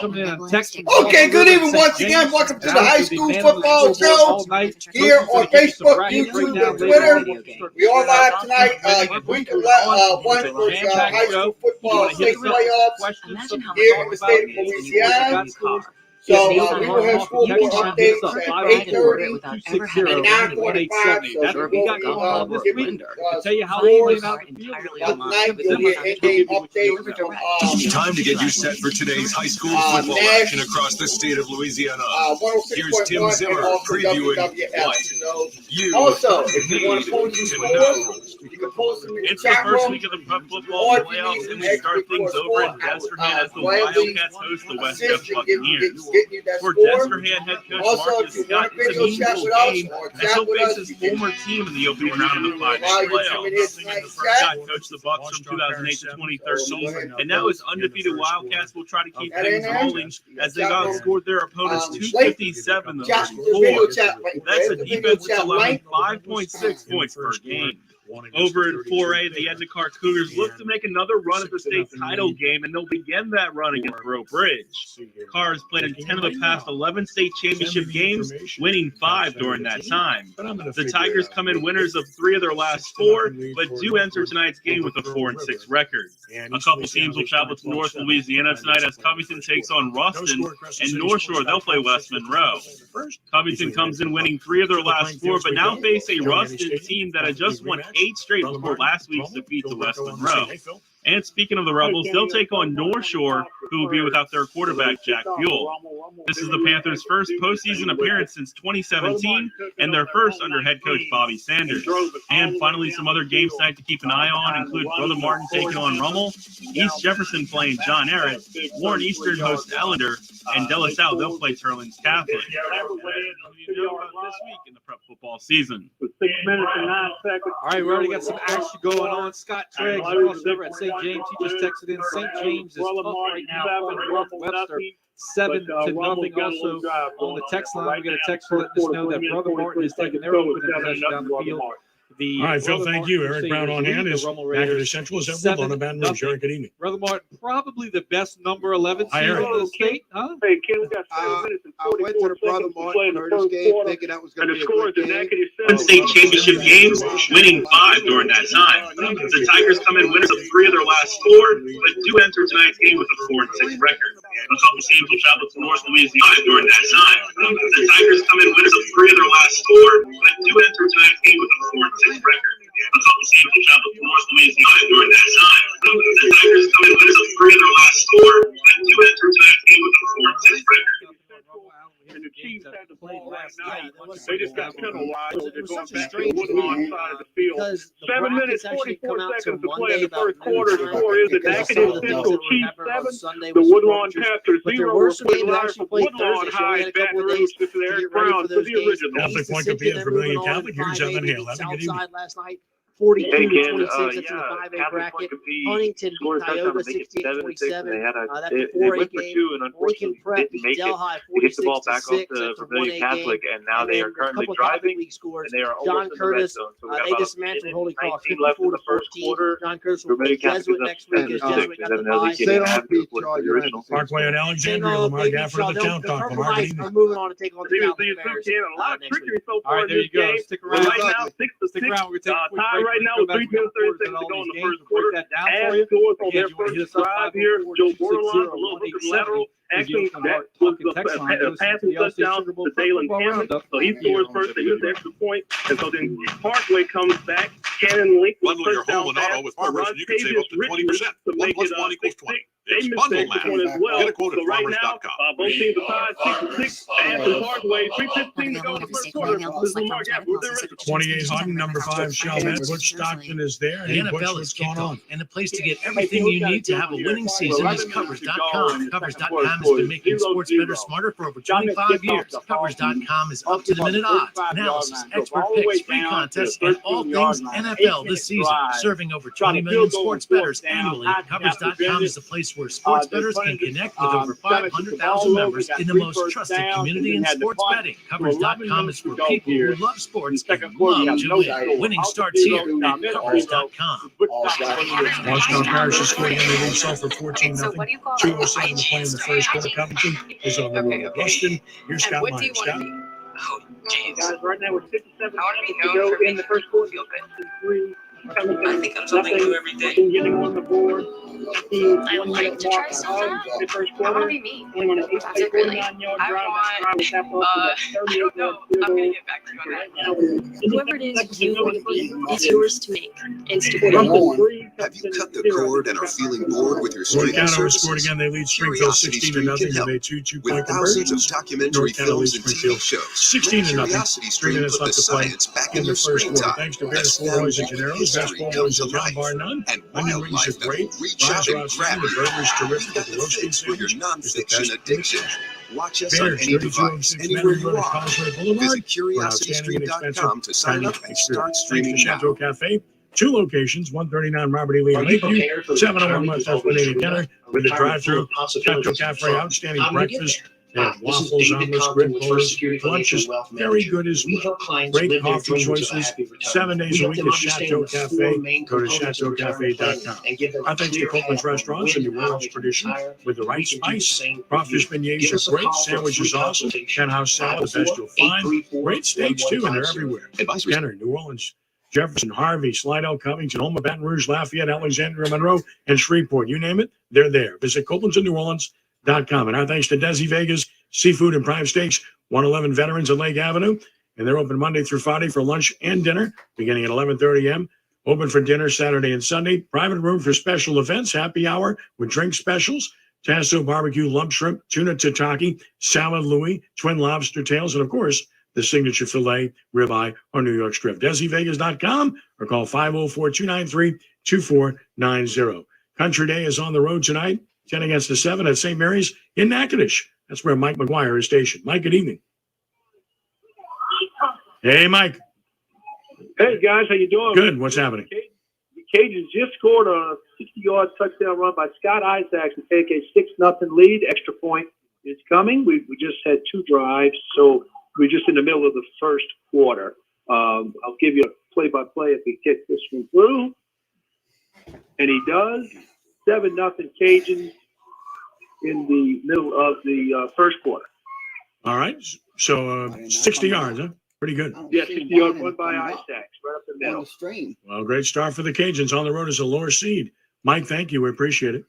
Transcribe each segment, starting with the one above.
Coming in on text. Okay, good evening once again. Welcome to the high school football show here on Facebook, YouTube, and Twitter. We are live tonight. Week 1 for high school football state playoffs here in the state of Louisiana. So we will have school board updates at 8:30 and 9:45. So we will tell you how long they're not tonight. You'll get in-game updates. It's time to get you set for today's high school football action across the state of Louisiana. Here's Tim Zimmer previewing what you also, if you want to post your scores, you can post them in the chat room. It's the first week of the prep football playoffs, and we start things over in Desperhan as the Wildcats host the West Coast Buccaneers. For Desperhan head coach Marcus Scott, it's a meaningful game as he'll face his former team in the opening round of the 5A playoffs. Scott coached the Bucs from 2008 to 2013, and now his undefeated Wildcats will try to keep things rolling as they outscored their opponents 257 in the first four. That's a defense that's allowing 5.6 points per game. Over in 4A, the Endicott Cougars look to make another run at the state title game, and they'll begin that run against Breaux Bridge. Carr has played in 10 of the past 11 state championship games, winning 5 during that time. The Tigers come in winners of 3 of their last 4, but do enter tonight's game with a 4-6 record. A couple teams will travel to North Louisiana tonight as Covington takes on Ruston, and North Shore, they'll play West Monroe. Covington comes in winning 3 of their last 4, but now face a Ruston team that had just won 8 straight before last week's defeat to West Monroe. And speaking of the Rebels, they'll take on North Shore, who will be without their quarterback, Jack Buell. This is the Panthers' first postseason appearance since 2017 and their first under head coach Bobby Sanders. And finally, some other games tonight to keep an eye on include Brother Martin taking on Rummel, East Jefferson playing John Ehret, Warren Eastern hosts Ellender, and De La Salle, they'll play Turlings Catholic. You know about this week in the prep football season. 6 minutes and 9 seconds. All right, we already got some action going on. Scott Triggs, over at St. James, he just texted in. St. James is up right now over North Webster, 7-0. Also on the text line, we got a text letting us know that Brother Martin is taking their opening possession down the field. All right, Phil, thank you. Eric Brown on hand is Academy Central is at Ramona Baton Rouge. Eric, good evening. Brother Martin, probably the best number 11 team in the state, huh? Hey, Ken, we got 7 minutes and 44 I went to the Brother Martin Curtis game thinking that was going to be a good game. State championship games, winning 5 during that time. The Tigers come in winners of 3 of their last 4, but do enter tonight's game with a 4-6 record. A couple teams will travel to North Louisiana during that time. The Tigers come in winners of 3 of their last 4, but do enter tonight's game with a 4-6 record. A couple teams will travel to North Louisiana during that time. The Tigers come in winners of 3 of their last 4, but do enter tonight's game with a 4-6 record. And the Chiefs had the ball right now. They just got penalized. So they're going back to the Woodlawn side of the field. 7 minutes, 44 seconds to play in the first quarter. The score is the Academy Central Chiefs 7, the Woodlawn Panthers 0. We're putting live from Woodlawn High, Baton Rouge. This is Eric Brown for the original. Catholic Point competing for Vermilion Catholic. Here's Evan Hale. Have a good evening. Last night. 42-26 in the 5A bracket. Huntington beat Tioga 68-27. That's a 4A game. Lincoln Prep beat Delhi 46-6. That's a 1A Catholic, and now they are currently driving. And they are John Curtis, they dismantled Holy Cross 54-14. John Curtis will play Jesuit next week as Jesuit got the bye. Parkway and Alexandria, Lamar Gafford at the Count Talk. Lamar, good evening. Are moving on to take on the Catholic Bears. A lot of trickery so All far right, in there this you go. game. Stick around. Right now, 6-6. Stick around. We're going to take a quick Tie break. right now with 3 minutes 30 seconds to go in the first quarter. Break that down for Add you. scores on Again, their you want to hit first us up drive here. Joe Borderline, a little bit lateral. Actually, that was the passing touchdown to Dalen Hammond. So he scores first. They use the extra point. And so then Parkway comes back. Cannon Link with bundle your home and auto with Farmers, and you can save up to 20%. 1 + 1 equals 20. It's bundle math. Get a quote at farmers.com. Both teams are 6-6. Anthony Parkway, 3:15 to go in the first quarter. This is Lamar Gafford. 28 Hutton, number 5, Chalmette. Butch Stockton is there. The Hey, NFL Butch, is what's kicked going on? off, and the place to get everything you need to have a winning season is Covers.com. Covers.com has been making sports better smarter for over 25 years. Covers.com is up-to-the-minute odds, analysis, expert picks, free contests, and all things NFL this season. Serving over 20 million sports bettors annually, Covers.com is the place where sports bettors can connect with over 500,000 members in the most trusted community in sports betting. Covers.com is for people who love sports and love to win. Winning starts here at Covers.com. Washington Parish is scoring in the lead Sulphur 14-0. 2:07 to play in the first quarter. Covington is on the road with Ruston. Here's Scott Myers. Scott? Oh, geez. Guys, right now we're 57 I want to be seconds to known go for in the first quarter. feel good. 3, I think I'm something new every day. Getting on the board. I would like to try something out. The first I want quarter. to be me. Only on an That's it, really. 49-yard I drive. want, That drive was I don't know. I'm going to get back to you on that. Whoever it is you want to be, it's yours to make. Instagram. Have you cut the cord and are feeling bored with your North streaming Carolina scored services? again. They lead Springfield 16-0 in a 2-2 point With thousands of conversions. documentary North Carolina films and TV Springfield shows, 16-0. Curiosity 3 Stream minutes put left the to play science back in in the your first quarter. springtime. Thanks to As Bears, family Boys, and and Generals. history Basketball come boys to and John life, Barnum. and Onion rings wildlife are that great. will reach Fries out are and grab outstanding. The you. burger's terrific. We've got The the roast beef fix for your sandwich is the nonfiction best. addiction. Watch us on Bears, any device, 3206 anywhere Manor you Road at are. Causeway Boulevard. Visit For an outstanding and expensive curiositystream.com to sign dining up and start experience. Thanks streaming to now. Chateau Cafe. 2 locations, 139 Robert E. Lee in Lakeview, 701 West Esplanade in Kenner, with a drive-through. Chateau Cafe, outstanding breakfast. They have waffles, omelets, grid bowls, lunch is very good as well. Great coffee choices, 7 days a week at Chateau Cafe. Go to chateaucafe.com. Our thanks to Copeland's Restaurants and New Orleans tradition with the right spice. Crawfish beignets are great, sandwiches awesome, penthouse salad, the best you'll find. Great steaks too, and they're everywhere. Kenner, New Orleans, Jefferson, Harvey, Slidell, Covington, Houma, Baton Rouge, Lafayette, Alexandria, Monroe, and Shreveport. You name it, they're there. Visit CopelandsandNewOrleans.com. And our thanks to Desi Vegas Seafood and Prime Steaks, 111 Veterans on Lake Avenue. And they're open Monday through Friday for lunch and dinner, beginning at 11:30 a.m. Open for dinner Saturday and Sunday. Private room for special events, happy hour with drink specials, Tasso barbecue, lump shrimp, tuna tataki, salad Louis, twin lobster tails, and of course, the signature filet, ribeye, or New York strip. DesiVegas.com or call 504-293-2490. Country Day is on the road tonight, 10 against the 7 at St. Mary's in Natchitoches. That's where Mike McGuire is stationed. Mike, good evening. Hey, Mike. Hey, guys, how you doing? Good. What's happening? The Cajuns just scored a 60-yard touchdown run by Scott Isaacs to take a 6-0 lead. Extra point is coming. We just had 2 drives, so we're just in the middle of the first quarter. I'll give you a play-by-play if he gets this one through. And he does. 7-0 Cajuns in the middle of the first quarter. All right. So 60 yards, huh? Pretty good. Yeah, 60-yard run by Isaacs, right up the middle. Well, great start for the Cajuns on the road as a lower seed. Mike, thank you. We appreciate it.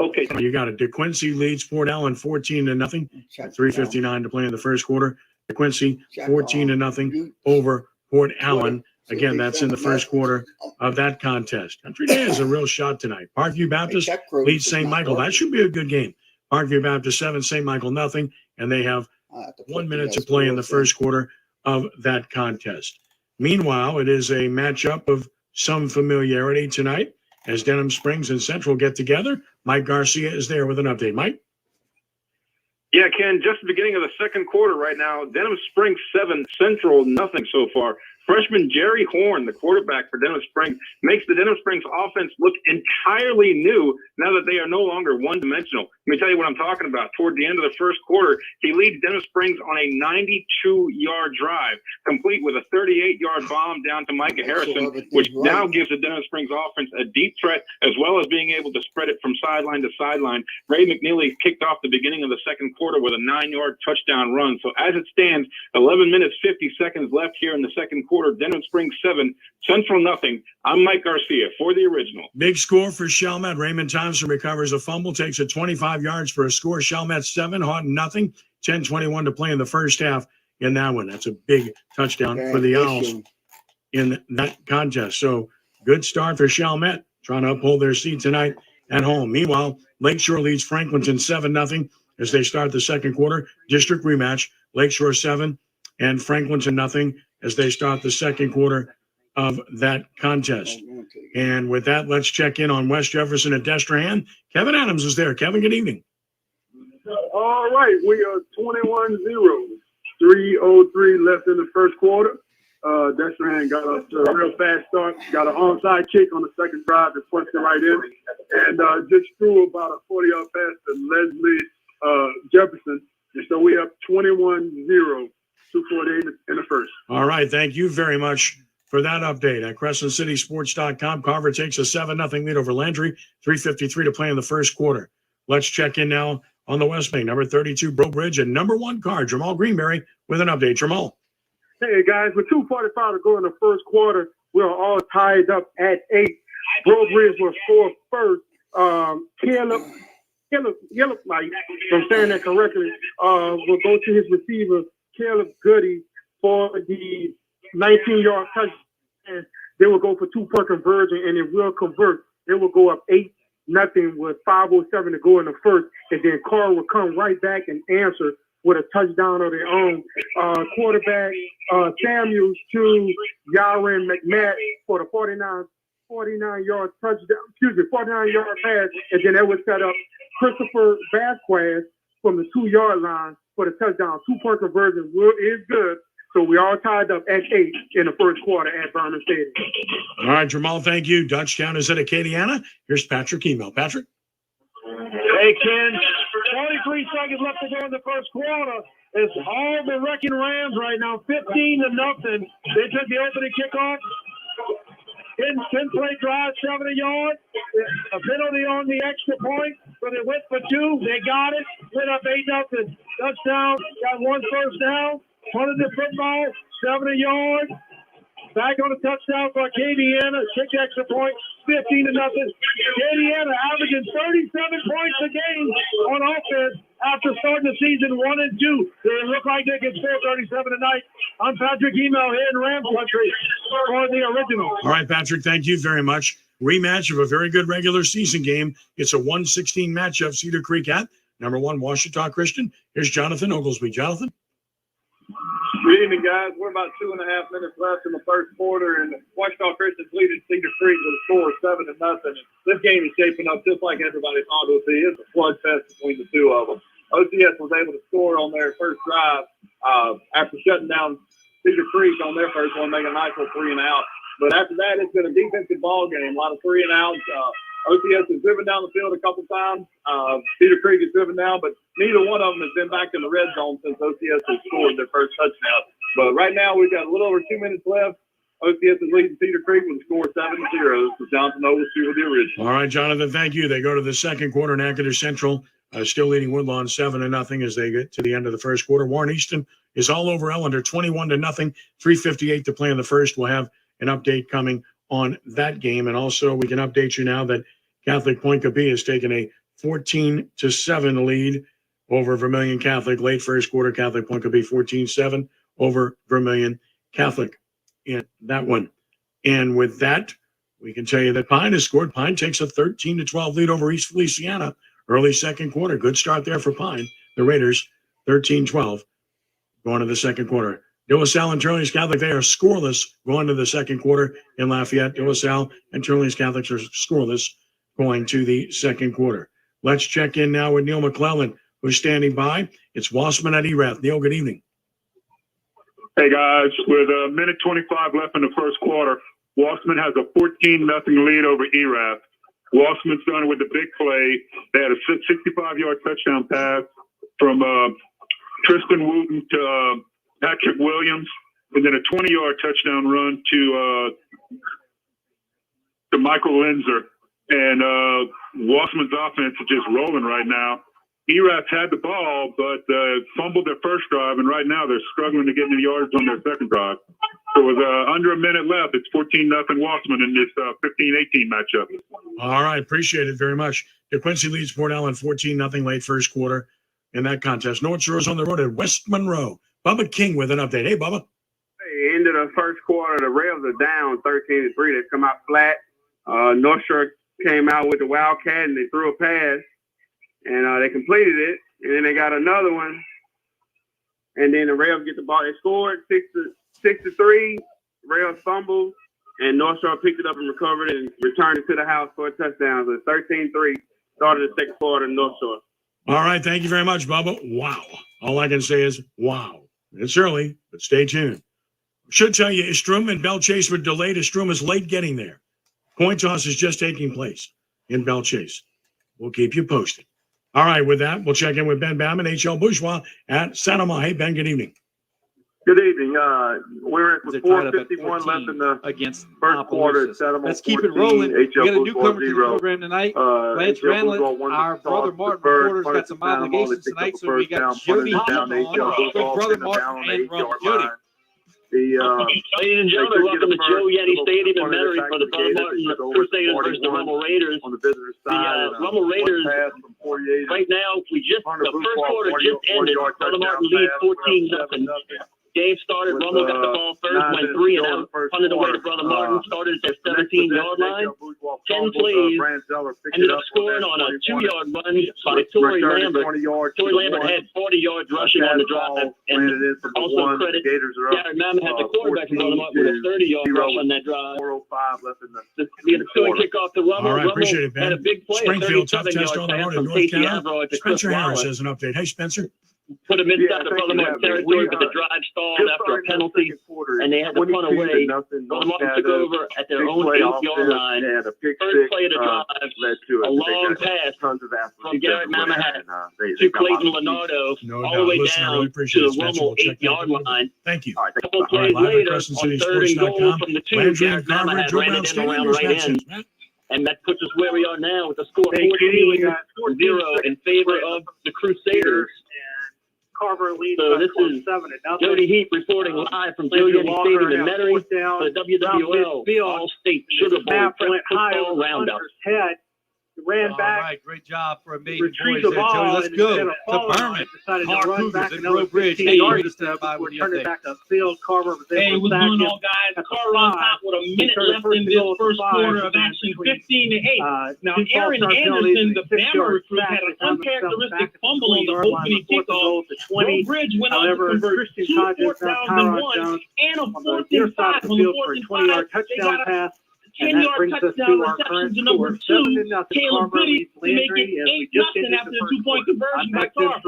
Okay. You got it. DeQuincy leads Port Allen 14-0. 3:59 to play in the first quarter. DeQuincy 14-0 over Port Allen. Again, that's in the first quarter of that contest. Country Day is a real shot tonight. Parkview Baptist leads St. Michael. That should be a good game. Parkview Baptist 7, St. Michael nothing, and they have 1 minute to play in the first quarter of that contest. Meanwhile, it is a matchup of some familiarity tonight as Denham Springs and Central get together. Mike Garcia is there with an update. Mike? Yeah, Ken, just the beginning of the second quarter right now. Denham Springs 7, Central nothing so far. Freshman Jerry Horn, the quarterback for Denham Springs, makes the Denham Springs offense look entirely new now that they are no longer one-dimensional. Let me tell you what I'm talking about. Toward the end of the first quarter, he leads Denham Springs on a 92-yard drive, complete with a 38-yard bomb down to Micah Harrison, which now gives the Denham Springs offense a deep threat, as well as being able to spread it from sideline to sideline. Ray McNeely kicked off the beginning of the second quarter with a 9-yard touchdown run. So as it stands, 11 minutes, 50 seconds left here in the second quarter. Denham Springs 7, Central nothing. I'm Mike Garcia for the original. Big score for Chalmette. Raymond Thompson recovers a fumble, takes it 25 yards for a score. Chalmette 7, Houghton nothing. 10:21 to play in the first half in that one. That's a big touchdown for the Owls in that contest. So good start for Chalmette, trying to uphold their seed tonight at home. Meanwhile, Lakeshore leads Franklinton 7-0 as they start the second quarter. District rematch, Lakeshore 7 and Franklinton nothing as they start the second quarter of that contest. And with that, let's check in on West Jefferson at Destrehan. Kevin Adams is there. Kevin, good evening. All right, we are 21-0. 3:03 left in the first quarter. Destrehan got us to a real fast start. Got an onside kick on the second drive that punched it right in. And just threw about a 40-yard pass to Leslie Jefferson. And so we have 21-0, 2:48 in the first. All right. Thank you very much for that update. At CrescentCitySports.com, Carver takes a 7-0 lead over Landry. 3:53 to play in the first quarter. Let's check in now on the West Bank. Number 32, Breaux Bridge, and number 1 card, Jamal Greenberry, with an update. Jamal. Hey, guys, with 2:45 to go in the first quarter, we're all tied up at 8. Breaux Bridge will score first. Caleb, like, if I'm saying that correctly, will go to his receiver, Caleb Goody, for the 19-yard touchdown. They will go for 2-point conversion, and it will convert. They will go up 8-0 with 5:07 to go in the first, and then Carr will come right back and answer with a touchdown of their own. Quarterback Samuels to Yaren McMahon for the 49-yard touchdown, 49-yard pass, and then they would set up Christopher Vasquez from the 2-yard line for the touchdown. 2-point conversion is good. So we all tied up at 8 in the first quarter at Berman Stadium. All right, Jamal, thank you. Dutchtown is at Acadiana. Here's Patrick Email. Patrick? Hey, Ken. 23 seconds left to go in the first quarter. It's all the wrecking Rams right now, 15-0. They took the opening kickoff. 10-play drive, 70 yards. A penalty on the extra point, but it went for 2. They got it. Went up 8-0. Touchdown. Got 1 first down. Punted the football, 70 yards. Back on the touchdown for Acadiana. Kick extra point, 15-0. Acadiana averaging 37 points a game on offense after starting the season 1-2. They look like they can score 37 tonight. I'm Patrick Email here in Rams Country for the original. All right, Patrick, thank you very much. Rematch of a very good regular season game. It's a 1-16 matchup. Cedar Creek at number 1, Washita Christian. Here's Jonathan Oglesby. Jonathan? Good evening, guys. We're about 2.5 minutes left in the first quarter, and Washita Christian's leading Cedar Creek with a score of 7-0. This game is shaping up just like everybody thought it would be. It's a slugfest between the two of them. OCS was able to score on their first drive after shutting down Cedar Creek on their first one, making a nice little 3-and-out. But after that, it's been a defensive ball game, a lot of 3-and-outs. OCS has driven down the field a couple times. Cedar Creek has driven down, but neither one of them has been back in the red zone since OCS has scored their first touchdown. But right now, we've got a little over 2 minutes left. OCS is leading Cedar Creek with a score of 7-0. So Jonathan Oglesby with the original. All right, Jonathan, thank you. They go to the second quarter, and Acadie Central still leading Woodlawn 7-0 as they get to the end of the first quarter. Warren Easton is all over Ellender, 21-0, 3:58 to play in the first. We'll have an update coming on that game. And also, we can update you now that Catholic Point Coupee has taken a 14-7 lead over Vermilion Catholic. Late first quarter, Catholic Point Coupee 14-7 over Vermilion Catholic in that one. And with that, we can tell you that Pine has scored. Pine takes a 13-12 lead over East Feliciana. Early second quarter. Good start there for Pine. The Raiders, 13-12, going to the second quarter. De La Salle and Turley's Catholic, they are scoreless going to the second quarter in Lafayette. De La Salle and Turley's Catholics are scoreless going to the second quarter. Let's check in now with Neil McClellan, who's standing by. It's Wassman at Erath. Neil, good evening. Hey, guys. With a minute 25 left in the first quarter, Wassman has a 14-0 lead over Erath. Wassman started with the big play. They had a 65-yard touchdown pass from Tristan Wooten to Patrick Williams, and then a 20-yard touchdown run to Michael Linzer. And Wassman's offense is just rolling right now. Erath had the ball, but fumbled their first drive, and right now they're struggling to get any yards on their second drive. So with under a minute left, it's 14-0 Wassman in this 15-18 matchup. All right, appreciate it very much. DeQuincy leads Port Allen 14-0 late first quarter in that contest. North Shore's on the road at West Monroe. Bubba King with an update. Hey, Bubba. Hey, end of the first quarter, the Rebs are down 13-3. They've come out flat. North Shore came out with the Wildcat, and they threw a pass, and they completed it, and then they got another one, and then the Rebs get the ball. They scored 6-3. Rebs fumbled, and North Shore picked it up and recovered it and returned it to the house for a touchdown. So 13-3 started the second quarter in North Shore. All right, thank you very much, Bubba. Wow. All I can say is wow. It's early, but stay tuned. Should tell you, Istrum and Bell Chase were delayed. Istrum is late getting there. Coin toss is just taking place in Bell Chase. We'll keep you posted. All right, with that, we'll check in with Ben Bauman, HL Bourgeois at Santa Ma. Hey, Ben, good evening. Good evening. We're at 4:51 left in the against first quarter. Let's keep it rolling. We got a newcomer to the program tonight. Lance Ranlett, our brother Martin reporter's got some obligations tonight, so we got Jody Heap on. Good brother Martin and brother Jody. Ladies and gentlemen, welcome to Joe Yeti Stadium in Metairie for the Brother Martin Crusaders versus the Rummel Raiders. On the visitor side, the Rummel Raiders, right now, the first quarter just ended. Brother Martin leads 14-0. Game started, Rummel got the ball first, went 3 and out, punted away to Brother Martin, started at their 17-yard line. 10 plays, ended up scoring on a 2-yard run by Tory Lambert. Tory Lambert had 40 yards rushing on the drive, and also credit Garrett Mammoth had the quarterback for Brother Martin with a 30-yard rush on that drive. 4:05 left in the going to kick off the Rummel. All right, appreciate it, Ben. Had a big play, Springfield, tough test on the road in North Carolina. Spencer Harris Wallace. has an update. Hey, Spencer. Put him inside the Brother Martin territory, but the drive stalled after a penalty, and they had to punt away. Brother Martin took over at their own 8-yard line. First play of the drive, a long pass from Garrett Mamahat to Clayton Leonardo, all the way down to the Rummel 8-yard line. Thank you. A couple plays later, on 3rd and goal from the 2, Garrett Mamahat ran it in around right end. And that puts us where we are now with the score 14-0 in favor of the Crusaders. Carver leads so this is 7-0. Jody Heap reporting live from Joe Yeti Stadium in Metairie for the WWL All-State Sugar Bowl Football Roundup. Head ran back. All right, great job for amazing Retrieved boys the there, ball, Jody. Let's and go instead of to falling, Berman. decided to Hard run Cougars back in another Roe Bridge. 15 Hey, yards. greatest by what do you Turned it think? back upfield. Carver was able Hey, to what's sack going him. on, guys? At the Carver on 5. top with a minute Started left in this first quarter of action, 15-8. Now, Aaron Anderson, the Bama recruit, had an uncharacteristic fumble on the opening kickoff. Roe Bridge went on to convert 2 4th downs and 1 and a 4th and 5 on the 4th and 5. They got a 10-yard touchdown reception to number 2, Caleb Goody, to make it 8-0 after the 2-point conversion by Carr.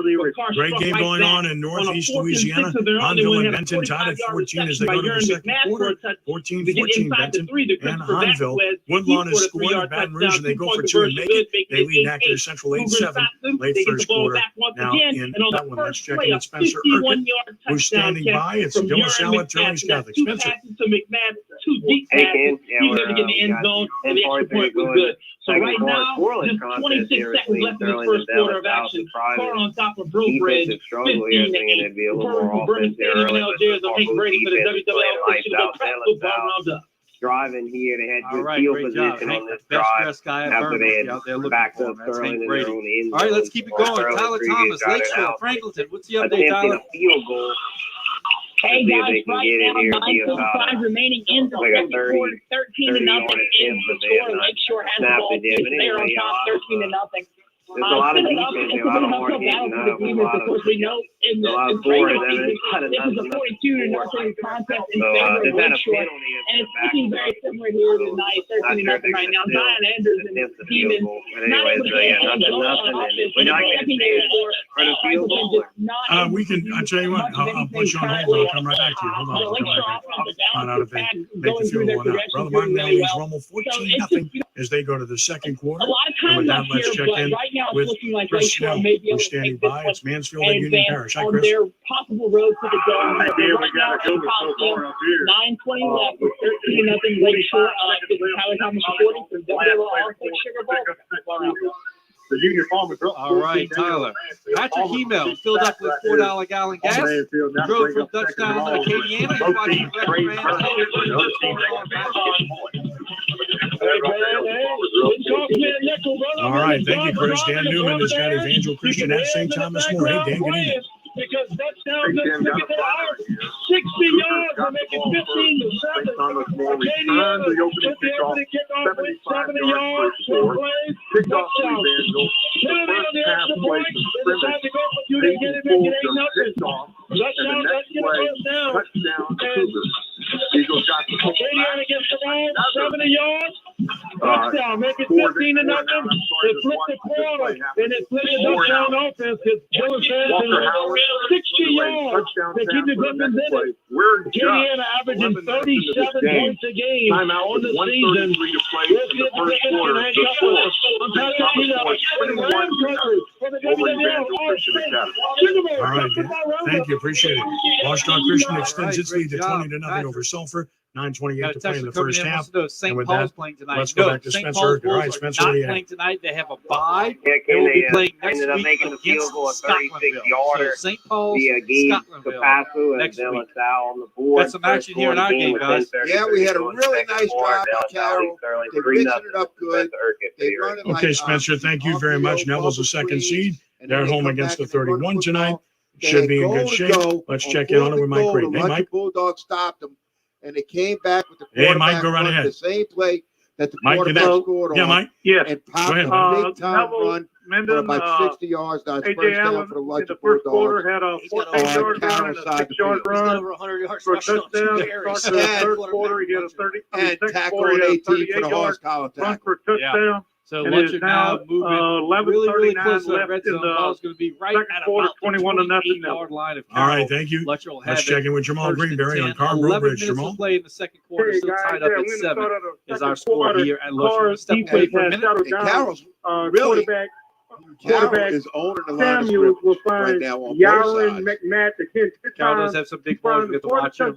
Great game going on in Northeast Louisiana. Honville and Benton tied at 14 as they go to the second quarter. 14-14, Benton and Honville. Woodlawn has scored at Baton Rouge, and they go for 2 and make it. They lead Natcher Central 8-7 late first quarter. Now in that one, let's check in with Spencer Urquhart, who's standing by. It's Dylan Salad, Turner's Catholic. Spencer. Two deep passes, he was able to get in the end zone, and the extra point was good. So right now, just 26 seconds left in the first quarter of action. Carr on top of Roe Bridge, 15-8. Reporting from Berman Stadium in Algiers, I'm Hank Brady for the WWL Football Roundup. Driving here, they had good field position on this drive. After they had backed up thoroughly in their own end zone. All right, let's keep it going. Tyler Thomas, Lakeshore, Franklinton. What's the update, Tyler? Field goal. Hey guys, right now 9:45 remaining in the second quarter, 13-0 in the score. Lakeshore has the ball. They're on top, 13-0. There's a lot of defense here, a lot of hard hitting up, a lot of board. This is a 42-0 contest in favor of Lakeshore, and it's looking very similar here tonight, 13-0 right now. Zion Anderson and Demon not able to get a goal on offense in the secondary for Franklinton. We can, I'll tell you what, I'll put you on hold. I'll come right back to you. Hold on. I'll find out if they make the field goal or not. Brother Martin now leads Rummel 14-0 as they go to the second quarter. A lot of And with that, times let's up check here, in but right now it's with looking like Chris Lakeshore Snell, may be able who's to standing take this by. one It's Mansfield and and Union advance Parish. Hi, on Chris. their possible road to the goal. Right there, we Right got now a in good so far up here. 9:20 left with 13-0 Lakeshore. This is Tyler Thomas reporting from WWL All-State Sugar Bowl. The Junior Farmer Girl. All right, Tyler. Patrick Email filled up with $4 gallon gas. Drove from Dutchtown to Acadiana. He's watching All right, thank you, Chris. Dan Newman has got Evangel Christian at St. Thomas More. Hey, Dan, good evening. Because touchdown just took it to our 60 yards. We're making 15-7. Acadiana with the opening kickoff with 70 yards. Touchdown. Put it on the extra point. They decided to go for two to get it, make it 8-0. Touchdown, let's get a first down. Touchdown, Cougars. Eagles got the Acadiana gets the ball, 70 yards. touchdown, make it 15-0. They flip the corner, and they flip the touchdown offense. It's Dylan Sanders, 60 yards. They keep the Griffins in it. Indiana averaging 37 points a game on the season. Let's get the Griffins and hang up with us. I'm telling you, for the WWL. All right, thank you, appreciate it. Washington Christian extends its lead to 20-0 over Sulphur. 9:28 to play in the first half. St. And with Paul's that, playing tonight. let's go back to St. Spencer. Paul's All right, Bulls Spencer, are what do you not have? playing tonight. They have a bye. Yeah, They will be they playing next ended up week making the against field goal at 36 Scotlandville. yarder. So St. Paul's, via Gabe Scotlandville Capasso and next De La week. Salle on the board. Got some action here in our game, guys. Yeah, we had a really nice drive by Carroll. They mixed it up good. They run it like, Okay, Spencer, thank you very much. Neville's the second seed. They're at home against the 31 tonight. Should be in good shape. Let's check in on it with Mike Green. Hey, Mike. Bulldogs stopped them, and they came back with the Hey, quarterback Mike, go right run, ahead. the same play that the Mike, you quarterback there? scored Yeah, on. Mike. Yes. And Go popped ahead. a big time Neville, run for Menden, about 60 yards. That's A.J. first down Allen for the in the Lucky first Bulldogs. quarter had a 14-yard run and a 6-yard run. Over 100 yards For a rushing on two touchdown, carries. start the third quarter, he had a 30. And second tackle quarter, on he had a 18 for the 38-yard horse collar run tackle. for a touchdown. So And it is Lutcher now now moving really close to that red left in zone. the Ball's going to be right second at quarter, about the 21-0 now. 28-yard line of All right, Carroll. thank you. Lutcher will have Let's check in with Jamal first and Greenberry on 10. Carborough 11 Bridge. minutes Jamal. to play in the second quarter. Hey, Still guys, tied up yeah, at we 7 started the is our second score quarter. here at Lutcher. Carr's Step away defense for a has minute. settled And down. Carroll's really, Carroll is owning the line of Samuels will scrimmage right find now on both Yaron sides. McMath again. Carroll does have some big players. We get to watch him in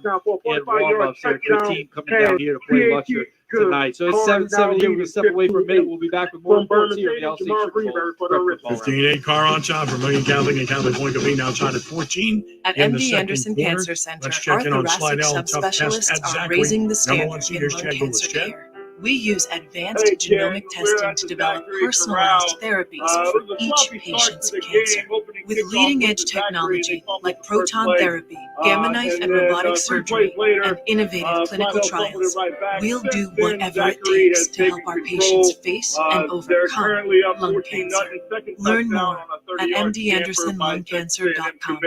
warm-ups. They're a good team coming down here to play Lutcher tonight. So it's 7-7 here. We're going to step away for a minute. We'll be back with more reports here. The LC Sugar Bowl. 15-8 car on top for Million Catholic and Catholic Point Cafe now tied at 14. At in the MD second Anderson quarter. Cancer Center, Let's our check in on thoracic Slidell, tough test subspecialists at are Zachary. raising the Number one standard seed in is lung Chad cancer Lewis. Chad. care. We use advanced Hey, genomic Ken, we're testing at to the develop Zachary personalized Corral. therapies It for was a each sloppy start patient's to the cancer. game. Opening With kickoff leading-edge was Zachary. technology They fumbled like the first proton play. therapy, gamma knife and then, robotic 3 surgery, plays later, and innovative clinical Slidell fumbled trials, it right back. we'll Since do then, whatever it Zachary takes has to help taken our control. patients face and They're overcome currently up lung 14-0 cancer. second Learn touchdown more on a at 30-yard scamper by mdandersonlungcancer.com.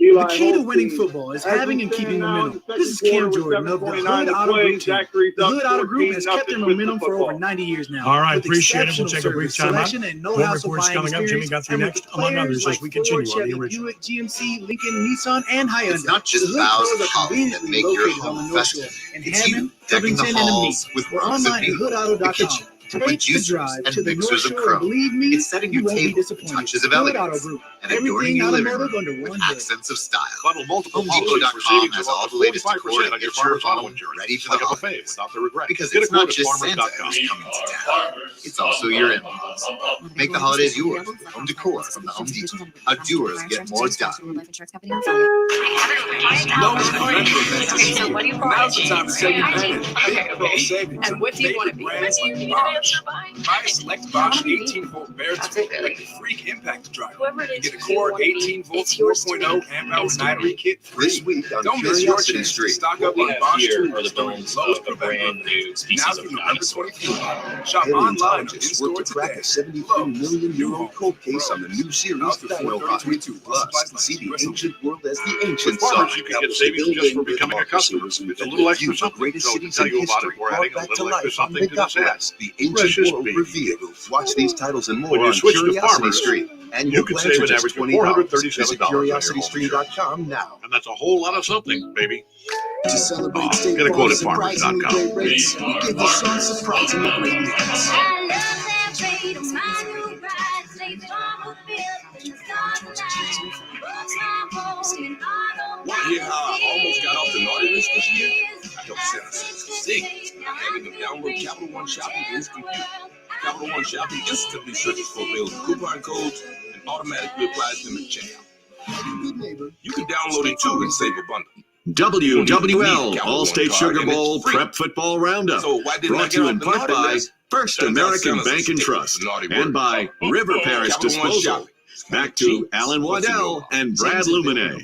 Eli The key to Holstein. winning football is As having we and stand keeping now in momentum. the This is second Cam quarter Jordan with of the 7:29 Hood to Auto play. Group team. Zachary's The up Hood Auto Group has 14-0 kept their with the momentum for football. over 90 years now. All right, With appreciate it. We'll exceptional take a brief service, time out. selection, and no More hassle reports buying coming up. Jimmy experience, got through and with next, the among players others, as like we Ford, continue on Chevy, the original. Buick, GMC, Lincoln, Nissan, and Hyundai. It's not just The Hood boughs Pros of are holly that conveniently make your located on the home North festive. Shore in It's you Hammond, decking the Covington, and halls Amite. with We're works of online at beauty, the hoodauto.com. kitchen with Take the juicers drive and to the North mixers of Shore, and chrome. believe me, It's setting you your won't be table with disappointed. touches of Hood Auto elegance Group. and adorning Everything your living automotive room under with one day. accents of style. Bundle multiple HomeDepot.com has all the latest 45% decor and on your picture Farmer's home Auto insurance. ready It's for like the a buffet holidays. without the regret. Because Get a it's quote not at just farmers.com. Santa who's coming to town. It's also your in-laws. Make the holidays yours with home decor from the Home Depot. How doers get more done. So what do you want? Now's the time to take advantage. Okay. Savings And what do you want to be? brands You like need an Bosch. answer by? Buy a select Bosch 18-volt bare tool like the Freak Impact Driver. Whoever it is Get a you core want to be, 18-volt it's yours to 4.0 make. amp-hour It's battery kit free. This week on Don't miss your Curiosity chance to Street. stock What up we on have Bosch here tools are the during bones Lowe's of a November. brand new species Now of through November dinosaur. 24th. Shop online or in-store worked to crack today. a 73 million euro cold case on the new series for foil rods. Plus, see the ancient world as the ancient Farmers, saw. you can get savings just for becoming a customer. It's a little extra something. Greatest So to cities tell in you about history it, we're adding a brought back to little extra life on something to this ad. Megapolis, the ancient Precious world beef. revealed. Watch these titles and more When you on switch to Curiosity Farmers, Street. And you can save an just average of $20. $437 Visit on your home CuriosityStreet.com now. And that's a whole lot of something, baby. To celebrate Get State a quote at Farm's surprisingly farmers.com. great rates, we give your son surprisingly great rates. Want to hear how I almost got off the naughty list this year? I helped Santa sing by having them download Capital One Shopping to his computer. Capital One Shopping instantly searches for available coupon codes and automatically applies them at checkout. You can download it too and save a bundle. WWL All-State Sugar Bowl Prep Football Roundup. So why didn't I Brought get to you off in the part naughty by list? First Turns out American Santa's a Bank and stick with Trust the naughty and word. by River Parish Capital One Disposal. Shopping. Back to Alan Waddell and Brad Luminay.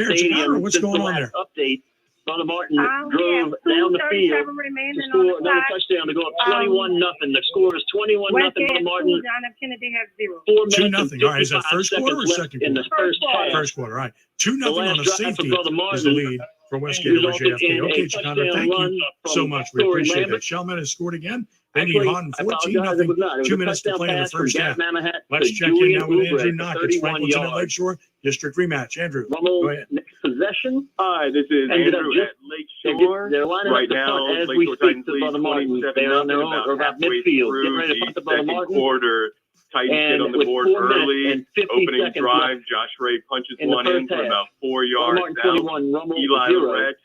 Garrett Stadium Chicago, what's since the going on last there? update. Brother Martin drove down the field to score another touchdown to go up 21-0. The score is 21-0. Brother Martin. John F. Kennedy has 0. 2-0. All right, is that first quarter or second in quarter? the first half. First quarter. All right. 2-0 on a drive for safety Brother is the Martin lead for Westgate over resulted JFK. in Okay, a Chicano, touchdown thank run you from so much. We Corey appreciate Lambert. that. Shellman has scored again. They need Actually, Hahn I apologize, 14-0. it was not. It was 2 a minutes to touchdown play in the pass from first Jack half. Manahat Let's to check in Julian now with Oubre Andrew for Knock. It's 31 Franklinton at yards. Lakeshore District rematch. Andrew, Rummel, go ahead. next possession. Hi, this is Ended up Andrew just- at Lakeshore. They're lining Right up the now, front as we Lakeshore speak Titans to lead Brother Martin. 27-0, They're on their own, about or about halfway midfield. through Getting ready to punt the to Brother second Martin. quarter. Titans get And on the with board 4 minutes early. and 50 Opening seconds drive, left Josh Ray punches in the one in first from half. about 4 Brother yards Martin out. 21, Rummel Eli 0. Lorette,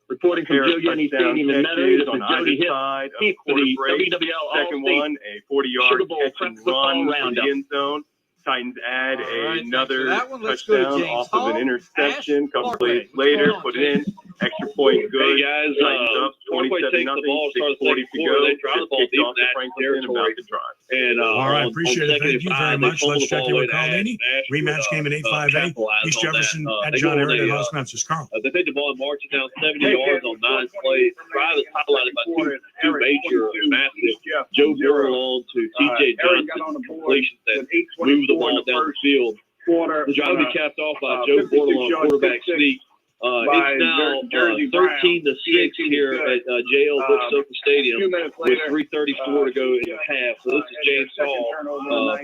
Reporting from pair Joe of Yenny touchdown Stadium in catches Meadows, on this is Jody either Hipp. side of Keith for quarter the break. WWL Second All-State one, a 40-yard Sugar Bowl catch prep and football run for roundup. the end zone. Titans add All right, thanks for another that one. Let's go to touchdown James off of an Hall. interception. Ash Couple Barclay. plays What's later, going on, put it James? in. Extra point good. Hey guys, Titans up Northway takes 27-0. the ball, start the 6:40 second to quarter. go. They drive the ball Kicked deep off in to that Franklinton territory. about the drive. And All right, on appreciate it. Thank you very much. Let's check in with Carl Laney. Rematch game at 858. East Jefferson at John Aaron at Los Memphis. Carl. They take the ball and march it down 70 yards on 9 plays. Drive is highlighted by two major, massive Joe Burrow to TJ Johnson completions that move the ball down the field. The drive will be capped off by Joe Bordelon, quarterback sneak. It's now 13-6 here at JL Bush Sofa Stadium with 3:34 to go in the half. So this is James Hall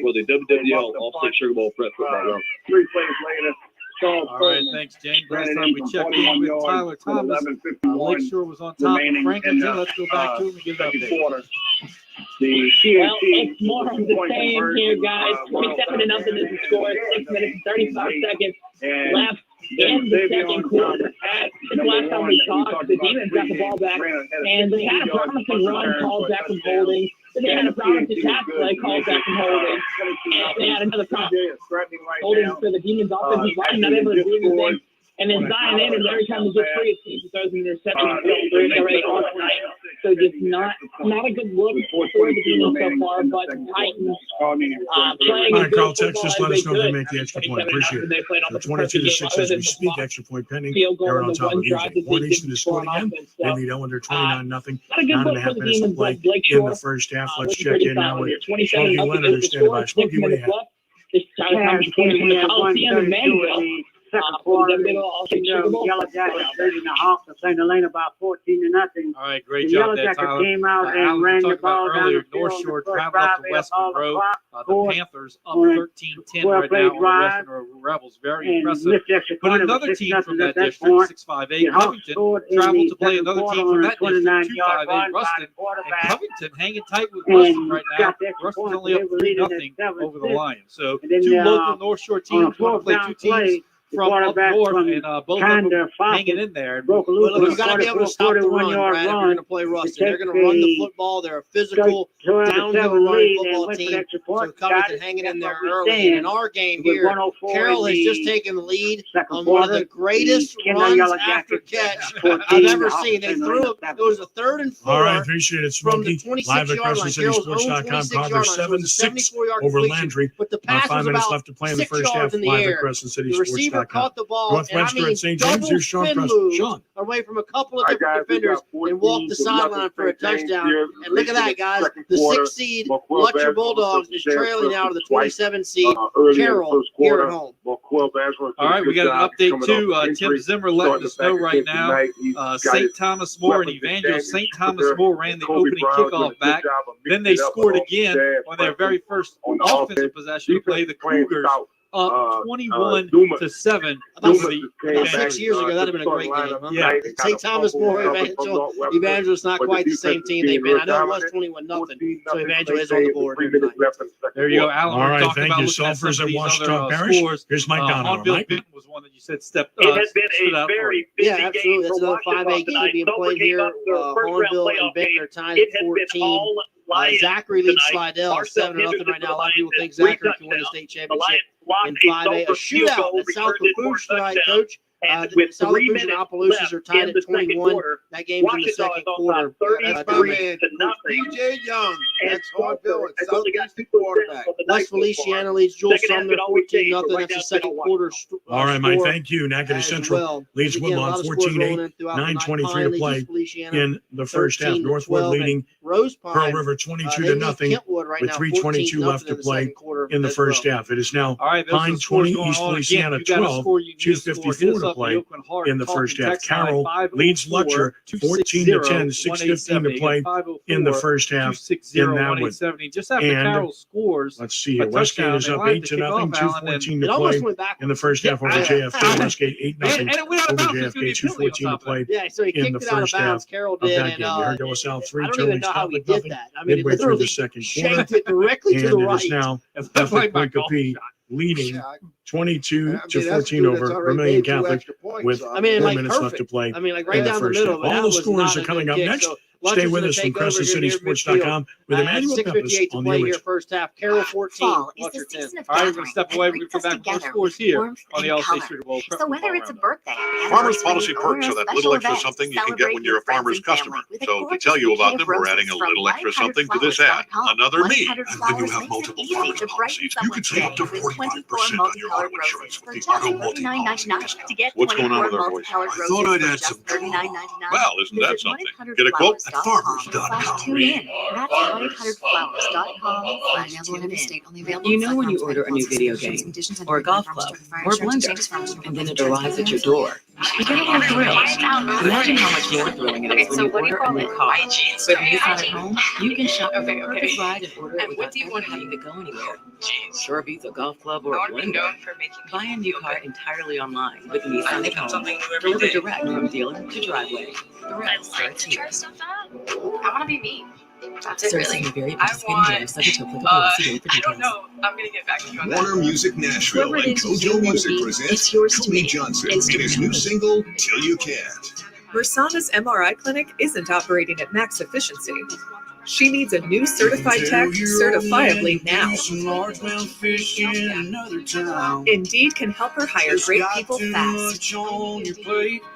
for the WWL All-State Sugar Bowl prep football round. 3 plays later. All right, thanks, James. Last time we checked in with Tyler Thomas, Lakeshore was on top of Franklinton. Let's go back to him and give an update. Well, it's more of the same here, guys. 27-0 is the score. 6 minutes and 35 seconds left in the second quarter. Since last time we talked, the Demons got the ball back, and they had a promising run called back from holding. Then they had a promising pass play called back from holding. And they had another promising holding for the Demons offensive line, not able to do anything. And then Zion Anderson, every time he gets free, he throws an interception. So just not a good look for the Demons so far, but the Titans playing All a right, Carl, good text us. football Let as us know they if they could. make the extra point. 27-0, Appreciate they it. played off So the perfect 22-6 game, as other we than speak. the Extra point pending. field goal They're on on the top one of drive you. that One they each to didn't the score score on again. offense. They So, lead under 29-0. not a good look 9.5 for the minutes to Demons, play but Blake in Shore the first half. Let's was check pretty in now solid with here. Smokey 27-0 Leonard, who's is the standing score. by. 6 Smokey, what do you minutes have? left. This Tyler Thomas playing from the Coliseum in Mandeville. For the WWL All-State Sugar Bowl. Yellow Jackets 30.5 to St. Helena by 14-0. All right, great The job Yellow there, Jackets Tyler. came out and Alan, we ran the talked about ball down earlier, the field. North Shore The first traveled up drive, to they West all Monroe. clock, The scored Panthers up on 13-10 right play now on the drive, West Monroe Rebels. Very and impressive. missed extra But point. It was another team 6-0 from that at that district, point. 6-5-8, The Hawks Covington, scored in traveled the to play second another quarter team on from a that district, 29-yard 2-5-8, run by Ruston. the And quarterback. Covington hanging tight with Ruston right got now. the extra Ruston's point. only They up were leading 3-0 at over the 7-6. Lions. So And then, two local North Shore on a teams want to fourth play down two teams play, the from up quarterback north, from and both of them hanging in there. And broke a loose. Look, you got to be able to stop the run, Brad, if you're going to play Ruston. They're going to run the football. They're a physical, downhill running football team. So Covington hanging in there early. And in our game here, Carroll has just taken the lead on one of the greatest runs after catch I've ever seen. They threw it. It was a 3rd and 4. All right, appreciate it, From the Smokey. Live at 26-yard line. Carroll's own CrescentCitySports.com. 26-yard line. Converse So it was a 7-6 74-yard over completion. Landry. But the pass 5 was minutes about left to play in the 6 first yards half. in the Live air. at The receiver CrescentCitySports.com. caught the ball, and I Northwestern mean, at St. James. double Here's Sean spin Preston. move Sean. away from a couple of different defenders and walked the sideline for a touchdown. And look at that, guys. The 6th seed, Fletcher Bulldogs, is trailing now to the 27 seed, Carroll, here at home. All right, we got an update too. Tim Zimmer letting us know right now. St. Thomas More and Evangel. St. Thomas More ran the opening kickoff back. Then they scored again on their very first offensive possession to play the Cougars up 21-7. About 6 years ago, that'd have been a great game. Huh? Yeah. St. Thomas More, Evangel's not quite the same team they've been. I know it was 21-0, so Evangel is on the board here tonight. There you go, Alan. All We're right, talking thank about you. looking at some Sulphurs of at these Washita other Parish. scores. Here's Mike Donovan. Haunville Mike? Benton was one that you said stepped It has been stood a out for very you. busy Yeah, absolutely. game That's for another Washita 5A game tonight. being Sulphur played gave here. up their first-round Hornville playoff and Benton game. are tied It at has been 14. all Lions Zachary leads tonight. Slidell Marcel 7-0 Henderson right now. A for lot of the people think Lions Zachary has can win the three state touchdowns. The championship Lions blocked in a 5A. A Sulphur field shootout goal, at South returned it for a Lafourche tonight, touchdown. Coach. And with South 3 Bridge and minutes Opelousas left are tied in at the second 21. quarter, That game's in the Washington second is on quarter. top 33 to nothing. DJ Young, And that's hard Sulphur Bill, has only got 2% quarterback. of the night West so far. Feliciana leads Jules Second half Sumner can always 14 change, but nothing. right That's now the it's been second on quarter. All right, Mike. Score Thank you. Natchitoches as Central well. leads Again, a lot Woodlawn of scores 14-8. rolling in throughout the night. 9:23 Pine to leads play East Feliciana in the first half. 13 to Northwood 12, and leading Rose Pearl Pine, River they 22 to lead nothing Kentwood right with now 3:22 left to in the play second quarter in the as first well. half. It is now All right, those are Pine the scores 20, going East on. Feliciana Again, you got a 12, score you need to score. Hit 2:54 us to up play the Oakland Heart in the talking first half. text line Carroll 504 leads Lutcher 14 to 10, 6:15 to play in the first half in that one. 260-170. Just after And Carroll scores, let's see here. a Westgate touchdown, is they up wanted 8 to to kick nothing, off, Alan, 2:14 It to almost play went back in the first half over JFK. Westgate 8 0 and it went out of over bounds. There's gonna be JFK, a penalty on 2:14 to top of play Yeah, so he in kicked the it out of first half bounds. Carroll of did, that and game. You heard De La Salle 3, I don't even Tillings know how he nothing, did nothing, that. I mean, he midway through the literally second quarter. shanked it directly to the And it right. is now It looked like my golf Capee shot. leading 22 I mean, to that's 14 dude that's over already Vermilion made 2 Catholic extra points, with so I mean, 4 like minutes left perfect. to play I mean, like in right the down the first middle half. of it. All That the was scores not are a coming good up kick. next. So Stay Lutcher's with gonna us from take over here near CrescentCitySports.com with midfield. Emmanuel 6:58 Peppers to on the play here image. first half. Carroll 14, Fall is Lutcher the 10. season of All right, we're going gathering to step that away. We're going brings to us come back with more together scores with here warmth on the and All-State color. Sugar Bowl. So whether it's a birthday, Farmers anniversary, Policy or Perks a are that special little extra event, something you can get when celebrate you're a with friends farmer's and customer. family with a So to gorgeous tell you bouquet about of them, we're roses adding a from little extra something to this ad. 1-800-Flowers.com. Another me. 1-800 And when you Flowers have makes it multiple easy farmers to brighten policies, you can someone's save up to day with 45% 24 on your auto multicolored insurance roses with the for Auto just Multi policy. $39.99. To get What's going on 24 with our voice? multicolored I roses thought I'd for add just some. $39.99. Well, isn't that Visit something? Get a quote at farmers.com/tune in. That's 1-800-Flowers.com/tune in. You know when you order a new video game or a golf club or a blender and then it arrives at your door, you get a little thrill. Imagine how much more thrilling it is when you order a new car. But Nissan at home, you can shop for the perfect ride and order it without ever having to go anywhere. Sure beats a golf club or a blender. Buy a new car entirely online with Nissan at home. Delivered direct from dealer to driveway. The rest starts here. I want to be me. That's it, Servicing really. the very participating games subject to applicable see for details. I'm going to get back to you on that. Warner Music Nashville Whoever it and is you Kojo want to Music be, presents it's yours to Cody make. Johnson Instagram. and his new single, Till You Can't. Mersana's MRI clinic isn't operating at max efficiency. She needs a new certified tech certifiably now. Indeed can help her hire great people fast.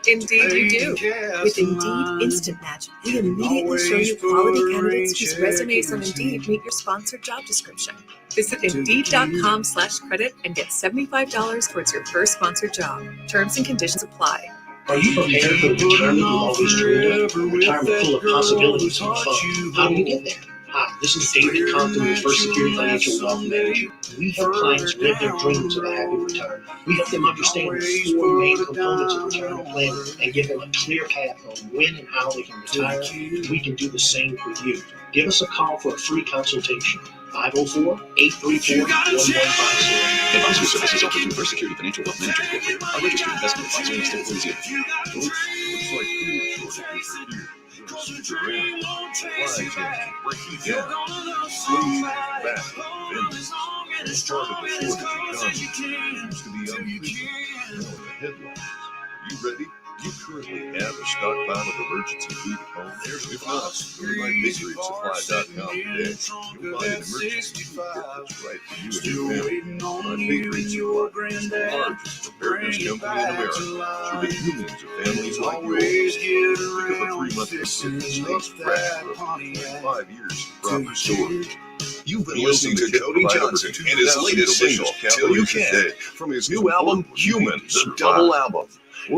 Indeed you do. With Indeed Instant Match, we immediately show you quality candidates whose resumes on Indeed meet your sponsored job description. Visit Indeed.com/credit and get $75 towards your first sponsored job. Terms and conditions apply. Are you prepared for the retirement you've always dreamed of? A retirement full of possibilities and fun. How do you get there? Hi, this is David Compton with First Security Financial Wealth Manager. We help clients live their dreams of a happy retirement. We help them understand the 4 main components of retirement planning and give them a clear path on when and how they can retire. We can do the same for you. Give us a call for a free consultation. 504-834-1150. Advisory services offered through First Security Financial Wealth Management Corporated. Our registered investment advisor is still Folks, looks like food shortages are here. They're in. Supply chains breaking down. Inflation back. Vendors. It's part of the shortage economy. Seems to be unofficial. Now in the headlines. You ready? You currently have a stockpile of emergency food at home? If not, go to mypatriotsupply.com today. You'll find an emergency food kit that's right for you and your family. My Patriot Supply is the largest preparedness company in America, serving millions of families like yours. Pick up a 3-month kit that stays fresh for up to 5 years in proper storage. You've been listening to Cody Johnson and his latest single, Till You Can't, from his new album, Human, the double album.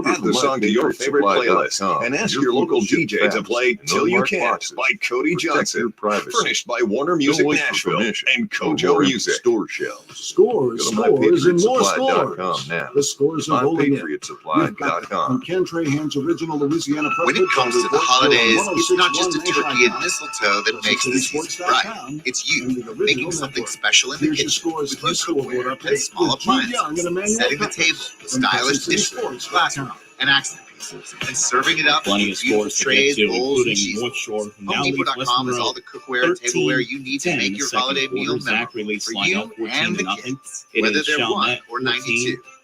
Add the song to your favorite playlist and ask your local DJ to play Till You Can't by Cody Johnson. Furnished by Warner Music Nashville and Kojo Music. Store shelves. Scores, scores, and more scores. Now. The scores are rolling in. MyPatriotSupply.com. Ken Trahan's original Louisiana When it comes to the holidays, it's not just a turkey and mistletoe that makes the season bright. It's you making something special in the kitchen with new cookware and small appliances, setting the table with stylish dishes, glassware, and accent pieces, and serving it up Plenty in of beautiful stores to trays, get to, bowls, and including cheese. North Shore, now HomeDepot.com is all the cookware and tableware you need to make your holiday meal memorable for you and the kids, whether they're 1 or 92.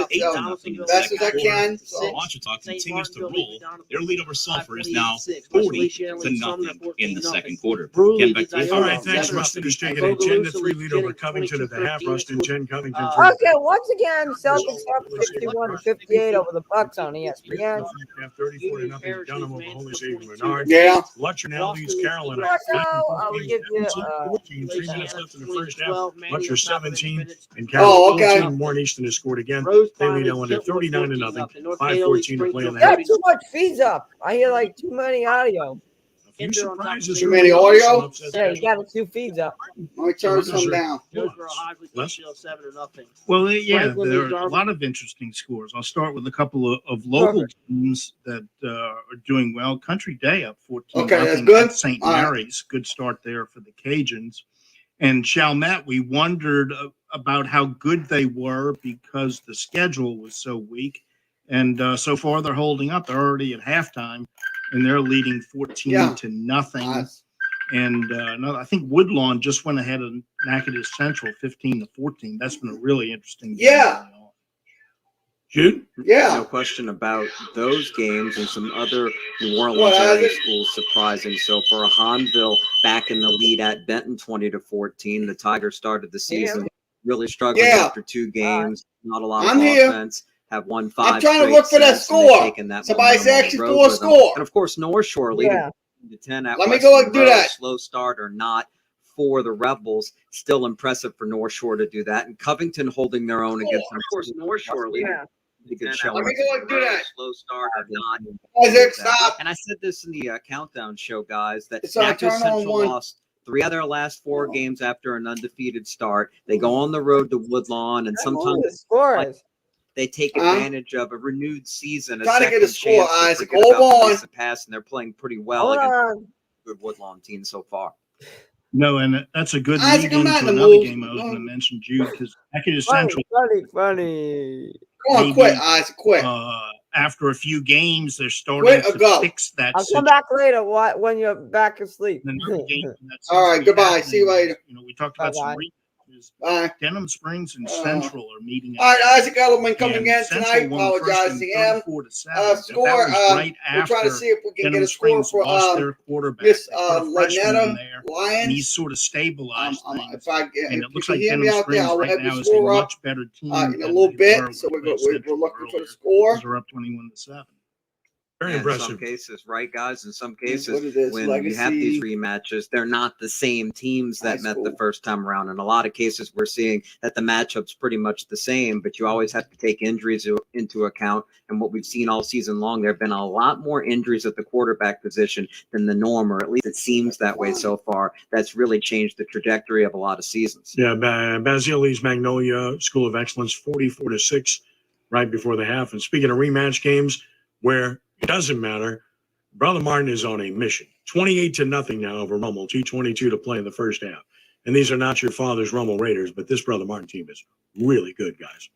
at it best as I can. So. Ouachita continues to roll. Their lead over Sulphur is now 40-0 in the second quarter. Again, back to you. All right, thanks. Ruston is taking a 10-3 lead over Covington at the half. Ruston 10, Covington 3. Okay, once again, Celtics up 51-58 over the Bucks on ESPN. 34-0. Dunham over Holy Savior Menard. Yeah. Lutcher now leads Carolina. I will give you 14, 3 minutes left in the first half. Lutcher 17 and Oh, Carolina okay. 14. Warren Easton has scored again. They lead Illinois 39-0. 5:14 to play in the got half. too much feeds up. I hear like too many audio. Few surprises. Too many audio? Yeah, you got a few feeds up. Let me turn some down. Well, yeah, there are a lot of interesting scores. I'll start with a couple of local teams that are doing well. Country Day up 14. Okay, that's good. St. All right. Mary's, good start there for the Cajuns. And Chalmette, we wondered about how good they were because the schedule was so weak. And so far, they're holding up. They're already at halftime, and they're leading 14-0. Nice. And I think Woodlawn just went ahead of Natchitoches Central 15-14. That's been a really interesting game. Yeah. Jude? Yeah. No question about those games and some other New Orleans What, area Isaac? schools surprising. So for Hanville back in the lead at Benton 20-14, the Tigers started the season really struggling Yeah. after 2 games, not a lot I'm of here. offense. Have won 5 I'm trying to straight look for that sets, and they've score. taken that Somebody's momentum asking and for a rode with them. score. And of course, North Shore leading Yeah. 10 at Let me Western go and do Road. that. Slow start or not for the Rebels. Still impressive for North Shore to do that. And Covington holding their own against them. Of course, North Shore leading. Pretty good showing. Let me go and do that. Slow start or not. Isaac, stop. And I said this in the countdown show, guys, that It's on, Natchez turn on Central one. lost 3 out of their last 4 games after an undefeated start. They go on the road to Woodlawn, and sometimes they take advantage of a renewed season, a Trying to second get a score, chance to Isaac. forget Hold about on. the pass, and they're playing pretty well Hold against on. a good Woodlawn team so far. No, and that's a good Isaac, lead I'm not into in the another mood. game I was going to mention, Jude, because Natchez Funny, Central. funny. Go on, maybe, quit, Isaac, quit. After a few games, they're starting Quit or to go. fix that I'll come back later when you're back asleep. All right, goodbye. See you later. You know, we talked about some Bye-bye. rematches. Bye. Denham Springs and Central are meeting. All right, Isaac Edelman coming And in Central tonight. won the first Apologize to game him. 34-7. Score. That was right We're trying to after see if we can Denham get a score Springs for lost their quarterback. Miss They put a freshman in Lynetta there, Lyons. and he's sort of stabilized things. If I And if it you looks can like hear me Denham out there, Springs I'll right have the now is a score up much better team in a than little they bit. were So with we're Central looking for the earlier. score. They're up 21-7. Very In some impressive. cases, right, guys? In some What cases, is this? when you have Legacy? these rematches, they're not the same teams that High met the school. first time around. In a lot of cases, we're seeing that the matchup's pretty much the same, but you always have to take injuries into account. And what we've seen all season long, there have been a lot more injuries at the quarterback position than the norm, or at least it seems that way so far. That's really changed the trajectory of a lot of seasons. Yeah, Basile Magnolia School of Excellence, 44-6, right before the half. And speaking of rematch games, where it doesn't matter, Brother Martin is on a mission. 28-0 now over Rummel, 2:22 to play in the first half. And these are not your father's Rummel Raiders, but this Brother Martin team is really good, guys.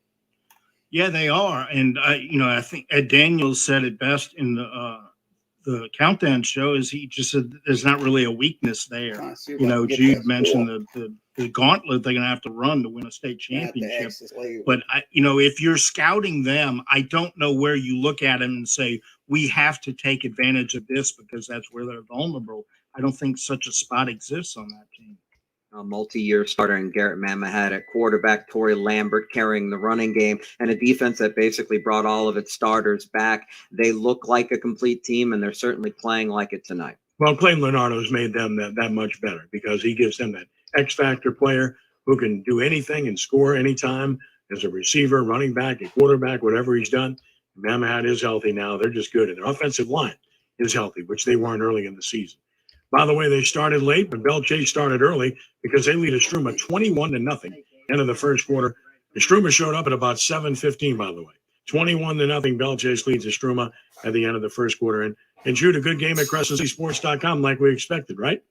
Yeah, they are. And I think Ed Daniels said it best in the countdown show, is he just said there's not really a weakness there. You know, Jude mentioned the gauntlet they're going to have to run to win a state championship. But if you're scouting them, I don't know where you look at them and say, we have to take advantage of this because that's where they're vulnerable. I don't think such a spot exists on that team. A multi-year starter in Garrett Mamahat at quarterback, Torrey Lambert carrying the running game, and a defense that basically brought all of its starters back. They look like a complete team, and they're certainly playing like it tonight. Well, Clayton Leonardo's made them that much better because he gives them that X-factor player who can do anything and score anytime as a receiver, running back, a quarterback, whatever he's done. Mamahat is healthy now. They're just good. And their offensive line is healthy, which they weren't early in the season. By the way, they started late, but Belle Chase started early because they lead Estruma 21-0 end of the first quarter. Estruma showed up at about 7:15, by the way. 21-0, Belle Chase leads Estruma at the end of the first quarter. And Jude, a good game at CrescentCitySports.com like we expected, right?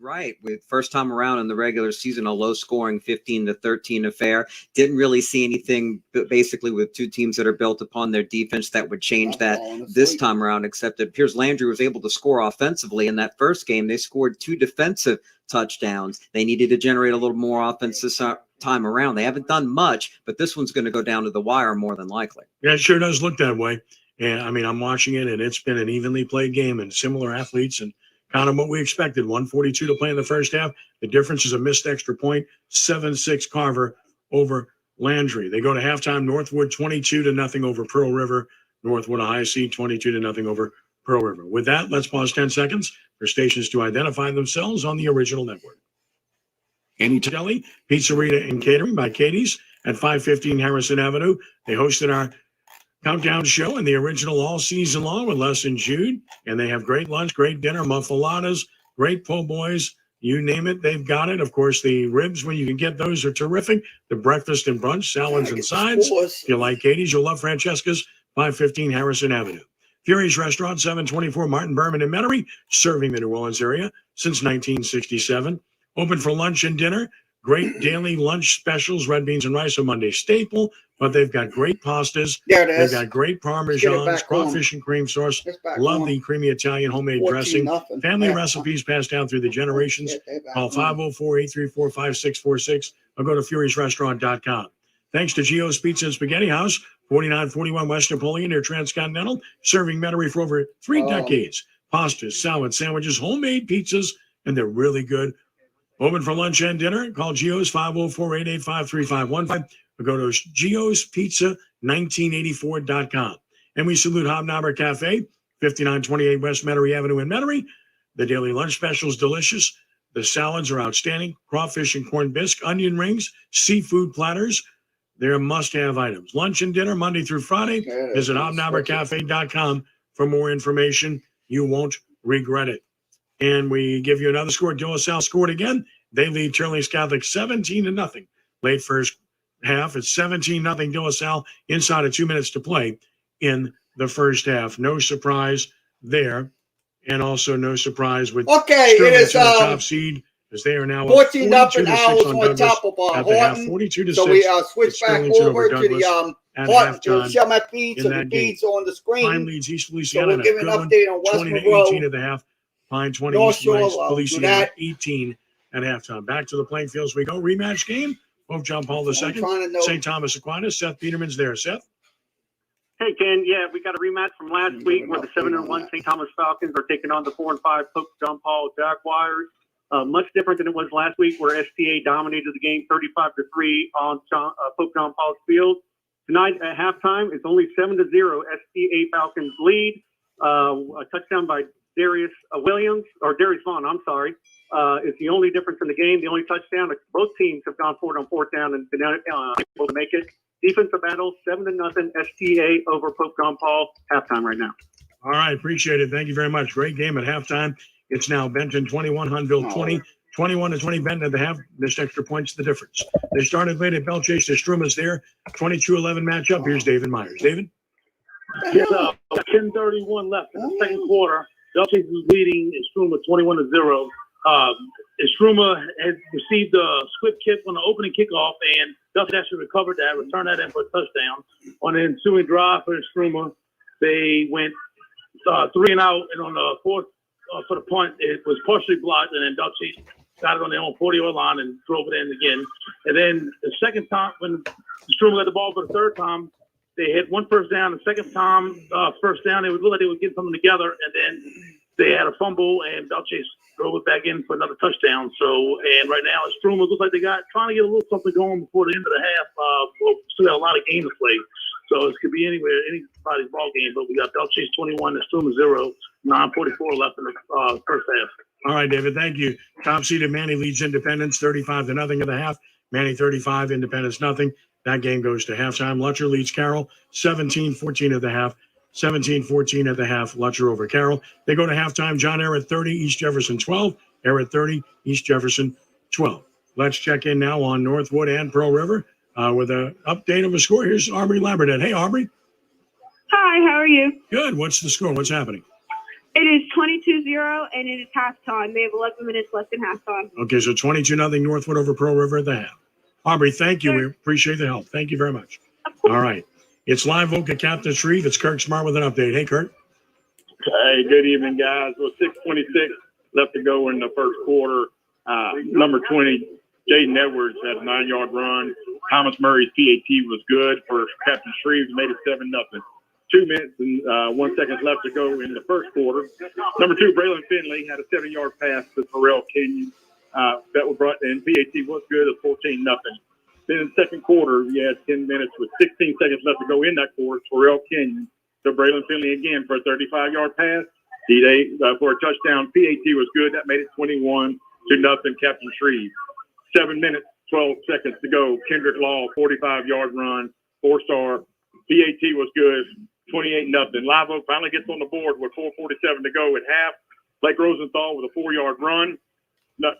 Right. With first time around in the regular season, a low scoring 15-13 affair. Didn't really see anything basically with two teams that are built upon their defense that would change that this time around, except it appears Landry was able to score offensively in that first game. They scored 2 defensive touchdowns. They needed to generate a little more offense this time around. They haven't done much, but this one's going to go down to the wire more than likely. Yeah, it sure does look that way. And I mean, I'm watching it, and it's been an evenly played game and similar athletes and kind of what we expected. 142 to play in the first half. The difference is a missed extra point. 7-6 Carver over Landry. They go to halftime. Northwood 22-0 over Pearl River. Northwood, a high seed, 22-0 over Pearl River. With that, let's pause 10 seconds for stations to identify themselves on the original network. Annie Telly, Pizzeria and Catering by Katie's at 515 Harrison Avenue. They hosted our countdown show and the original all season long with Les and Jude. And they have great lunch, great dinner, muffaladas, great po' boys. You name it, they've got it. Of course, the ribs, when you can get those, are terrific. The breakfast and brunch, salads and sides. If you like Katie's, you'll love Francesca's, 515 Harrison Avenue. Fury's Restaurant, 724 Martin, Berman, and Metairie, serving the New Orleans area since 1967. Open for lunch and dinner. Great daily lunch specials, red beans and rice, a Monday staple, but they've got great pastas. There it is. They've got great Let's get it parmesans, back crawfish and cream sauce. Love on. the creamy Italian homemade 14-0. dressing. Family Yeah. recipes passed down through the generations. Call 504-834-5646 or go to furiousrestaurant.com. Thanks to Gio's Pizza and Spaghetti House, 4941 West Napoleon near Transcontinental, serving Metairie for over 3 decades. Pastas, salads, sandwiches, homemade pizzas, and they're really good. Open for lunch and dinner. Call Gio's 504-885-3515 or go to giospizza1984.com. And we salute Hobnobber Cafe, 5928 West Metairie Avenue in Metairie. The daily lunch special is delicious. The salads are outstanding. Crawfish and corned bisque, onion rings, seafood platters. They're must-have items. Lunch and dinner Monday through Friday. Visit hobnobbercafe.com for more information. You won't regret it. And we give you another score. De La Salle scored again. They lead Turley's Catholic 17-0. Late first half. It's 17-0 De La Salle inside of 2 minutes to play in the first half. No surprise there. And also no surprise with Okay, Sterling it is to the top seed as they are now 14 up and 42-6 Owls on on Douglas top of at the half. Horton. 42-6. So we switch It's back Sterlington over to Douglas the at Horton to halftime show my feeds. in So the that game. feeds on the Pine screen. leads East So Feliciana. we'll give an update on West 20-18 Monroe. at the half. Pine 20 North East Shore, West do Feliciana that. 18 at halftime. Back to the playing fields we go. Rematch game. Pope John Paul II. trying to know. St. Thomas Aquinas. Seth Peterman's there. Seth? Hey, Ken. Yeah, we got a rematch from last week where the 7-1 St. Thomas Falcons are taking on the 4-5 Pope John Paul Jaguars. Much different than it was last week where STA dominated the game 35-3 on Pope John Paul's field. Tonight at halftime, it's only 7-0 STA Falcons lead. A touchdown by Darius Vaughn, I'm sorry. It's the only difference in the game, the only touchdown. Both teams have gone forward on fourth down and been able to make it. Defensive battle, 7-0 STA over Pope John Paul. Halftime right now. All right. Appreciate it. Thank you very much. Great game at halftime. It's now Benton 21, Hunville 20. 21-20 Benton at the half. Missed extra points, the difference. They started late at Belchase. The Struma's there. 22-11 matchup. Here's David Myers. David? 10:31 left in the second quarter. Belchase is leading Struma 21-0. Struma had received a swift kick on the opening kickoff, and Duffy actually recovered that, returned that in for a touchdown. On the ensuing drive for Struma, they went 3 and out, and on the fourth for the punt, it was partially blocked, and then Belchase got it on their own 40-yard line and drove it in again. And then the second time, when Struma got the ball for the third time, they had one first down. The second time, first down, it would look like they would get something together, and then they had a fumble, and Belchase drove it back in for another touchdown. So, and right now, Struma looks like they got trying to get a little something going before the end of the half. Well, still got a lot of game to play, so it could be anybody's ball game. But we got Belchase 21 and Struma 0. 9:44 left in the first half. All right, David. Thank you. Top seeded Manny leads Independence 35-0 at the half. Manny 35, Independence nothing. That game goes to halftime. Lutcher leads Carroll 17-14 at the half. 17-14 at the half. Lutcher over Carroll. They go to halftime. John Eyre at 30, East Jefferson 12. Eyre at 30, East Jefferson 12. Let's check in now on Northwood and Pearl River with an update of a score. Here's Aubrey Labradette. Hey, Aubrey. Hi, how are you? Good. What's the score? What's happening? It is 22-0, and it is halftime. They have 11 minutes left in halftime. Okay, so 22-0 Northwood over Pearl River at the half. Aubrey, thank you. We appreciate the help. Thank you very much. All right. It's Live Oak at Captain Shreve. It's Kirk Smart with an update. Hey, Kirk. Hey, good evening, guys. Well, 6:26 left to go in the first quarter. Number 20, Jaden Edwards had a 9-yard run. Thomas Murray's PAT was good for Captain Shreve. Made it 7-0. 2 minutes and 1 second left to go in the first quarter. Number 2, Braylon Finley had a 7-yard pass to Terrell Kenyon. That was brought in. PAT was good at 14-0. Then in the second quarter, you had 10 minutes with 16 seconds left to go in that quarter. Terrell Kenyon to Braylon Finley again for a 35-yard pass. D-Day for a touchdown. PAT was good. That made it 21-0 Captain Shreve. 7 minutes, 12 seconds to go. Kendrick Law, 45-yard run, 4-star. PAT was good. 28-0. Live Oak finally gets on the board with 4:47 to go at half. Blake Rosenthal with a 4-yard run.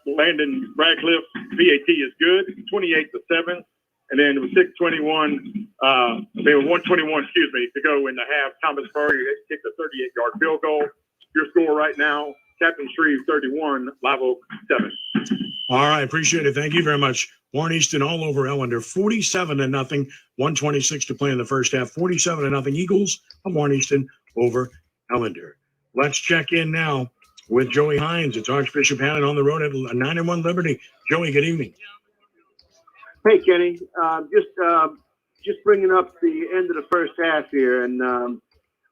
Landon Radcliffe, PAT is good. 28-7. And then with 121, to go in the half. Thomas Furrier kicked a 38-yard field goal. Your score right now, Captain Shreve 31, Live Oak 7. All right, appreciate it. Thank you very much. Warren Easton all over Ellender, 47-0, 126 to play in the first half. 47-0 Eagles of Warren Easton over Ellender. Let's check in now with Joey Hines. It's Archbishop Hannon on the road at 9-1 Liberty. Joey, good evening. Hey, Kenny. Just just bringing up the end of the first half here, and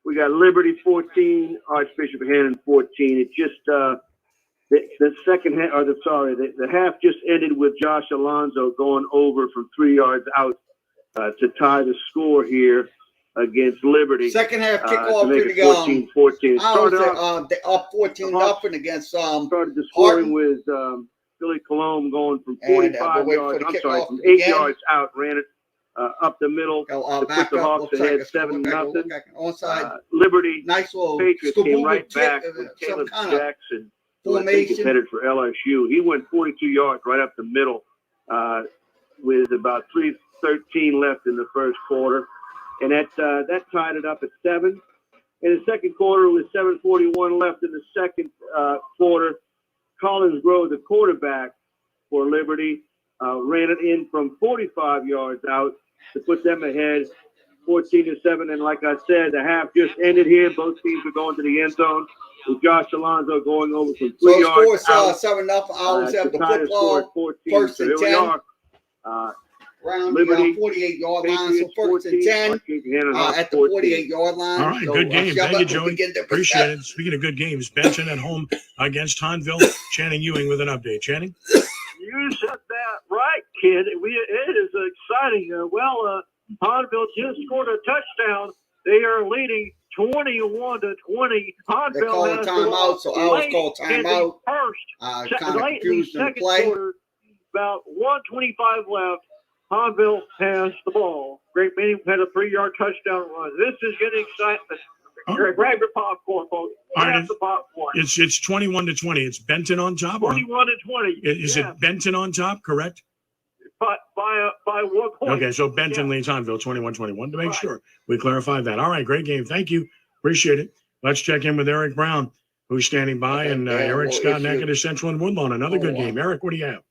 we got Liberty 14, Archbishop Hannon 14. It just the second half, or the half just ended with Josh Alonso going over from 3 yards out to tie the score here against Liberty. Second half to kickoff make pretty it 14-14. Started up 14-0 against started the scoring with Billy Colomb going from 45 yards. I'm sorry, from 8 yards out, ran it up the middle to put the Hawks ahead 7-0. Liberty nice little Patriots came right back with Caleb Jackson, who I think is headed for LSU. He went 42 yards right up the middle with about 3:13 left in the first quarter. And that tied it up at 7. In the second quarter, with 7:41 left in the second quarter, Collins Grove, the quarterback for Liberty, ran it in from 45 yards out to put them ahead 14-7. And like I said, the half just ended here. Both teams are going to the end zone with Josh Alonso going over from 3 yards out. 7-0 hours after tie the score at football. 14. First So and here 10. we are. Round Liberty, 48-yard line, so Patriots first and 10 at the 48-yard line. All right, So, good game. Thank you, Joey. begin to Appreciate it. Speaking of good games, Benton at home against Hahnville. Channing Ewing with an update. Channing? You said that right, kid. It is exciting. Hahnville just scored a touchdown. They are leading 21-20. Hahnville They're calling has the timeout, ball so I was late called in the timeout. first. Kind of Late in the confused in the second play. quarter, about 1:25 left. Hahnville has the ball. Great Meeting had a 3-yard touchdown run. This is getting excitement. Grab your popcorn, folks. All right, Grab the popcorn. It's 21-20. It's Benton on top. 21-20. Is it Benton on top? Correct. By 1 point. Okay, so Benton leads Hahnville 21-21 to make sure we clarify that. All right, great game. Thank you. Appreciate it. Let's check in with Eric Brown, who's standing by, and Eric Scott Natchitoches Central and Woodlawn. Another good game. Eric, what do you have?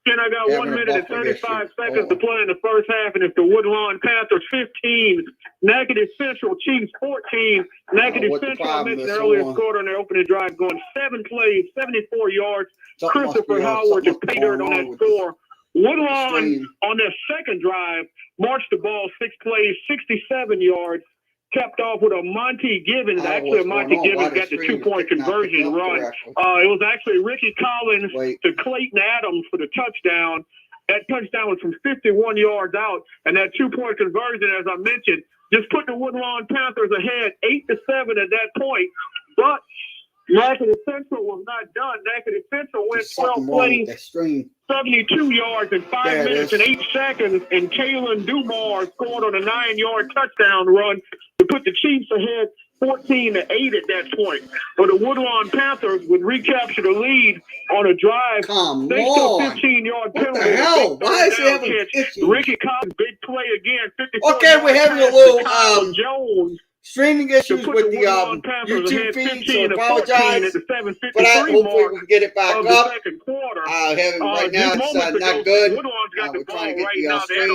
And I got 1 minute and 35 seconds to play in the first half, and it's the Woodlawn Panthers 15, Natchitoches Central Chiefs 14. Natchitoches Central, I mentioned earlier, scored on their opening drive, going 7 plays, 74 yards. Christopher Howard just paid dirt on that score. Woodlawn on their second drive marched the ball 6 plays, 67 yards. Capped off with a Monty Gibbons. Actually, Monty Gibbons got the 2-point conversion run. It was actually Ricky Collins to Clayton Adams for the touchdown. That touchdown was from 51 yards out. And that 2-point conversion, as I mentioned, just put the Woodlawn Panthers ahead 8-7 at that point. But Natchitoches Central was not done. Natchitoches Central went 12 plays, 72 yards in 5 minutes and 8 seconds. And Kalen Dumar scored on a 9-yard touchdown run to put the Chiefs ahead 14-8 at that point. But the Woodlawn Panthers would recapture the lead on a drive. They still 15-yard penalty. What the hell? Why is he having issues? Ricky Collins, big play again. 54 Okay, we're having a little Jones. Streaming issues with the YouTube feed, so apologize for that. Hopefully we can get it back up. Right now it's not good. We're trying to get the stream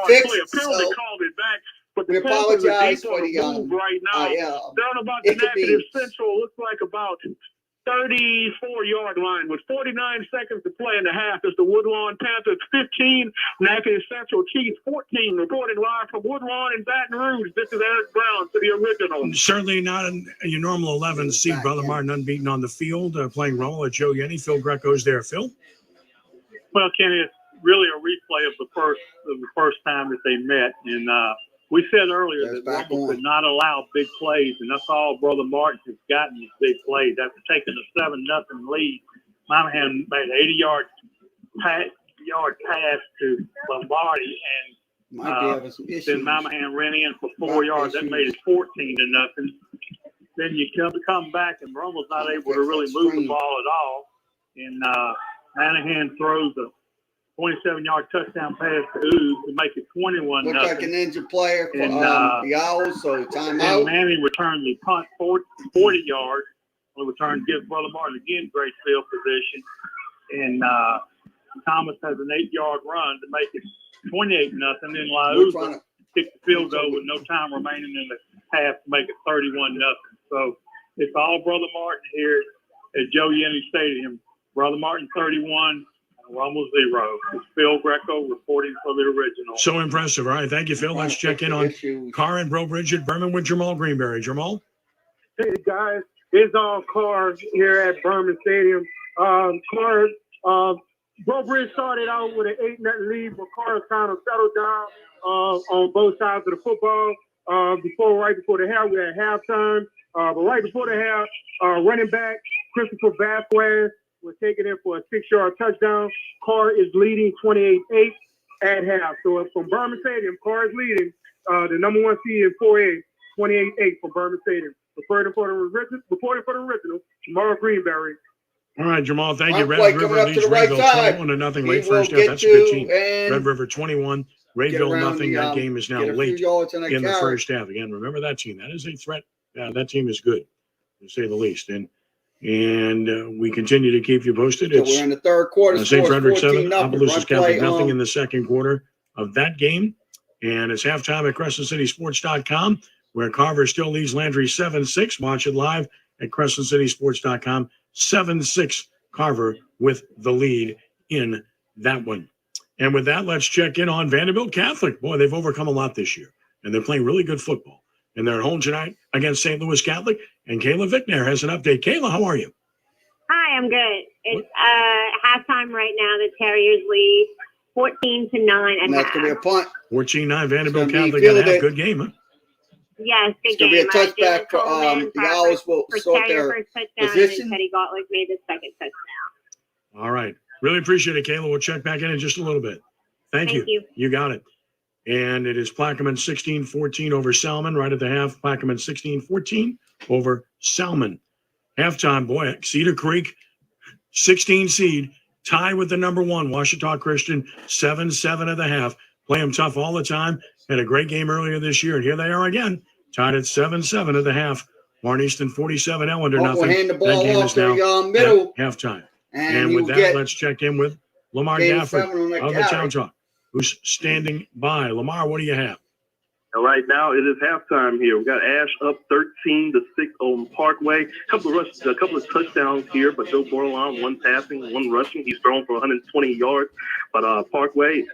fixed, so we apologize for the right now. Down about the Natchitoches Central, looks like about 34-yard line with 49 seconds to play in the half. It's the Woodlawn Panthers 15, Natchitoches Central Chiefs 14. Reporting live from Woodlawn and Baton Rouge. This is Eric Brown to the original. Certainly not in your normal 11. Steve Brother Martin unbeaten on the field, playing role at Joe Yenny. Phil Greco's there. Phil? Well, Kenny, it's really a replay of the first time that they met, and we said earlier that Rumble could not allow big plays, and that's all Brother Martin has gotten is big plays. After taking a 7-0 lead, Monahan made an 80-yard pass to Lombardi, and then Monahan ran in for 4 yards. That made it 14-0. Then you come back, and Rumble's not able to really move the ball at all, and Monahan throws a 27-yard touchdown pass to Ooze to make it 21-0. Looks like an injured player for the Owls, so timeout. And Manning returned the punt 40 yards. The return gives Brother Martin again great field position. And Thomas has an 8-yard run to make it 28-0. Then Lauza kicked the field goal with no time remaining in the half to make it 31-0. So it's all Brother Martin here at Joe Yenny Stadium. Brother Martin 31, Rumble 0. It's Phil Greco reporting for the original. So impressive. All right. Thank you, Phil. Let's check in on Carr and Bro Bridge at Berman with Jamal Greenberry. Jamal? Hey, guys. It's all Carr here at Berman Stadium. Carr, Bro Bridge started out with an 8-0 lead, but Carr kind of settled down on both sides of the football. Right before the half, we had halftime. But right before the half, running back Christopher Vasquez was taken in for a 6-yard touchdown. Carr is leading 28-8 at half. So from Berman Stadium, Carr is leading the number 1 seed in 4A, 28-8 from Berman Stadium. Reporting for the original, Jamal Greenberry. All right, Jamal, thank you. One Red play River coming up to leads the right Rayville side. 21-0 He late will first half. get That's a good you team. and Red River 21, Rayville nothing. That game is now get a few late yards on that in the carry. first half. Again, remember that team. That is a threat. That team is good, to say the least. And we continue to keep you posted. So It's we're in the third quarter. St. Frederick 7, 14-0. Opelousas Run Catholic play, nothing in the second quarter of that game. And it's halftime at CrescentCitySports.com, where Carver still leads Landry 7-6. Watch it live at CrescentCitySports.com. 7-6 Carver with the lead in that one. And with that, let's check in on Vanderbilt Catholic. Boy, they've overcome a lot this year, and they're playing really good football. And they're at home tonight against St. Louis Catholic. And Kayla Vickner has an update. Kayla, how are you? Hi, I'm good. It's halftime right now. The Terriers lead 14-9 And that's going to be a punt. 14-9 Vanderbilt gonna be Catholic at half. fielded. Good game, huh? Yes, good It's going to be a game. touchback for the Owls will sort Terrier their first touchdown, position. and then Teddy Gottlieb made the second touchdown. All right. Really appreciate it, Kayla. We'll check back in just a little bit. Thank you. You got it. And it is Plaquemine 16-14 over Salmon right at the half. Plaquemine 16-14 over Salmon. Halftime, boy, Cedar Creek, 16 seed, tie with the number 1, Washita Christian, 7-7 at the half. Play them tough all the time. Had a great game earlier this year, and here they are again, tied at 7-7 at the half. Warren Easton 47, Ellender We'll nothing. hand the That ball game off is to now the middle. at halftime. And And he with will that, get let's check in with Lamar game Gafford 7 on that of the carry. Town Talk, who's standing by. Lamar, what do you have? And right now it is halftime here. We got Ash up 13-6 on Parkway. A couple of touchdowns here, but Joe Bordelon, 1 passing, 1 rushing. He's thrown for 120 yards. But Parkway,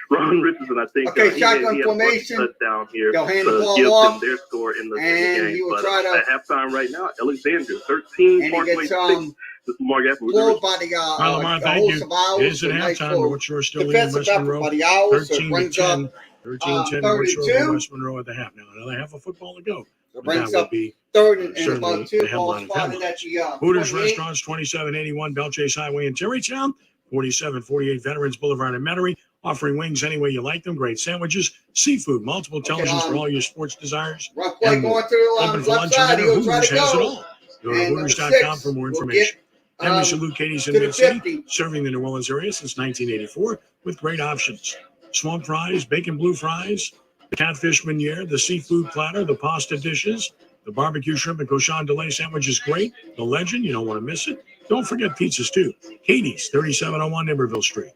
Ron Richardson, I think. Okay, shotgun he had formation. a touchdown here They'll hand the to ball give off, them their score in the and he game. will But try to- at halftime right now, Alexander 13, And he Parkway gets 6. This is Mark Gafford with the floored by the All right, Lamar, thank Owls you. of Owls. It is at A nice halftime. little North Shore still leading defensive West effort Monroe, by the Owls. So it brings 13-10. up 13-10 North Shore over 32. West Monroe at the half. Now, another half of football to go. It But brings that would up be 3rd and certainly about 2 the ball headline of spotted at the Hooters 28. Restaurants, 2781 Bell Chase Highway in Terrytown, 4748 Veterans Boulevard in Metairie, offering wings any way you like them, great sandwiches, seafood, multiple televisions for all your sports desires. Rough play and more. going to the Open for left lunch side. and dinner. He'll try Hooters to has it go. all. Go to And number Hooters.com 6 for more will information. And we Um, salute Katie's in to the Mid-City, 50. serving the New Orleans area since 1984 with great options. Swamp fries, bacon blue fries, the catfish meuniere, the seafood platter, the pasta dishes, the barbecue shrimp and cochon de lait sandwich is great. The legend, you don't want to miss it. Don't forget pizzas too. Katie's, 3701 Iberville Street.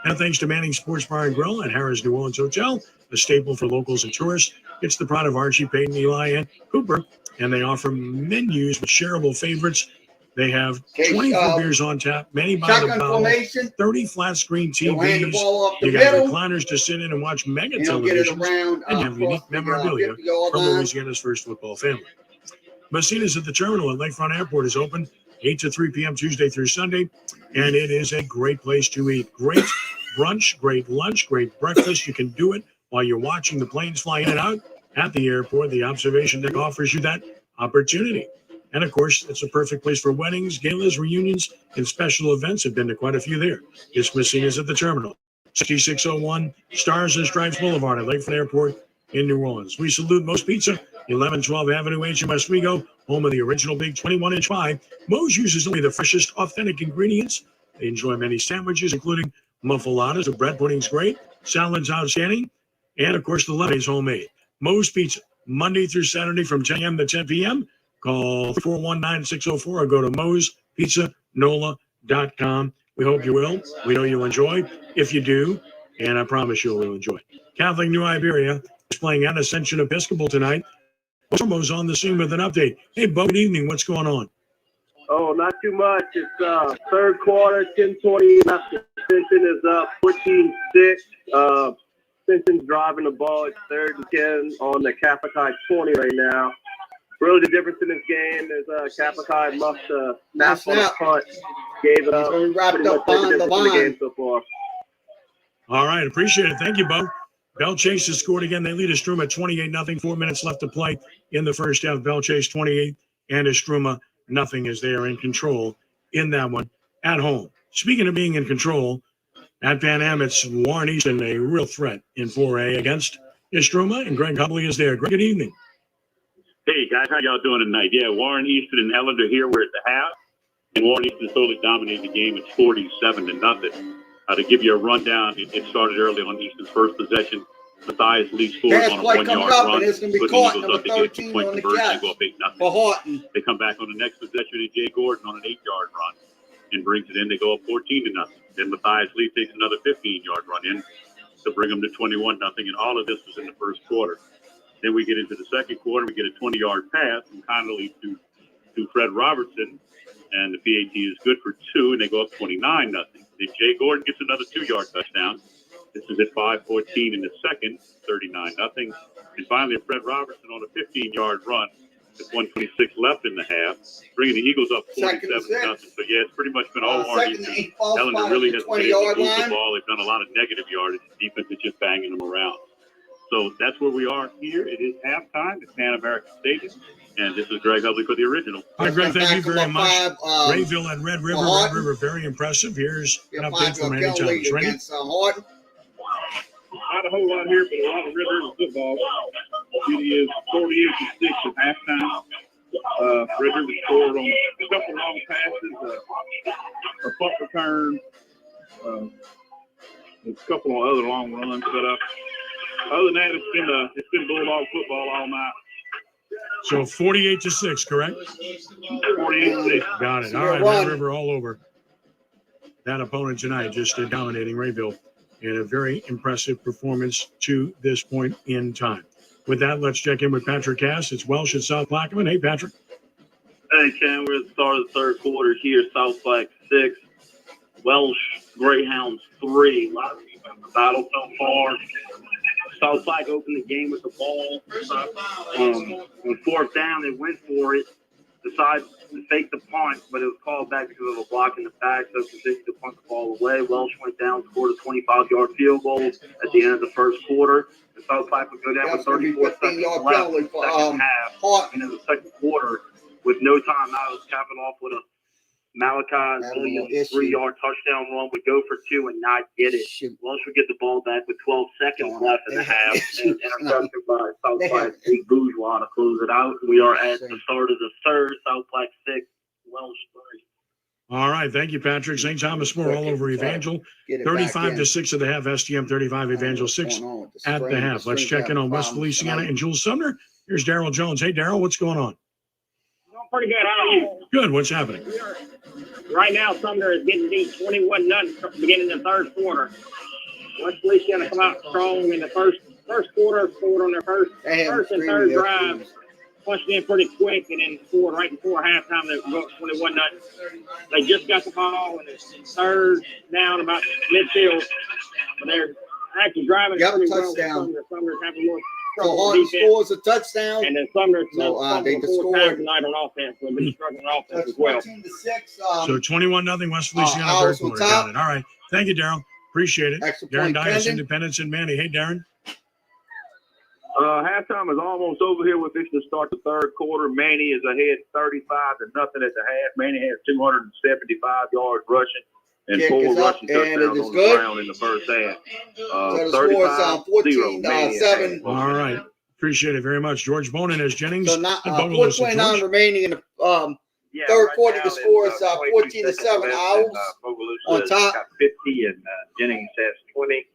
And thanks to Manning Sports Bar and Grill at Harrah's New Orleans Hotel, a staple for locals and tourists. It's the pride of Archie, Payton, Eli, and Cooper. And they offer menus with shareable favorites. They have 24 beers on tap, many by the shotgun bottle, formation. 30 flat screen He'll hand the TVs. ball off the You got middle. recliners to sit in and watch mega And he'll get it televisions. around And you have unique across the memorabilia 50-yard from line. Louisiana's first football family. Messina's at the terminal at Lakefront Airport is open 8 to 3 p.m. Tuesday through Sunday. And it is a great place to eat. Great brunch, great lunch, great breakfast. You can do it while you're watching the planes fly in and out at the airport. The observation deck offers you that opportunity. And of course, it's a perfect place for weddings, galas, reunions, and special events. I've been to quite a few there. It's Messina's at the terminal. 6601 Stars and Stripes Boulevard at Lakefront Airport in New Orleans. We salute Moe's Pizza, 1112 Avenue H in Oswego, home of the original big 21-inch pie. Moe's uses only the freshest, authentic ingredients. They enjoy many sandwiches, including muffaladas. The bread pudding's great, salads outstanding, and of course, the lemonade is homemade. Moe's Pizza, Monday through Saturday from 10 a.m. to 10 p.m. Call 419-604 or go to moespizza.nola.com. We hope you will. We know you'll enjoy. If you do, and I promise you will enjoy. Catholic New Iberia is playing at Ascension Episcopal tonight. Mo's on the scene with an update. Hey, Bo, good evening. What's going on? Oh, not too much. It's third quarter, 10:20 left. Simpson is up 14-6. Simpson's driving the ball. It's 3rd and 10 on the Capitai 20 right now. Really, the difference in this game is Capitai muffed the snap on the punt, gave it up. Wrapped up on the line. Game so far. All right, appreciate it. Thank you, Bo. Bell Chase has scored again. They lead Estruma 28-0. 4 minutes left to play in the first half. Bell Chase 28 and Estruma nothing as they are in control in that one at home. Speaking of being in control, at Van Amet's, Warren Easton, a real threat in 4A against Estruma, and Greg Hubley is there. Greg, good evening. Hey, guys, how y'all doing tonight? Yeah, Warren Easton and Ellender here. We're at the half, and Warren Easton totally dominated the game. It's 47-0. To give you a rundown, it started early on Easton's first possession. Matthias Lee scores on a 1-yard run. It's going to be Put the caught, Eagles number up to get 13 2-point on the conversion. They catch go up 8-0. for Horton. They come back on the next possession to Jay Gordon on an 8-yard run and brings it in. They go up 14-0. Then Matthias Lee takes another 15-yard run in to bring them to 21-0. And all of this was in the first quarter. Then we get into the second quarter. We get a 20-yard pass from Connolly to Fred Robertson. And the PAT is good for 2, and they go up 29-0. Then Jay Gordon gets another 2-yard touchdown. This is at 5:14 in the second, 39-0. And finally, Fred Robertson on a 15-yard run with 1:26 left in the half, bringing the Eagles up 47-0. So, yeah, it's pretty much been all Warren Easton. Ellender really hasn't been able to move the ball. They've done a lot of negative yardage. The defense is just banging them around. So that's where we are here. It is halftime at Pan American Stadium. And this is Greg Hubley for the original. All right, Greg, thank you very much. Rayville and Red River. Red River, very impressive. Here's an update from Randy Thomas. Randy? Not a whole lot here, but a lot of Red River football. It is 48-6 at halftime. Red River scored on a couple long passes, a punt return, a couple of other long runs. But other than that, it's been Bulldog football all night. So 48-6, correct? 48-6. Got it. All right, Red River all over that opponent tonight, just dominating Rayville in a very impressive performance to this point in time. With that, let's check in with Patrick Cass. It's Welsh at South Plaquemine. Hey, Patrick. Hey, Ken. We're at the start of the third quarter here. South Plaque 6, Welsh Greyhounds 3. A lot of battle so far. South Plaque opened the game with the ball. On fourth down, they went for it. Decided to fake the punt, but it was called back because of a block in the back, so positioned to punt the ball away. Welsh went down, scored a 25-yard field goal at the end of the first quarter. And South Plaque would go down with 34 seconds left in the second half. And in the second quarter, with no timeouts, capping off with a Malachi Williams 3-yard touchdown run, would go for 2 and not get it. Welsh would get the ball back with 12 seconds left in the half, and intercepted by South Plaque Big Bourgeois to close it out. We are at the start of the third. South Plaque 6, Welsh 3. All right, thank you, Patrick. St. Thomas more all over Evangel. 35-6 at the half. STM 35, Evangel 6 at the half. Let's check in on West Feliciana and Jules Sumner. Here's Daryl Jones. Hey, Daryl, what's going on? Pretty good. How are you? Good. What's happening? Right now, Sumner is getting beat 21-0 beginning of the third quarter. West Feliciana come out strong in the first quarter, scored on their first and third drive, punched in pretty quick, and then scored right before halftime. They go up 21-0. They just got the ball, and it's third down about midfield, but they're actually driving pretty well. Sumner's having more. So Horton scores a touchdown. And then Sumner they just scored tonight on offense. They've been struggling on offense as well. 14-6. So 21-0 West Feliciana third quarter. Got it. All right. Thank you, Daryl. Appreciate it. Darren Dias, Independence, and Manny. Hey, Darren. Halftime is almost over here. We're fixing to start the third quarter. Manny is ahead 35-0 at the half. Manny has 275 yards rushing and 4 rushing touchdowns on the ground in the first half. 35-0. All right. Appreciate it very much. George Bonin as Jennings. So now 4:29 remaining in the third quarter. The score is 14-7. Owls on top. Got 50 and Jennings has 20.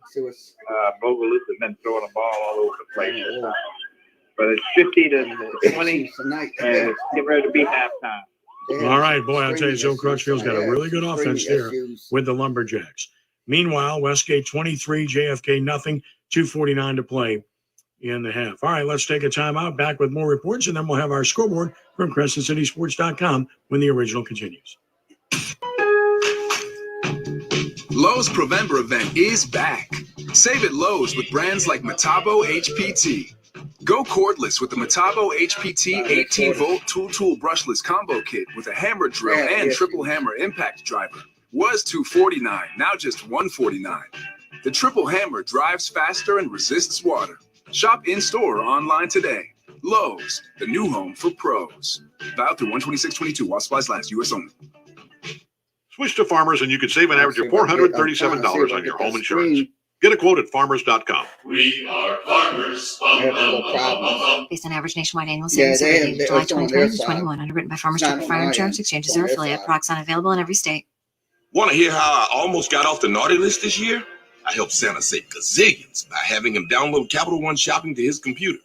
Bogalusa has been throwing the ball all over the place. But it's 50-20, and it's getting ready to be halftime. All right, boy, I'll tell you, Joe Crutchfield's got a really good offense there with the Lumberjacks. Meanwhile, Westgate 23, JFK nothing, 2:49 to play in the half. All right, let's take a timeout. Back with more reports, and then we'll have our scoreboard from CrescentCitySports.com when the original continues. Lowe's Prevember event is back. Save at Lowe's with brands like Metabo HPT. Go cordless with the Metabo HPT 18-volt tool brushless combo kit with a hammer drill and triple hammer impact driver. Was $249, now just $149. The triple hammer drives faster and resists water. Shop in-store or online today. Lowe's, the new home for pros. Valid through 126.22 while supplies last. U.S. only. Switch to Farmers and you can save an average of $437 on your home insurance. Get a quote at farmers.com. We are farmers. Based on average nationwide annual savings survey dated July 2020 to 21, underwritten by Farmers Truck Fire Insurance Exchanges or affiliate. Products not available in every state. Want to hear how I almost got off the naughty list this year? I helped Santa save gazillions by having him download Capital One Shopping to his computer.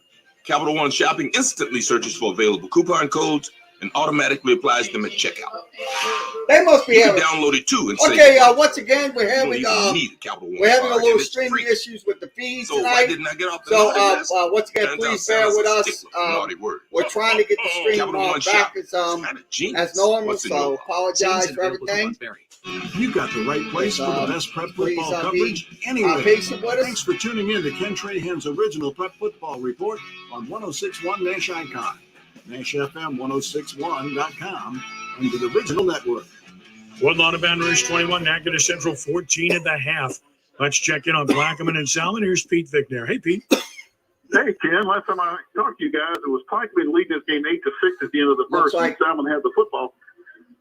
Capital One Shopping instantly searches for available coupon codes and automatically applies them at checkout. They must be You having. can download it too and Okay, save. once again, we're having we're having a little streaming issues with the feed So why tonight. didn't I get off the So naughty list? once again, Turns please out bear Santa's with a us. stickler for naughty words. We're trying to get the stream Capital One back Shopping. as normal. What's in So your apologize for everything. You got the right place for the best prep football please, coverage anywhere. patient with us. Thanks for tuning in to Ken Trahan's original prep football report on 106.1 Nash Icon, Nash FM 106.1.com, and the original network. Woodlawn of Baton Rouge 21, Natchitoches Central 14 at the half. Let's check in on Plaquemine and Salmon. Here's Pete Vickner. Hey, Pete. Hey, Ken. Last time I talked to you guys, it was Plaquemine leading this game 8-6 at the end of the first. And Salmon had the football.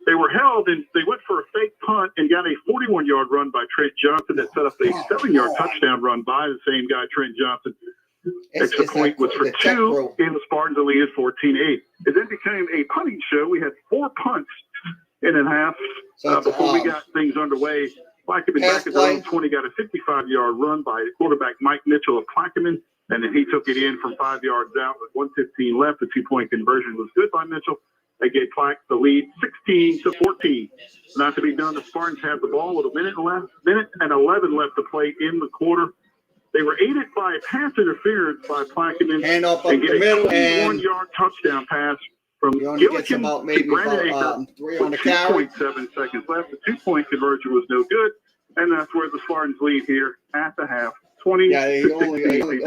They were held, and they went for a fake punt and got a 41-yard run by Trent Johnson that set up a 7-yard touchdown run by the same guy, Trent Johnson. Extra point was for 2, and the Spartans only had 14-8. It then became a punting show. We had 4 punts in and a half before we got things underway. Plaquemine back at their own 20 got a 55-yard run by quarterback Mike Mitchell of Plaquemine, and then he took it in from 5 yards out with 1:15 left. The 2-point conversion was good by Mitchell. They gave Plaque the lead 16-14. Not to be done, the Spartans had the ball with a minute and 11 left to play in the quarter. They were aided by a pass interference by Plaquemine and get the a middle and 21-yard touchdown pass from Gillikin to Brandon Aker with 2.7 seconds left. The 2-point conversion was no good, and that's where the Spartans lead here at the half. 20 to 16.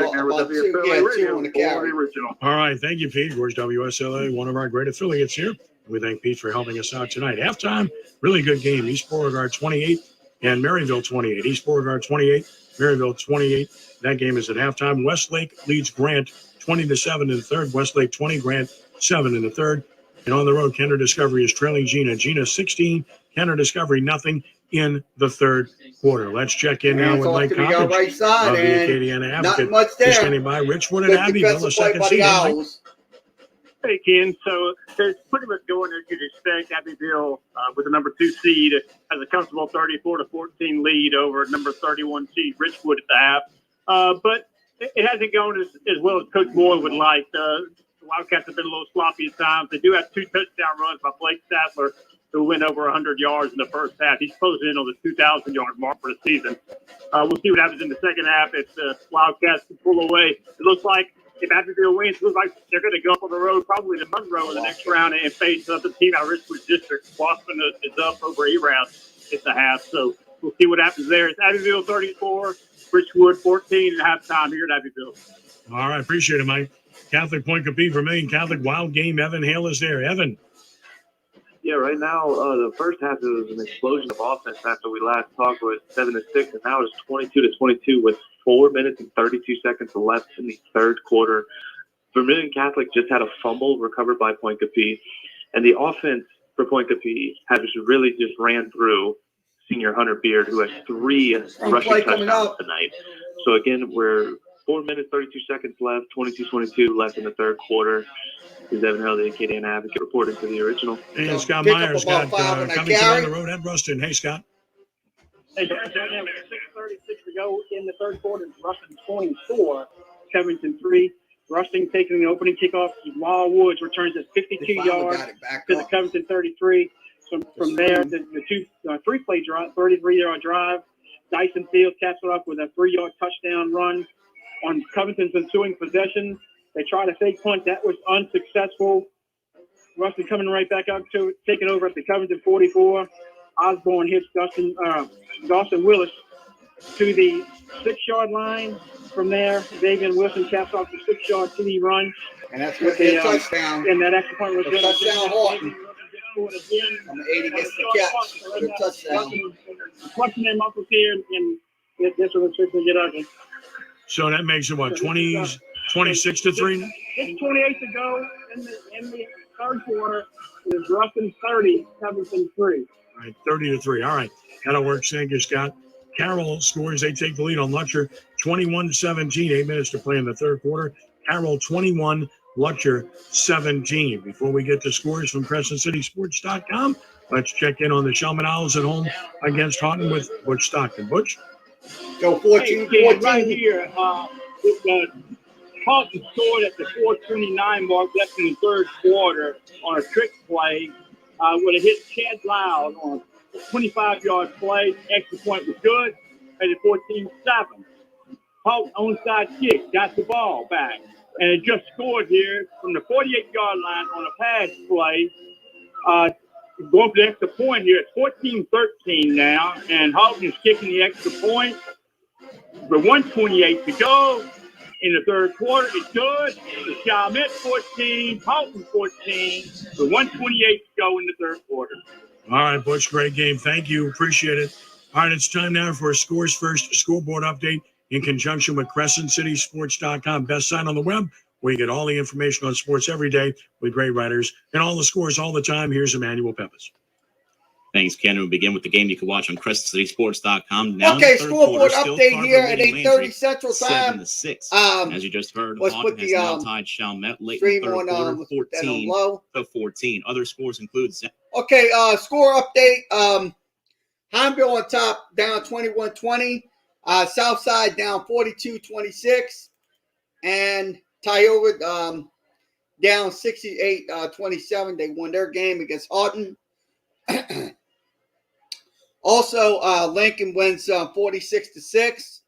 All right, thank you, Pete. Of course, WSLA, one of our great affiliates here. We thank Pete for helping us out tonight. Halftime, really good game. East Beauregard 28 and Maryville 28. East Beauregard 28, Maryville 28. That game is at halftime. Westlake leads Grant 20-7 in the third. Westlake 20, Grant 7 in the third. And on the road, Kenner Discovery is trailing Gina. Gina 16, Kenner Discovery nothing in the third quarter. Let's check in now with Mike Coppage right side of the and Acadiana not Advocate. much there. He's standing by Richwood and Abbeville, the second seed. Hey, Ken. So it's pretty much going as you'd expect. Abbeville with the number 2 seed has a comfortable 34-14 lead over number 31 seed Richwood at the half. But it hasn't gone as well as Coach Boyle would like. The Wildcats have been a little sloppy at times. They do have 2 touchdown runs by Blake Statler, who went over 100 yards in the first half. He's closing in on the 2,000-yard mark for the season. We'll see what happens in the second half if the Wildcats can pull away. It looks like if Abbeville wins, it looks like they're going to go up on the road probably to Monroe in the next round and face another team out of Richwood District. Boston is up over E-Round at the half. So we'll see what happens there. It's Abbeville 34, Richwood 14 at halftime here at Abbeville. All right, appreciate it, Mike. Catholic Point Capee, Vermilion Catholic, wild game. Evan Hale is there. Evan. Yeah, right now, the first half it was an explosion of offense after we last talked. It was 7-6, and now it's 22-22 with 4 minutes and 32 seconds left in the third quarter. Vermilion Catholic just had a fumble recovered by Point Capee, and the offense for Point Capee has really just ran through senior Hunter Beard, who has 3 rushing touchdowns tonight. So again, we're 4 minutes, 32 seconds left, 22-22 left in the third quarter. This is Evan Hale, the Acadiana Advocate, reporting to the original. And Scott Myers got coming on the road at Ruston. Hey, Scott. Hey, 6:36 to go in the third quarter. Ruston 24, Covington 3. Ruston taking the opening kickoff. Wildwoods returns at 52 yards to the Covington 33. So from there, the 3-play drive, 33-yard drive. Dyson Fields caps it off with a 3-yard touchdown run. on Covington's ensuing possession. They tried a fake punt. That was unsuccessful. Ruston coming right back up to it, taking over at the Covington 44. Osborne hits Dawson Willis to the 6-yard line. From there, Davian Wilson caps off the 6-yard TD run. And that's with the touchdown. And that extra point was good. Touchdown Horton. Number 80 gets the catch for the touchdown. Clutching their muscles here, and this was to get ugly. So that makes it what, 26 to 3? It's 28 to go in the third quarter. It's Ruston 30, Covington 3. All right, 30 to 3. All right, that'll work. Sanka Scott. Carroll scores. They take the lead on Lutcher, 21-17. 8 minutes to play in the third quarter. Carroll 21, Lutcher 17. Before we get to scores from CrescentCitySports.com, let's check in on the Shelman Owls at home against Houghton with Butch Stockton. Butch? Go 14-14. Right here, Houghton scored at the 4:29 mark left in the third quarter on a trick play. Would have hit Chad Loud on a 25-yard play. Extra point was good. At 14-7. Houghton onside kick, got the ball back. And it just scored here from the 48-yard line on a pass play. Going for the extra point here. It's 14-13 now. And Houghton is kicking the extra point. With 1:28 to go in the third quarter. It's good. The Chalmette 14, Houghton 14. With 1:28 to go in the third quarter. All right, Butch, great game. Thank you. Appreciate it. All right, it's time now for a Scores First scoreboard update in conjunction with CrescentCitySports.com. Best site on the web where you get all the information on sports every day with great writers and all the scores all the time. Here's Emmanuel Peppers. Thanks, Ken. We'll begin with the game you can watch on CrescentCitySports.com. Now okay, scoreboard update here at 8:30 Central Time. 7-6. As you just heard, Houghton has now tied Chalmette late in the third quarter, 14-14. Other scores include... Okay, score update. Hineville on top, down 21-20. Southside down 42-26. And Tioga down 68-27. They won their game against Houghton. Also, Lincoln wins 46-6.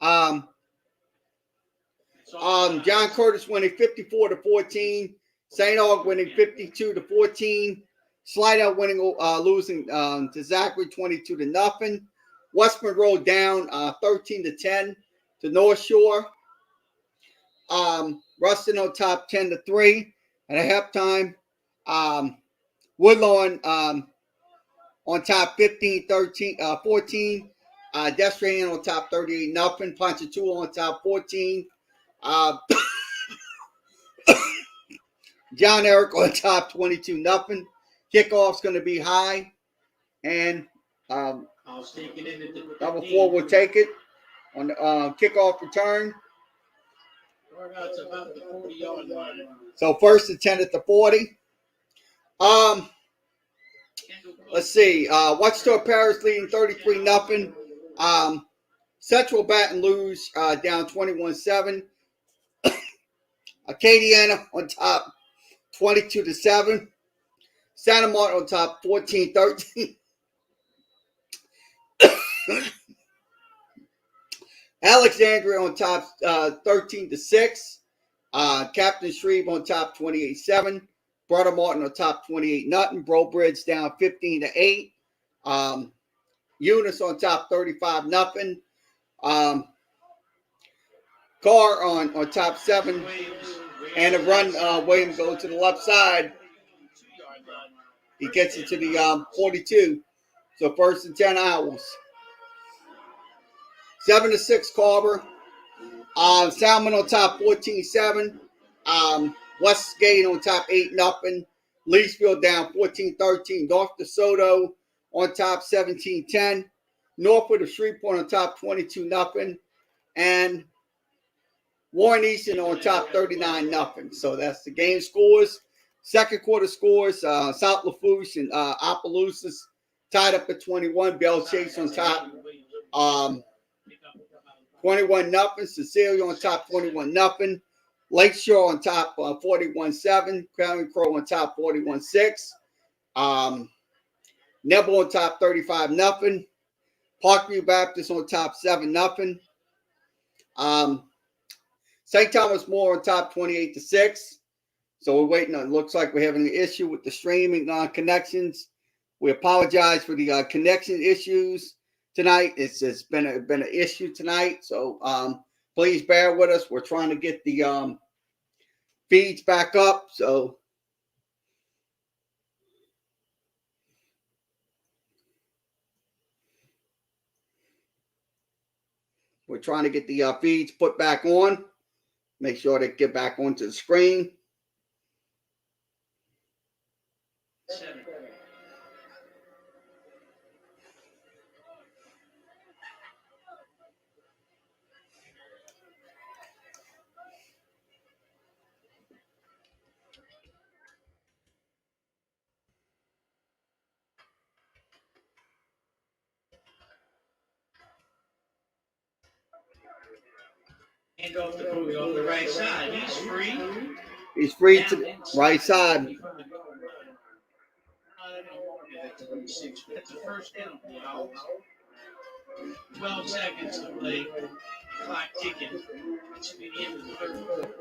John Curtis winning 54-14. St. Aug winning 52-14. Slidell winning, losing to Zachary 22-0. West Monroe down 13-10 to North Shore. Ruston on top 10-3 at a halftime. Woodlawn on top 14. Destrehan on top 38-0. Ponchatoula on top 14. John Eric on top 22-0. Kickoff's going to be high, and number 4 will take it on the kickoff return. So first and 10 at the 40. Let's see. Watchtower Parish leading 33-0. Central Baton Rouge down 21-7. Acadiana on top 22-7. Santa Marta on top 14-13. Alexandria on top 13-6. Captain Shreve on top 28-7. Brother Martin on top 28-0. Bro Bridge down 15-8. Eunice on top 35-0. Carr on top 7. And a run, William goes to the left side. He gets it to the 42. So first and 10 Owls. 7-6 Carver. Salmon on top 14-7. Westgate on top 8-0. Leesville down 14-13. North DeSoto on top 17-10. Northwood of Shreveport on top 22-0. And Warren Easton on top 39-0. So that's the game scores. Second quarter scores. South Lafourche and Opelousas tied up at 21. Bell Chase on top 21-0. Cecilia on top 21-0. Lakeshore on top 41-7. Crown Crow on top 41-6. Nebo on top 35-0. Parkview Baptist on top 7-0. St. Thomas More on top 28-6. So we're waiting. It looks like we're having an issue with the streaming connections. We apologize for the connection issues tonight. It's been an issue tonight. So please bear with us. We're trying to get the feeds back up. So we're trying to get the feeds put back on. Make sure they get back onto the screen. Hand off the Bowie on the right side. He's free. He's free to the right side. That's the first down. 12 seconds to play. Clock ticking. It should be the end of the third quarter.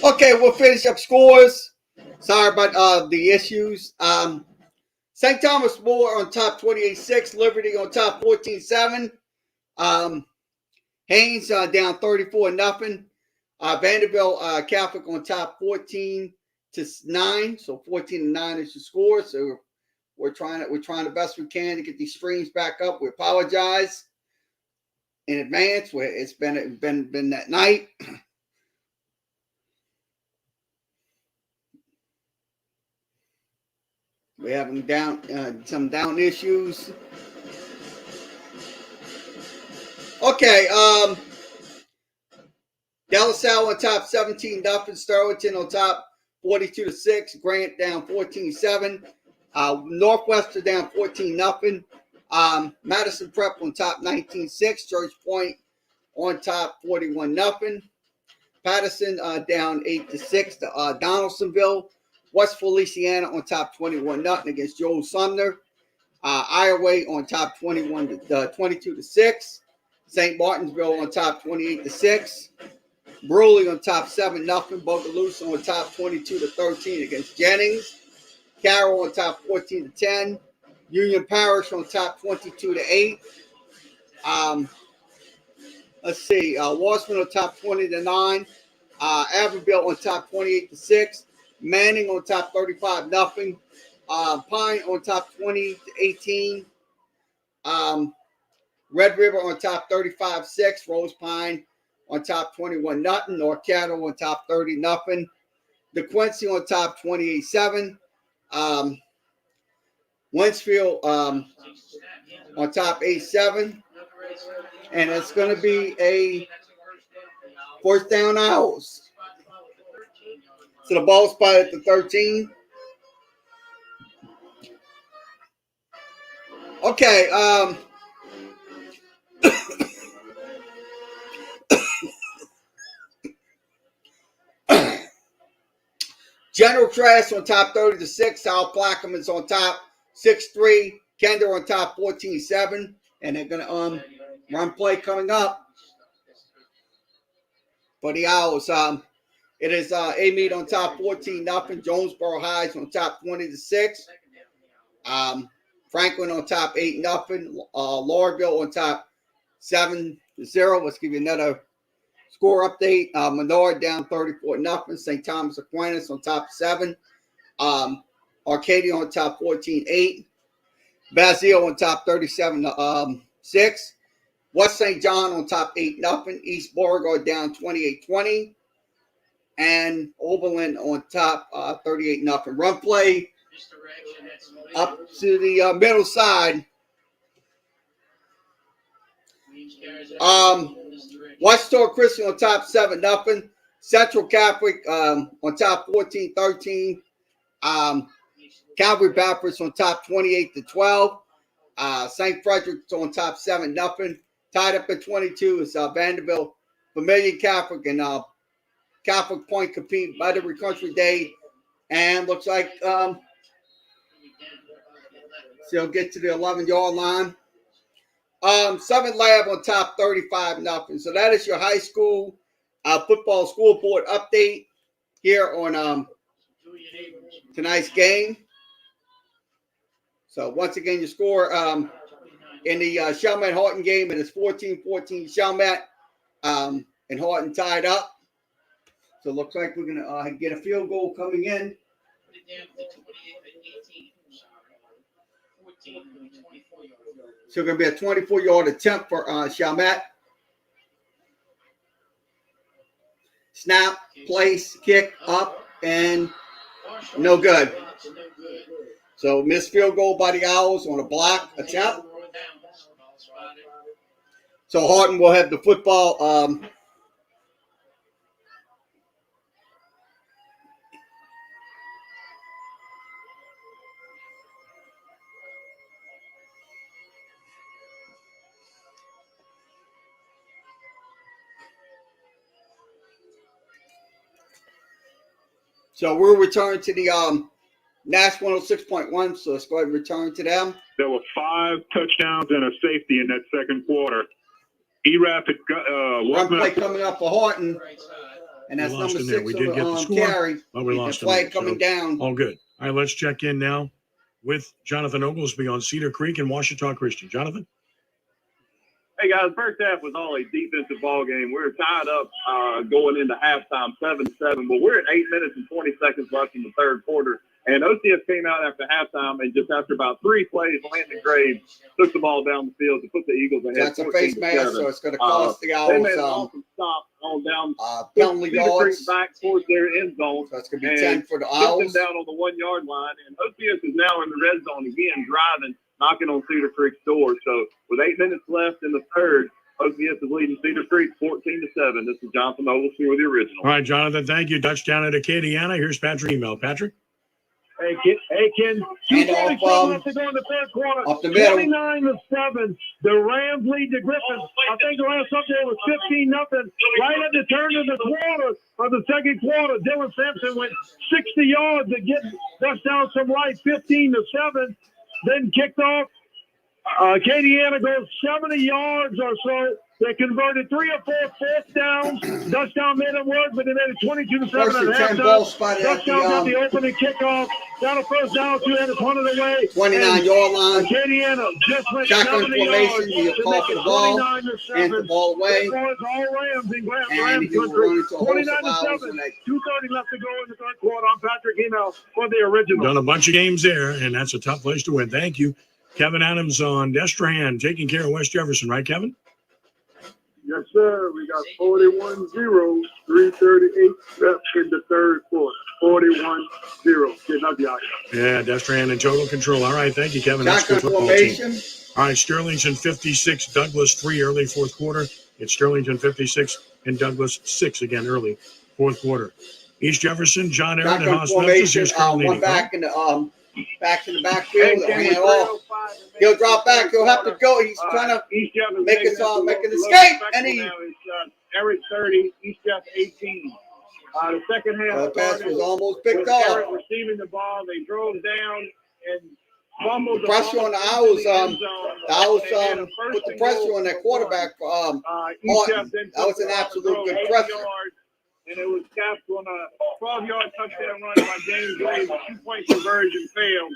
Okay, we'll finish up scores. Sorry about the issues. St. Thomas More on top 28-6. Liberty on top 14-7. Haynes down 34-0. Vanderbilt Catholic on top 14-9. So 14-9 is the score. So we're trying the best we can to get these streams back up. We apologize in advance. It's been that night. We're having some down issues. Okay, De La Salle on top 17-0. Sterlington on top 42-6. Grant down 14-7. Northwestern down 14-0. Madison Prep on top 19-6. Church Point on top 41-0. Patterson down 8-6 to Donaldsonville. West Feliciana on top 21-0 against Joel Sumner. Ioway on top 22-6. St. Martinsville on top 28-6. Bruley on top 7-0. Bogalusa on top 22-13 against Jennings. Carroll on top 14-10. Union Parish on top 22-8. Let's see. Wadsworth on top 20-9. Abbeville on top 28-6. Manning on top 35-0. Pine on top 20-18. Red River on top 35-6. Rose Pine on top 21-0. North Cattle on top 30-0. DeQuincy on top 28-7. Winsfield on top 8-7. And it's going to be a first down Owls. So the ball spot at the 13. Okay. General Trask on top 30-6. South Plaquemines on top 6-3. Kendall on top 14-7. And they're going to run play coming up for the Owls. It is Amite on top 14-0. Jonesboro Highs on top 20-6. Franklin on top 8-0. Lawrence on top 7-0. Let's give you another score update. Menard down 34-0. St. Thomas Aquinas on top 7. Arcadia on top 14-8. Basile on top 37-6. West St. John on top 8-0. East Beauregard down 28-20. And Oberlin on top 38-0. Run play up to the middle side. Westshore Christian on top 7-0. Central Catholic on top 14-13. Calvary Baptist on top 28-12. St. Frederick's on top 7-0. Tied up at 22 is Vanderbilt Vermilion Catholic and Catholic Point compete Battery Country Day, and looks like she'll get to the 11-yard line. 7 Lab on top, 35-0. So that is your high school football scoreboard update here on tonight's game. So once again, your score in the Chalmette Horton game, it is 14-14 Chalmette, and Horton tied up. So it looks like we're gonna get a field goal coming in. So going to be a 24-yard attempt for Chalmette. Snap, place, kick, up, and no good. So missed field goal by the Owls on a block attempt. So Horton will have the football. So we'll return to the Nash 106.1. So let's go ahead and return to them. There were 5 touchdowns and a safety in that second quarter. ERAP had One play coming up for Horton, and that's number 6 We did get the score, carry. but we lost the flag him. coming down. All good. All right, let's check in now with Jonathan Oglesby on Cedar Creek and Washita Christian. Jonathan? Hey, guys, first half was all a defensive ball game. We were tied up going into halftime, 7-7, but we're at 8 minutes and 20 seconds left in the third quarter. And OCS came out after halftime, and just after about 3 plays, Landon Graves took the ball down the field to put the Eagles ahead. That's a face mask, so it's going to cost the Owls. They made an awesome stop on down penalty yards back towards their end zone. So it's going to be 10 for the Owls. Down on the 1-yard line, and OCS is now in the red zone again, driving, knocking on Cedar Creek's door. So with 8 minutes left in the third, OCS is leading Cedar Creek 14-7. This is Jonathan Oglesby with the original. All right, Jonathan, thank you. Touchdown at Acadiana. Here's Patrick Email. Patrick? Hey, Ken. 2:47 left to go in the third quarter. Up the middle. 29-7. The Rams lead the Griffins. I think the last update was 15-0. Right at the turn of the quarter, of the second quarter, Dylan Sampson went 60 yards to get touchdown some right, 15-7. Then kicked off. Acadiana goes 70 yards or so. They converted 3 or 4 fourth downs. Touchdown made them work, but they made it 22-7 at halftime. Touchdown got the opening kickoff. Got a first down, 2 had it punted away. 29-yard line. Acadiana just went Shotgun 70 yards. You call for the ball. And the ball away. All Rams in Rams And he will run into a host of Owls. 29-7. 2:30 left to go in the third quarter. I'm Patrick Email for the original. Done a bunch of games there, and that's a tough place to win. Thank you. Kevin Adams on Destrehan, taking care of West Jefferson, right, Kevin? Yes, sir. We got 41-0, 3:38 left in the third quarter. 41-0. Getting up the ice. Yeah, Destrehan in total control. All right, thank you, Kevin. That's good football team. All right, Sterlington 56, Douglas 3 early fourth quarter. It's Sterlington 56 and Douglas 6 again early fourth quarter. East Jefferson, John Aaron and Haas Memphis. Here's Carl one back in the backfield. He'll drop back. He'll have to go. He's trying to make an escape, and he. Eric 30, East Jeff 18. The second half. The pass was almost picked off. Eric receiving the ball, they drove down and fumbled. Pressure on the Owls. The Owls put the pressure on that quarterback. Horton. That was an absolute good pressure. And it was capped on a 12-yard touchdown run by James Graves. A 2-point conversion failed.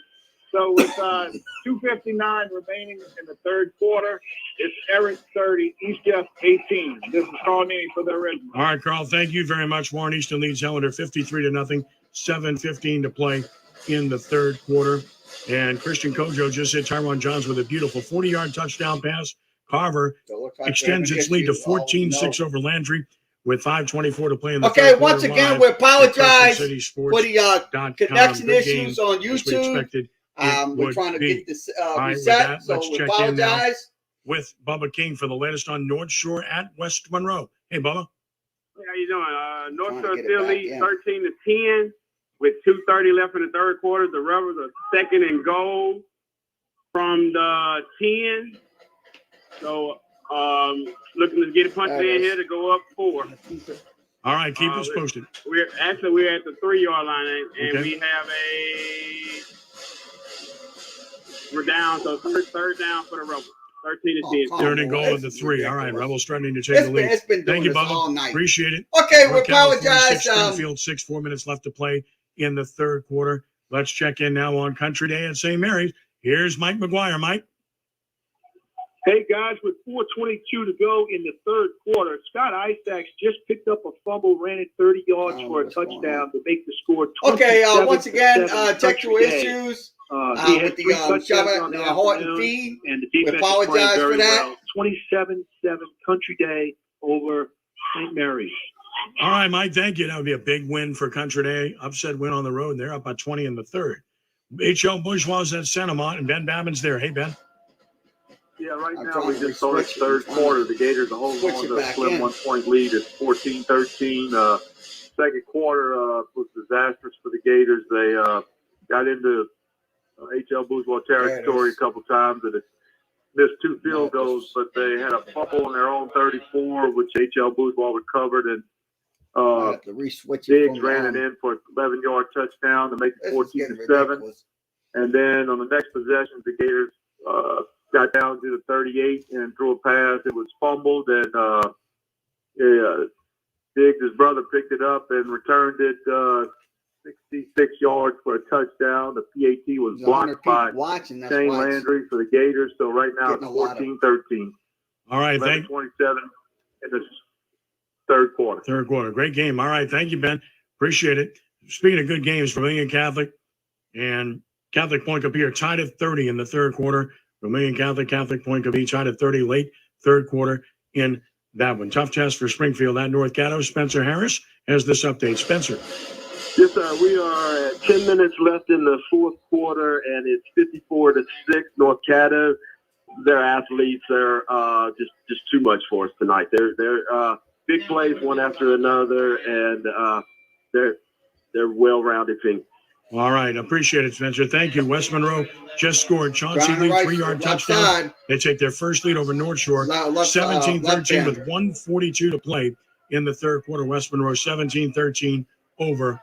So with 2:59 remaining in the third quarter, it's Eric 30, East Jeff 18. This is Carl Neely for the original. All right, Carl, thank you very much. Warren Easton leads Helena 53-0, 7:15 to play in the third quarter. And Christian Kojo just hit Tyron Johns with a beautiful 40-yard touchdown pass. Carver extends its lead to 14-6 over Landry with 5:24 to play in the third quarter. Once again, we apologize for the connection issues on YouTube. We're trying to get this reset, so we apologize. With Bubba King for the latest on North Shore at West Monroe. Hey, Bubba. How you doing? North Shore still leads 13-10 with 2:30 left in the third quarter. The Rebels are second and goal from the 10. So Looking to get a punch in here to go up 4. All right, keep us posted. We're at the 3-yard line, and Okay. we have we're down, so third down for the Rebels. 13 to 10. Third and goal at the 3. All right, Rebels threatening to take the lead. It's been doing Thank you, this all Bubba. night. Appreciate it. Okay, we North Carolina apologize. 46, Springfield 6, 4 minutes left to play in the third quarter. Let's check in now on Country Day at St. Mary's. Here's Mike McGuire. Mike. Hey, guys, with 4:22 to go in the third quarter, Scott Isaacs just picked up a fumble, ran it 30 yards for a touchdown to make the score 27-7. Okay, once again, Country technical Day. issues He had with the 3 touchdowns shove on the heart and afternoon, feed. and the We defense is apologize playing for very that. well. 27-7 Country Day over St. Mary's. All right, Mike, thank you. That would be a big win for Country Day. Upset win on the road. They're up by 20 in the third. H.L. Bourgeois at Centermont, and Ben Babin's there. Hey, Ben. Yeah, right now we just started third quarter. The Gators are holding on to a slim 1-point lead. It's 14-13. Second quarter was disastrous for the Gators. They got into H.L. Bourgeois territory a couple times and it missed 2 field goals, but they had a fumble on their own 34, which H.L. Bourgeois recovered, and Diggs ran it in for an 11-yard touchdown to make it 14-7. And then on the next possession, the Gators got down to the 38 and threw a pass. It was fumbled, and Diggs' brother picked it up and returned it 66 yards for a touchdown. The PAT was blocked by Shane Landry for the Gators. So right now it's 14-13. All right, 27 in the third quarter. Third quarter. Great game. All right, thank you, Ben. Appreciate it. Speaking of good games, Vermillion Catholic and Catholic Point Capilla tied at 30 in the third quarter. Vermillion Catholic Point Capilla tied at 30 late third quarter in that one. Tough test for Springfield at North Caddo. Spencer Harris has this update. Spencer. Yes, sir. We are at 10 minutes left in the fourth quarter, and it's 54-6 North Caddo. Their athletes are just too much for us tonight. They're big plays one after another, and they're well-rounded team. All right. Appreciate it, Spencer. Thank you. West Monroe just scored. Chauncey Lee, 3-yard touchdown. They take their first lead over North Shore. 17-13 with 1:42 to play in the third quarter. West Monroe 17-13 over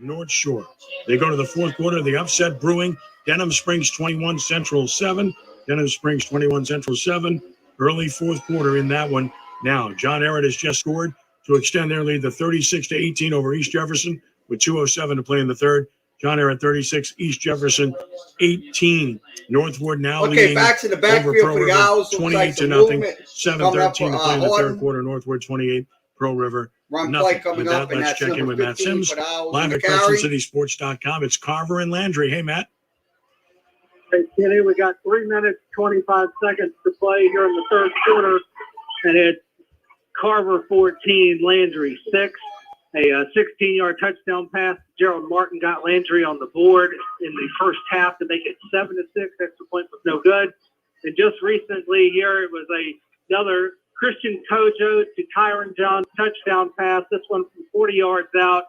North Shore. They go to the fourth quarter. The upset brewing. Denham Springs 21, Central 7. Denham Springs 21, Central 7. Early fourth quarter in that one. Now, John Ehret has just scored to extend their lead to 36-18 over East Jefferson with 2:07 to play in the third. John Ehret 36, East Jefferson 18. Northwood now leading back to the backfield over Pro for the River Owls. 28-0. 7-13 to play in the third quarter. Northwood 28, Pro River nothing. With that, let's check in with Matt Sims, live at CrescentCitySports.com. It's Carver and Landry. Hey, Matt. Hey, Kenny, we got 3 minutes, 25 seconds to play here in the third quarter, and it's Carver 14, Landry 6. A 16-yard touchdown pass. Gerald Martin got Landry on the board in the first half to make it 7-6. Extra point was no good. And just recently here, it was another Christian Tojo to Tyron John touchdown pass. This one from 40 yards out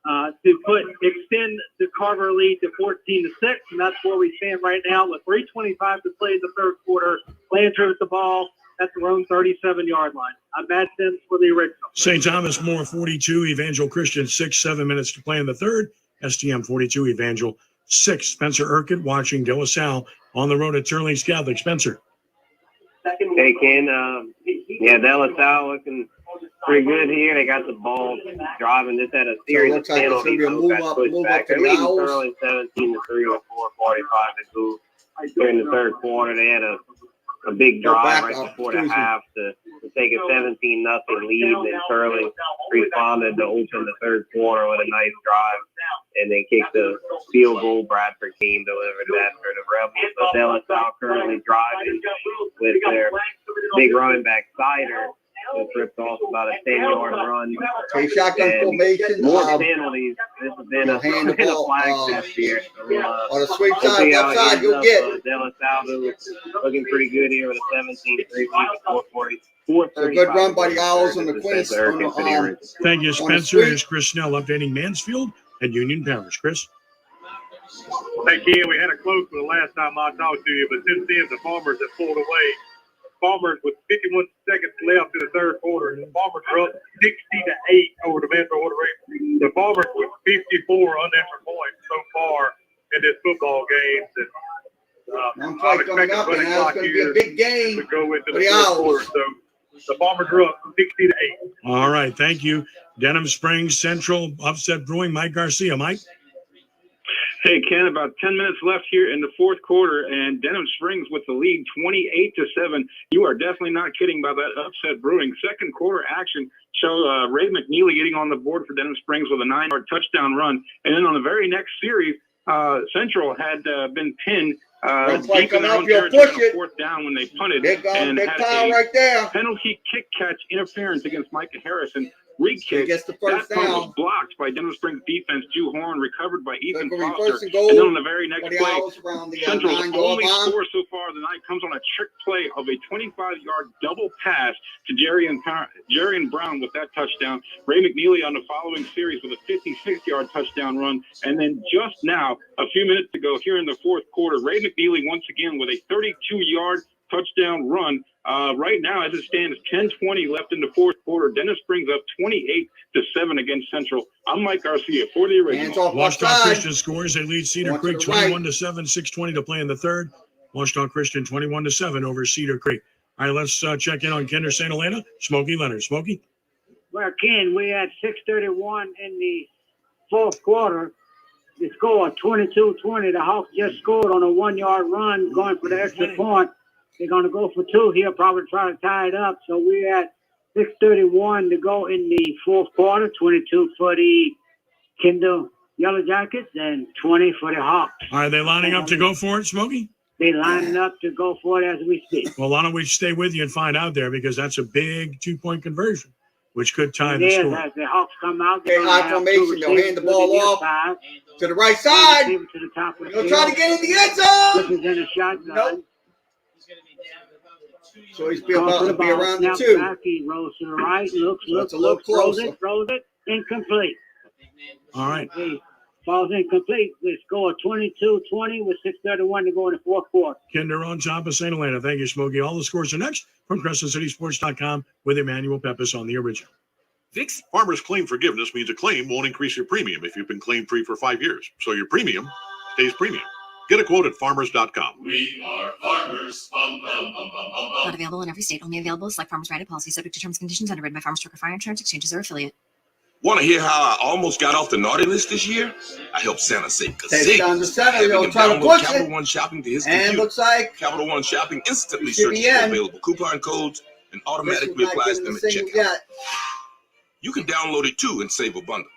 to extend the Carver lead to 14-6. And that's where we stand right now with 3:25 to play in the third quarter. Landry with the ball at their own 37-yard line. I'm Matt Sims for the original. St. Thomas More 42, Evangel Christian 6, 7 minutes to play in the third. STM 42, Evangel 6. Spencer Urquhart watching De La Salle on the road at Turlings Catholic. Spencer. Hey, Ken. De La Salle looking pretty good here. They got the ball driving. This had a series of penalties. Got pushed back. They're leading Sterling 17-3 with 4:45 to go. During the third quarter, they had a big drive right before the half to take a 17-0 lead, and then Sterling responded to open the third quarter with a nice drive, and then kicked the field goal. Bradford team delivered that for the Rebels. So De La Salle currently driving with their big running back Sider, who ripped off about a 10-yard run. Shotgun formation. More penalties. This has been a flag test here. On the sweep side, left side, you'll get. De La Salle looking pretty good here with a 17-3 440. It's a good run by the Owls on the Queens. Thank you, Spencer. Here's Chris Snell updating Mansfield and Union Parish. Chris. Hey, Ken, we had a close for the last time I talked to you, but since then the Farmers have pulled away Bombers with 51 seconds left in the third quarter. The Bombers are up 60-8 over the Metro Order Raiders. The Bombers with 54 unanswered points so far in this football game. I'm coming up, and it's going to be a big game to go into for the the fourth Owls. quarter. So the Bombers are up 60-8. All right, thank you. Denham Springs Central upset brewing. Mike Garcia. Mike? Hey, Ken, about 10 minutes left here in the fourth quarter, and Denham Springs with the lead 28-7. You are definitely not kidding about that upset brewing. Second quarter action showed Ray McNeely getting on the board for Denham Springs with a 9-yard touchdown run. And then on the very next series, Central had been pinned deep in their own territory on fourth down when they punted and had a right there. penalty kick catch interference against Micah Harrison. Re-kick. Gets the That first punt down. was blocked by Denham Springs defense. Jew Horn recovered by Ethan Second Foster. first and goal And then on the very next for the play, Owls around the Central's 9-yard only line. score so far of the night comes on a trick play of a 25-yard double pass to Jerian Brown with that touchdown. Ray McNeely on the following series with a 56-yard touchdown run. And then just now, a few minutes ago here in the fourth quarter, Ray McNeely once again with a 32-yard touchdown run. Right now, as it stands, 10:20 left in the fourth quarter. Denham Springs up 28-7 against Central. I'm Mike Garcia for the original. Washita Christian scores. They lead Cedar Creek 21-7, 6:20 to play in the third. Washita Christian 21-7 over Cedar Creek. All right, let's check in on Kinder St. Helena. Smokey Leonard. Smokey? Well, Ken, we had 6:31 in the fourth quarter. The score 22-20. The Hawks just scored on a 1-yard run going for the extra point. They're going to go for two here, probably try to tie it up. So we had 6:31 to go in the fourth quarter, 22 for the Kinder Yellow Jackets and 20 for the Hawks. Are they lining up to go for it, Smokey? They're lining up to go for it as we speak. Well, why don't we stay with you and find out there, because that's a big 2-point conversion, which could tie the Yes, score. as the Hawks come out, Okay, high formation. They'll hand the ball off to the right side. To the top of the They'll try to get in the end zone. This is in a shotgun. Nope. So he's be Calls for about to be ball, around the snaps 2. back, he rolls to the right, looks, That's a little throws closer. it, incomplete. All right. He falls incomplete. We score 22-20 with 6:31 to go in the fourth quarter. Kinder on top of St. Helena. Thank you, Smokey. All the scores are next from CrescentCitySports.com with Emmanuel Peppis on the original. Fix Farmers Claim Forgiveness means a claim won't increase your premium if you've been claim free for 5 years. So your premium stays premium. Get a quote at farmers.com. We are farmers. Not available in every state. Only available as select farmers rated policy subject to terms and conditions underwritten by Farmers Truck or Fire Insurance Exchanges or affiliate. Want to hear how I almost got off the naughty list this year? I helped Santa save Takes down the gazillions. center. Having They'll him try to download push Capital it. One Shopping to his And computer. looks like Capital One Shopping instantly It should searches be for in. available coupon codes and This is automatically not applies getting them the at single checkout. yet. You can download it too and save a bundle.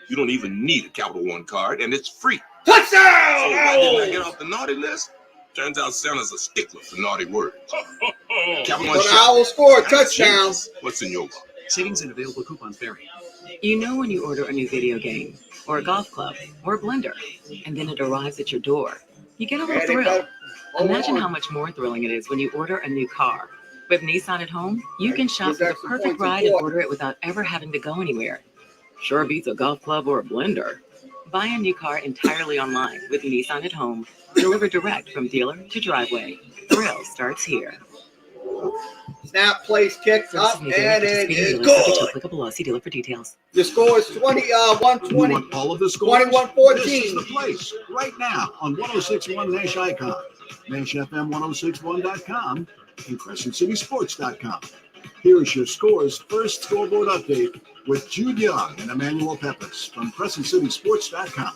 You don't even need a Capital One card, and it's free. Touchdown! So why didn't I Owls! get off the naughty list? Turns out Santa's a stickler for naughty words. Capital So One the Owls score a touchdown. What's in your wallet? Savings and available coupons vary. You know when you order a new video game, or a golf club, or a blender, and then it arrives at your door, you get a little Yeah, they thrill. got- hold Imagine on. how much more thrilling it is when you order a new car. With Nissan at home, you can shop There's for the extra perfect points in ride and court. order it without ever having to go anywhere. Sure beats a golf club or a blender. Buy a new car entirely online with Nissan at home, delivered direct from dealer to driveway. Thrill starts here. Snap, place, kick Services up, may vary, and it participating is dealers subject to good. applicable law. See dealer for details. The score is 120. You want all of the scores? 21-14. This is the place right now on 106.1 Nash Icon, NashFM1061.com, and CrescentCitySports.com. Here is your score's first scoreboard update with Jude Young and Emmanuel Peppis from CrescentCitySports.com.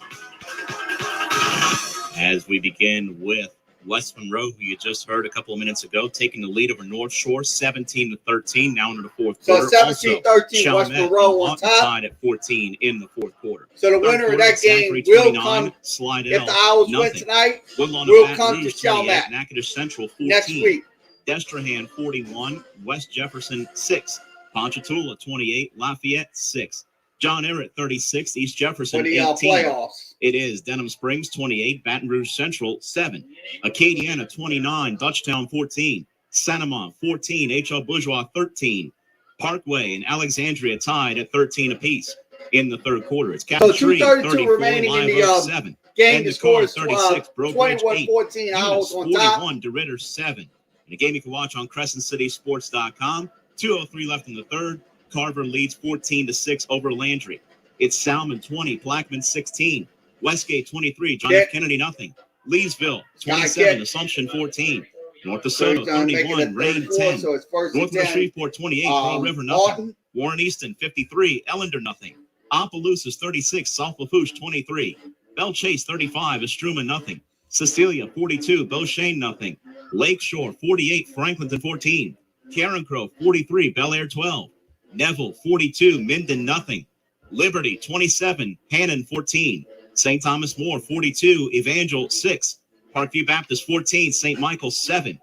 As we begin with West Monroe, who you just heard a couple of minutes ago, taking the lead over North Shore, 17-13, now into the fourth So quarter. 17-13, West Monroe on top. Tied at 14 in the fourth quarter. So the Third winner of quarter, that game Zachary will 29, come, Slidell, if the Owls win nothing. tonight, Woodlawn will of Baton come to Rouge, 28, Chalmette Natchitoches Central 14. next week. Destrehan 41, West Jefferson 6, Ponchatoula 28, Lafayette 6, John Ehret 36, East Jefferson For the 18. playoffs. It is Denham Springs 28, Baton Rouge Central 7, Acadiana 29, Dutchtown 14, Sanamon 14, H.L. Bourgeois 13, Parkway and Alexandria tied at 13 apiece in the third quarter. It's So Captain Tree 2:32 34, remaining in Live the Oak 7. game. And The score is 36, Broke Ridge 8. 21-14. Owls Eunice on top. 41, DeRitter 7. And a game you can watch on CrescentCitySports.com. 2:03 left in the third. Carver leads 14-6 over Landry. It's Salmon 20, Blackman 16, Westgate 23, John F. Kennedy nothing. Leesville 27, Assumption 14, North DeSoto 31, Rain 10, Northwest Shreveport 28, Pearl River nothing. Warren Easton 53, Ellender nothing. Opelousas 36, South Lafourche 23, Belle Chase 35, Estruman nothing. Cecilia 42, Beauchene nothing. Lakeshore 48, Franklinton 14, Carencro 43, Bel Air 12, Neville 42, Minden nothing. Liberty 27, Hannon 14, St. Thomas More 42, Evangel 6, Parkview Baptist 14, St. Michael 7.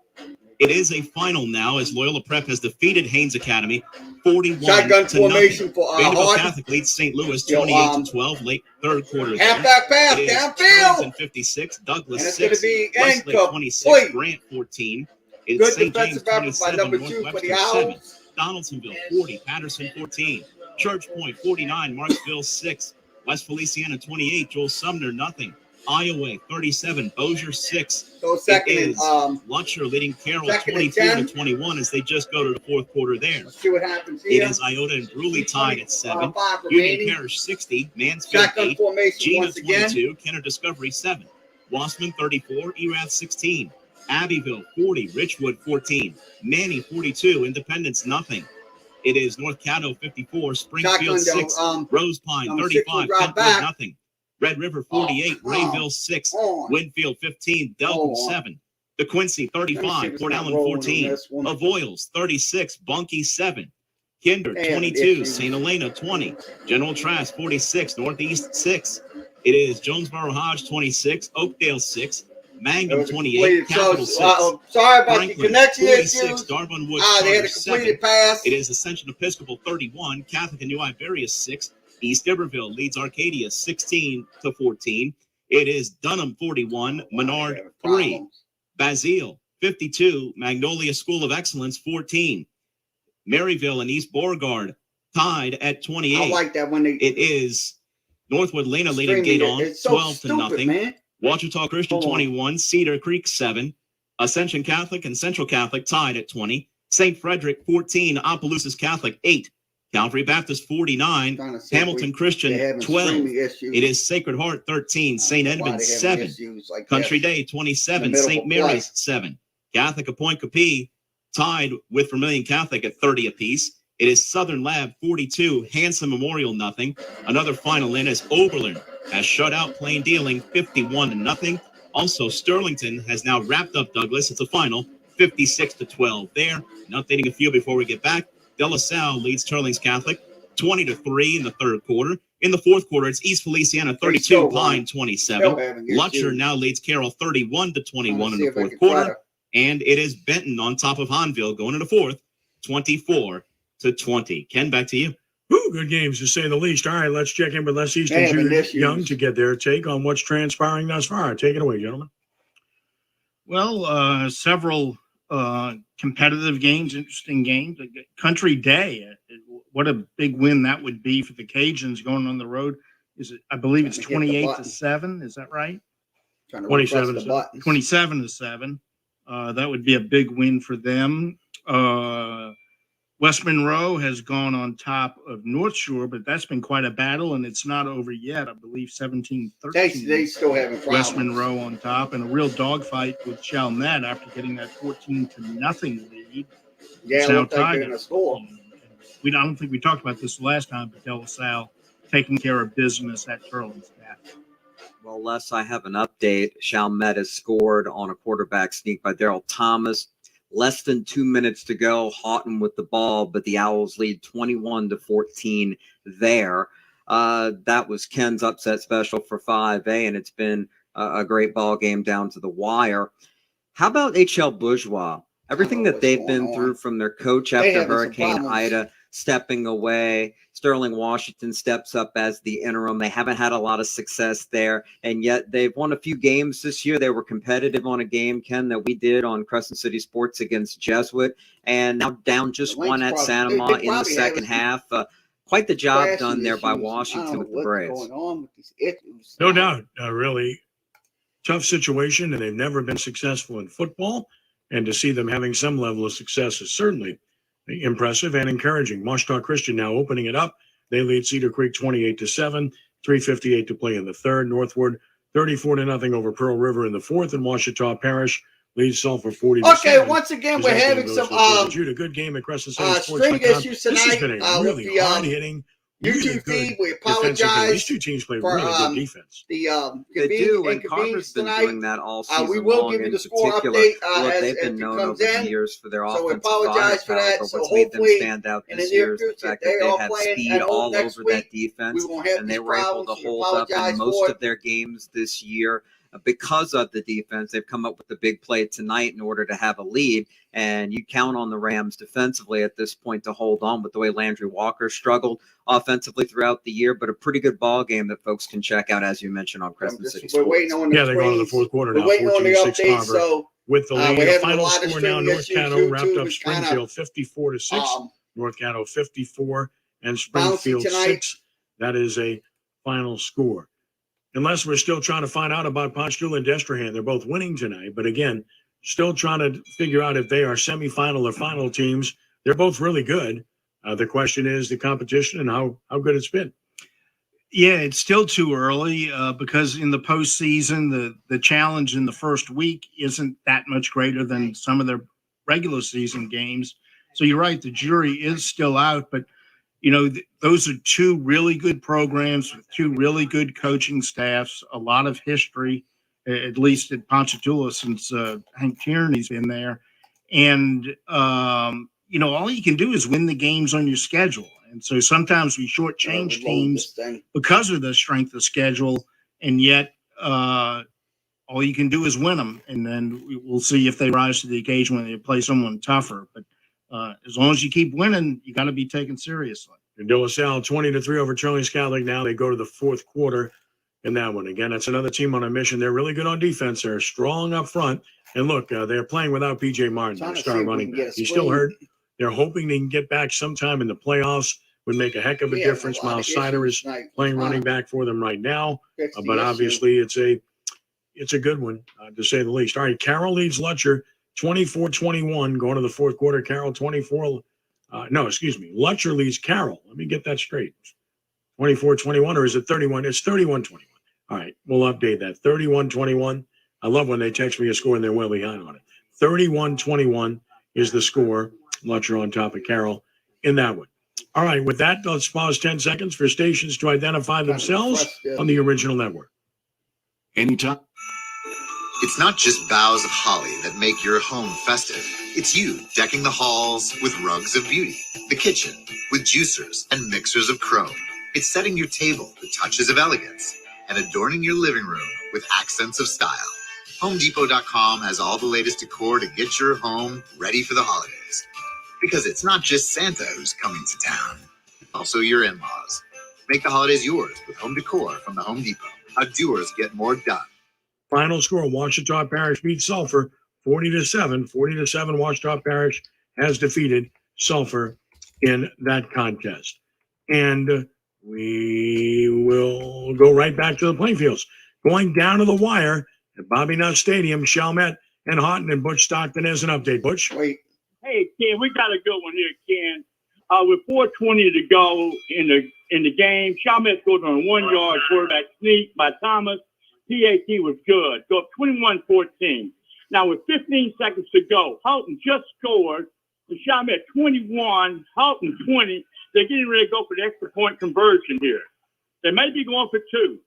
It is a final now as Loyola Prep has defeated Haynes Academy 41 Shotgun to formation nothing. for Vanderbilt Hardin. Catholic leads St. Louis 28-12 late third quarter. Halfback pass It is downfield. Turlington 56, Douglas And it's 6, gonna be Westlake handcuffed. 26, Wait. Grant 14. It's Good St. James defensive effort by 27, number 2 for the Northwestern 7, Owls. Donaldsonville 40, Patterson 14, Church Point 49, Marksville 6, West Feliciana 28, Joel Sumner nothing, Iowa 37, Bossier 6. So second It and is Lutcher leading Carroll second and 24-21 as they just go to the fourth quarter there. Let's see what happens It here. is Iota and Bruley tied at 7, 5 Union remaining. Parish 60, Mansfield Shotgun 8, formation Gina once again. 22, Kenner Discovery 7, Wassman 34, Erath 16, Abbeville 40, Richwood 14, Manny 42, Independence nothing. It is North Caddo 54, Springfield Shotgun 6, down, Rose Pine number 6 will 35, drive Kentwood back. nothing. Red River 48, Rayville 6, Winfield 15, Delton 7, DeQuincy 35, Port Allen 14, Avoyles 36, Bunkie 7, Kinder Damn, 22, issues. St. Helena 20, General Trask 46, Northeast 6. It is Jonesboro Hodge 26, Oakdale 6, Mangum 28, Capital 6. Sorry about the Franklin connection 46, issues. Darvin Woods They had Charter a 7. completed pass. It is Ascension Episcopal 31, Catholic and New Iberia 6. East Iberville leads Arcadia 16-14. It is Dunham 41, Menard 3. Basile 52, Magnolia School of Excellence 14. Maryville and East Beauregard tied at 28. I like that when they. It is Northwood Lena leading Streaming Gate on it. It's so 12 to stupid, nothing. man. Ouachita Christian Hold on. 21, Cedar Creek 7. Ascension Catholic and Central Catholic tied at 20. St. Frederick 14, Opelousas Catholic 8. Calvary Baptist 49, Hamilton Christian 12. It is Sacred Heart 13, St. Edmunds 7. Country Day 27, St. Mary's 7. Catholic of Point Capee tied with Vermilion Catholic at 30 apiece. It is Southern Lab 42, Hanson Memorial nothing. Another final in is Oberlin has shut out Plain Dealing 51-0. Also, Sterlington has now wrapped up Douglas. It's a final 56-12 there. And updating a few before we get back. De La Salle leads Turlings Catholic 20-3 in the third quarter. In the fourth quarter, it's East Feliciana 32, Pine 27. Lutcher now leads Carroll 31-21 in the fourth quarter. And it is Benton on top of Hanville going into fourth, 24-20. Ken, back to you. Ooh, good games to say the least. All right, let's check in with Les Easton Jr. Young to get their take on what's transpiring thus far. Take it away, gentlemen. Well, several competitive games, interesting games. Country Day, what a big win that would be for the Cajuns going on the road. Is it? I believe it's 28-7. Is that right? 27-7. That would be a big win for them. West Monroe has gone on top of North Shore, but that's been quite a battle, and it's not over yet. I believe 17-13. They still having problems. West Monroe on top, and a real dogfight with Chalmette after getting that 14-0 lead. Yeah, It's now looked like tied they're at gonna score. I don't think we talked about this last time, but De La Salle taking care of business at Turling's Catholic. Well, Les, I have an update. Chalmette has scored on a quarterback sneak by Daryl Thomas. Less than 2 minutes to go. Houghton with the ball, but the Owls lead 21-14 there. That was Ken's upset special for 5A, and it's been a great ball game down to the wire. How about HL Bourgeois? Everything that they've been through from their coach after Hurricane Ida stepping away. Sterling Washington steps up as the interim. They haven't had a lot of success there, and yet they've won a few games this year. They were competitive on a game, Ken, that we did on Crescent City Sports against Jesuit, and now down just one at Sanama in the second half. Quite the job done there by Washington with the Braves. No doubt, really tough situation, and they've never been successful in football. And to see them having some level of success is certainly impressive and encouraging. Washita Christian now opening it up. They lead Cedar Creek 28-7, 3:58 to play in the third. Northwood 34-0 over Pearl River in the fourth, and Washita Parish leads Sulphur 40-7. Okay, once again, we're having some Jude, a good game at Crescent City string issues tonight. This has been a really hard-hitting YouTube feed. We apologize. These two teams play really good defense. They do, and Carver's been doing that all season we will long. give you in the score particular. update Look, as they've been known over the years for their so we offensive apologize for that. But So what's made them hopefully stand out in this the year near is the future, fact they that they are have playing speed at home all next over week. that defense, We won't have and they these were able to problems. We hold up in apologize most for of their games this year. Because of the defense, they've come up with the big play tonight in order to have a lead, and you count on the Rams defensively at this point to hold on with the way Landry Walker struggled offensively throughout the year, but a pretty good ball game that folks can check out, as you mentioned, on Crescent City We're waiting on the they're going to the fourth quarter now, We're waiting on the 14-6 update, Carver. so With the lead, we're having a final lot of score now, string North issues. Caddo wrapped YouTube up is kinda, Springfield 54-6. North Caddo 54 and bouncy Springfield tonight. 6. That is a final score. Unless we're still trying to find out about Ponchatoula and Destrehan. They're both winning tonight, but again, still trying to figure out if they are semifinal or final teams. They're both really good. The question is the competition and how good it's been. Yeah, it's still too early because in the postseason, the challenge in the first week isn't that much greater than some of their regular season games. So you're right, the jury is still out, but you know, those are two really good programs with two really good coaching staffs, a lot of history, at least at Ponchatoula since Hank Tierney's been there. And, you know, all you can do is win the games on your schedule. And so sometimes we shortchange teams because of the strength of schedule, and yet all you can do is win them. And then we'll see if they rise to the occasion when they play someone tougher. But as long as you keep winning, you got to be taken seriously. And De La Salle 20-3 over Charlie's Catholic. Now they go to the fourth quarter in that one. Again, that's another team on a mission. They're really good on defense. They're strong up front. And look, they're playing without P.J. Martin, their star running back. He's still hurt. They're hoping they can get back sometime in the playoffs. Would make a heck of a difference. Miles Sider is playing running back for them right now. But obviously it's a good one, to say the least. All right, Carroll leads Lutcher 24-21 going to the fourth quarter. Carroll 24. Lutcher leads Carroll. Let me get that straight. 24-21, or is it 31? It's 31-21. All right, we'll update that. 31-21. I love when they text me a score and they're well behind on it. 31-21 is the score. Lutcher on top of Carroll in that one. All right, with that, let's pause 10 seconds for stations to identify themselves on the original network. Anytime. It's not just boughs of holly that make your home festive. It's you decking the halls with rugs of beauty, the kitchen with juicers and mixers of chrome. It's setting your table with touches of elegance and adorning your living room with accents of style. HomeDepot.com has all the latest decor to get your home ready for the holidays. Because it's not just Santa who's coming to town, also your in-laws. Make the holidays yours with home decor from the Home Depot. How doers get more done. Final score, Washita Parish beats Sulphur 40-7. 40-7, Washita Parish has defeated Sulphur in that contest. And we will go right back to the playing fields. Going down to the wire at Bobby Nutt Stadium, Chalmette and Houghton, and Butch Stockton has an update. Butch? Wait. Hey, Ken, we got a good one here, Ken. With 4:20 to go in the game, Chalmette scored on a 1-yard quarterback sneak by Thomas. PAT was good. Go up 21-14. Now, with 15 seconds to go, Houghton just scored. The Chalmette 21, Houghton 20. They're getting ready to go for the extra point conversion here. They may be going for 2.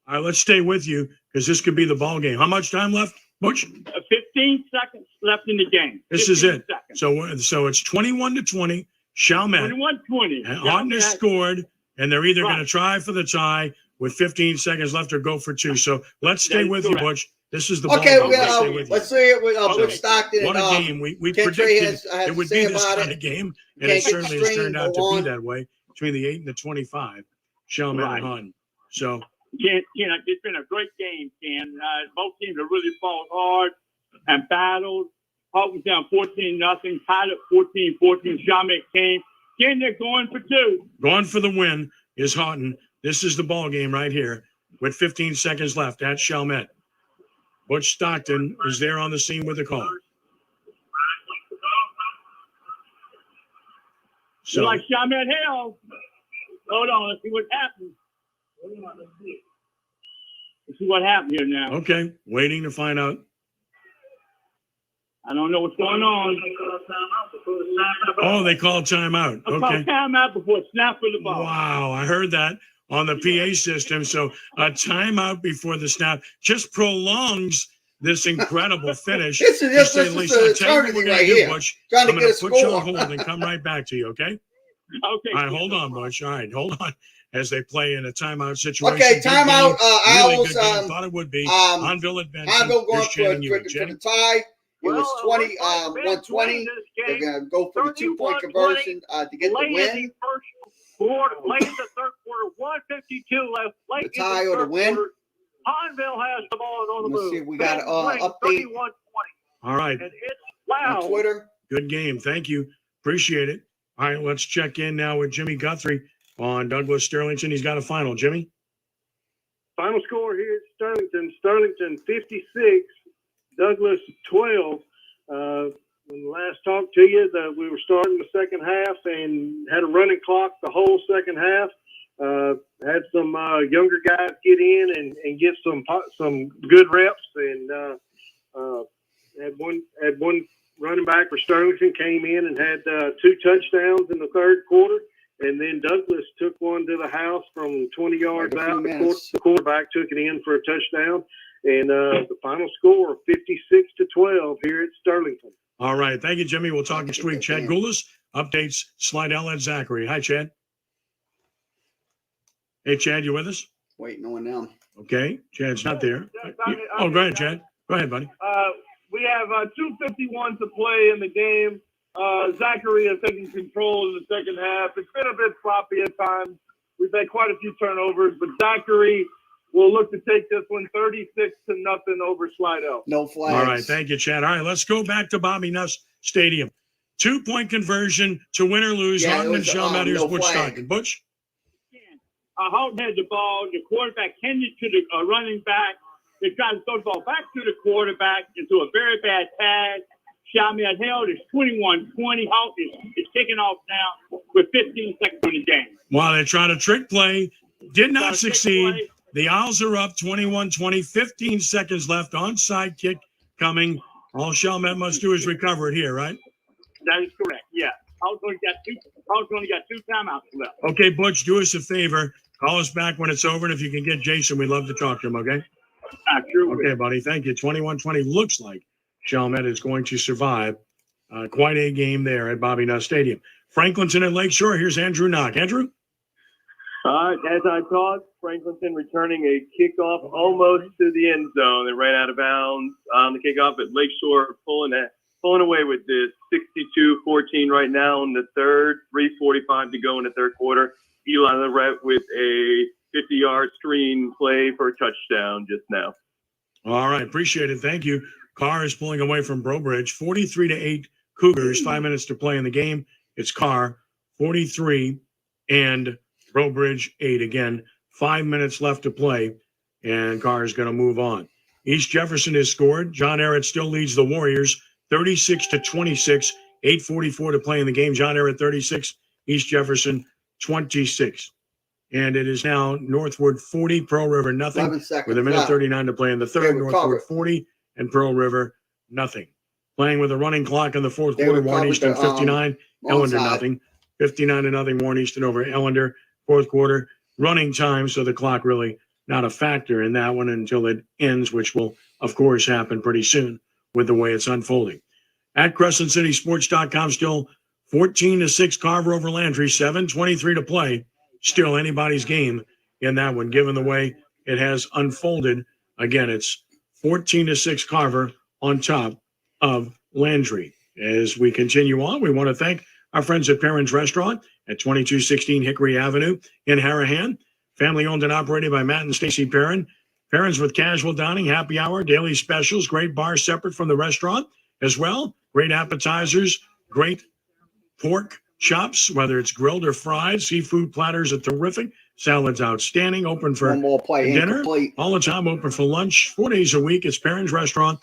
All right, let's stay with you because this could be the ball game. How much time left, Butch? 15 seconds left in the game. This is it. So it's 21-20. Chalmette. 21-20. Houghton has scored, and they're either going to try for the tie with 15 seconds left or go for 2. So let's stay with you, Butch. This is the ball game. Let's see it with Butch Stockton. What a game. We predicted it would be this kind of game, and it certainly has turned out to be that way between the 8 and the 25, Chalmette and Houghton. So, Ken, it's been a great game, Ken. Both teams have really fought hard and battled. Houghton down 14-0, tied up 14-14. Chalmette came. Ken, they're going for 2. Going for the win is Houghton. This is the ball game right here with 15 seconds left at Chalmette. Butch Stockton is there on the scene with the call. So like Shaman Hill. Hold on, let's see what happens. Let's see what happened here now. Okay, waiting to find out. I don't know what's going on. Oh, they called timeout. I Okay. called timeout before snap for the ball. Wow, I heard that on the PA system. So a timeout before the snap just prolongs this incredible finish. This is To say the an least. I'll tell you what eternity we're gonna right do, here. Butch. Trying to I'm get gonna a put you score. on hold and come right back to you, okay? Okay. All right, hold on, Butch. All right, hold on. As they play in a timeout situation. Okay, Good timeout. game. Really Owls. good game. Thought it would be. Honville advancing. Honville going Here's Channing for Ewing. Channing? the tie. It was 120. They're going to go for the 2-point conversion to get the win. Late in the third quarter, 1:52 left. The tie or the win. Honville has the ball and on the Let's move. see if we got an update 31-20. All right. And it's loud. on Twitter. Good game. Thank you. Appreciate it. All right, let's check in now with Jimmy Guthrie on Douglas Sterlington. He's got a final. Jimmy? Final score here at Sterlington. Sterlington 56, Douglas 12. When last talked to you, we were starting the second half and had a running clock the whole second half. Had some younger guys get in and get some good reps, and had one running back for Sterlington came in and had 2 touchdowns in the third quarter. And then Douglas took one to the house from 20 yards out. The quarterback took it in for a touchdown. And the final score, 56-12 here at Sterlington. All right. Thank you, Jimmy. We'll talk next week. Chad Goulas updates Slidell and Zachary. Hi, Chad. Hey, Chad, you with us? Waiting on them. Okay. Chad's not there. Oh, go ahead, Chad. Go ahead, buddy. We have 2:51 to play in the game. Zachary is taking control in the second half. It's been a bit sloppy at times. We've had quite a few turnovers, but Zachary will look to take this one 36-0 over Slidell. No flags. All right. Thank you, Chad. All right. Let's go back to Bobby Nuss Stadium. 2-point conversion to win or lose. Yeah, Houghton and Chalmette. Here's no Butch flag. Stockton. Butch? Houghton had the ball. The quarterback handed to the running back. They tried to throw the ball back to the quarterback into a very bad pass. Chalmette held. It's 21-20. Houghton is kicking off now with 15 seconds in the game. While they tried a trick play, did not succeed. The Owls are up 21-20, 15 seconds left. Onside kick coming. All Chalmette must do is recover it here, right? That is correct. Yeah. Houghton only got two timeouts left. Okay, Butch, do us a favor. Call us back when it's over, and if you can get Jason, we'd love to talk to him, okay? Sure. Okay, buddy. Thank you. 21-20 looks like Chalmette is going to survive. Quite a game there at Bobby Nuss Stadium. Franklinton and Lakeshore. Here's Andrew Knock. Andrew? All right, as I thought, Franklinton returning a kickoff almost to the end zone. They ran out of bounds on the kickoff, but Lakeshore pulling away with this 62-14 right now in the third, 3:45 to go in the third quarter. Eli Lorette with a 50-yard screen play for a touchdown just now. All right. Appreciate it. Thank you. Carr is pulling away from Brobridge. 43-8 Cougars. 5 minutes to play in the game. It's Carr 43 and Brobridge 8 again. 5 minutes left to play, and Carr is going to move on. East Jefferson has scored. John Ehret still leads the Warriors 36-26. 8:44 to play in the game. John Ehret 36, East Jefferson 26. And it is now Northwood 40, Pearl River nothing. With a minute left. 39 to play in the third. Northwood 40 and Pearl River nothing. Playing with a running clock in the fourth quarter. Warren Easton 59, Ellender nothing. 59-0 Warren Easton over Ellender. Fourth quarter running time, so the clock really not a factor in that one until it ends, which will, of course, happen pretty soon with the way it's unfolding. At CrescentCitySports.com, still 14-6 Carver over Landry, 7:23 to play. Still anybody's game in that one, given the way it has unfolded. Again, it's 14-6 Carver on top of Landry. As we continue on, we want to thank our friends at Perrin's Restaurant at 2216 Hickory Avenue in Harahan. Family owned and operated by Matt and Stacy Perrin. Perrin's with casual dining, happy hour, daily specials, great bar separate from the restaurant as well. Great appetizers, great pork chops, whether it's grilled or fried. Seafood platters are terrific. Salads outstanding. Open for One more play, dinner. incomplete. All the time open for lunch 4 days a week. It's Perrin's Restaurant